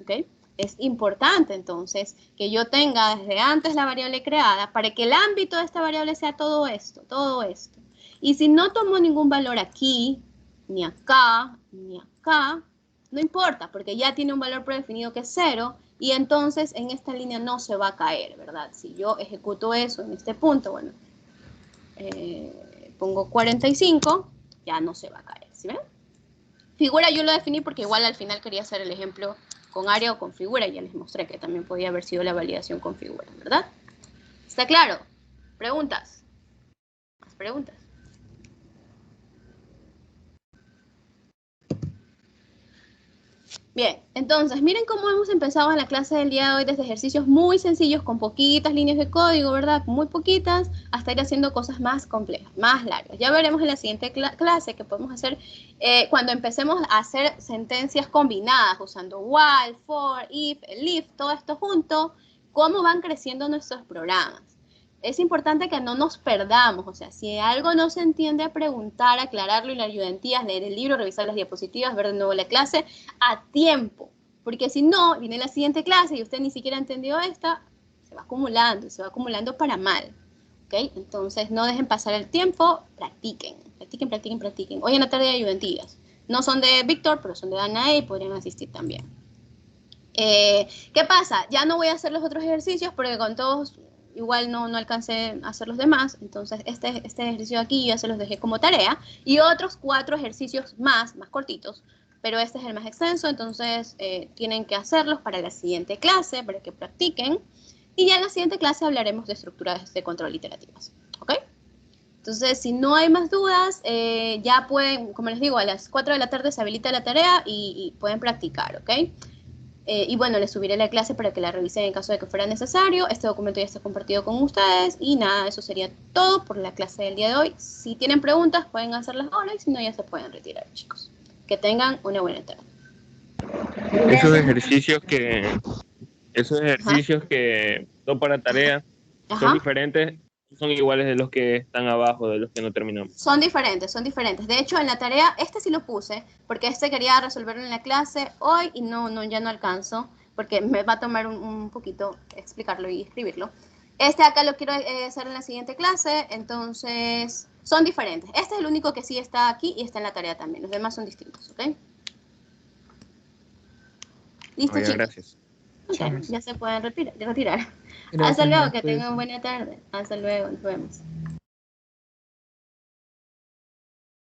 ¿Ok? Es importante, entonces, que yo tenga desde antes la variable creada para que el ámbito de esta variable sea todo esto, todo esto. Y si no tomo ningún valor aquí, ni acá, no importa, porque ya tiene un valor predefinido que es 0, y entonces en esta línea no se va a caer, ¿verdad? Si yo ejecuto eso en este punto, bueno, pongo 45, ya no se va a caer, ¿sí ven? Figura yo lo definí porque igual al final quería hacer el ejemplo con área o con figura, y ya les mostré que también podía haber sido la validación con figura, ¿verdad? ¿Está claro? ¿Preguntas? ¿Más preguntas? Bien, entonces, miren cómo hemos empezado en la clase del día de hoy desde ejercicios muy sencillos, con poquitas líneas de código, ¿verdad? Muy poquitas, hasta ir haciendo cosas más complejas, más largas. Ya veremos en la siguiente clase que podemos hacer cuando empecemos a hacer sentencias combinadas, usando while, for, if, el if, todo esto junto, cómo van creciendo nuestros programas. Es importante que no nos perdamos, o sea, si algo no se entiende, preguntar, aclararlo, y las ayudantías, leer el libro, revisar las diapositivas, ver de nuevo la clase a tiempo, porque si no, viene la siguiente clase y usted ni siquiera entendió esta, se va acumulando para mal, ¿ok? Entonces, no dejen pasar el tiempo, practiquen. Hoy en la tarde hay ayudantías, no son de Víctor, pero son de Danae y podrían asistir también. ¿Qué pasa? Ya no voy a hacer los otros ejercicios porque con todos igual no alcancé a hacer los demás, entonces este ejercicio de aquí ya se los dejé como tarea, y otros 4 ejercicios más cortitos, pero este es el más extenso, entonces tienen que hacerlos para la siguiente clase, para que practiquen, y ya en la siguiente clase hablaremos de estructuras de control iterativas, ¿ok? Entonces, si no hay más dudas, ya pueden, como les digo, a las 4 de la tarde se habilita la tarea y pueden practicar, ¿ok? Y bueno, les subiré la clase para que la revisen en caso de que fuera necesario. Este documento ya está compartido con ustedes. Y nada, eso sería todo por la clase del día de hoy. Si tienen preguntas, pueden hacerlas ahora, y si no, ya se pueden retirar, chicos. Que tengan una buena tarde. Esos ejercicios que son para tarea son diferentes, son iguales de los que están abajo, de los que no terminamos. Son diferentes. De hecho, en la tarea, este sí lo puse, porque quería resolverlo en la clase hoy y ya no alcanzo, porque me va a tomar un poquito explicarlo y escribirlo. Acá lo quiero hacer en la siguiente clase, entonces son diferentes. Este es el único que sí está aquí y está en la tarea también. Los demás son distintos, ¿ok? ¿Listo, chicos? Gracias. Ok, ya se pueden retirar. Gracias, Hasta luego, que maestra. tengan buena tarde. Hasta luego, nos vemos.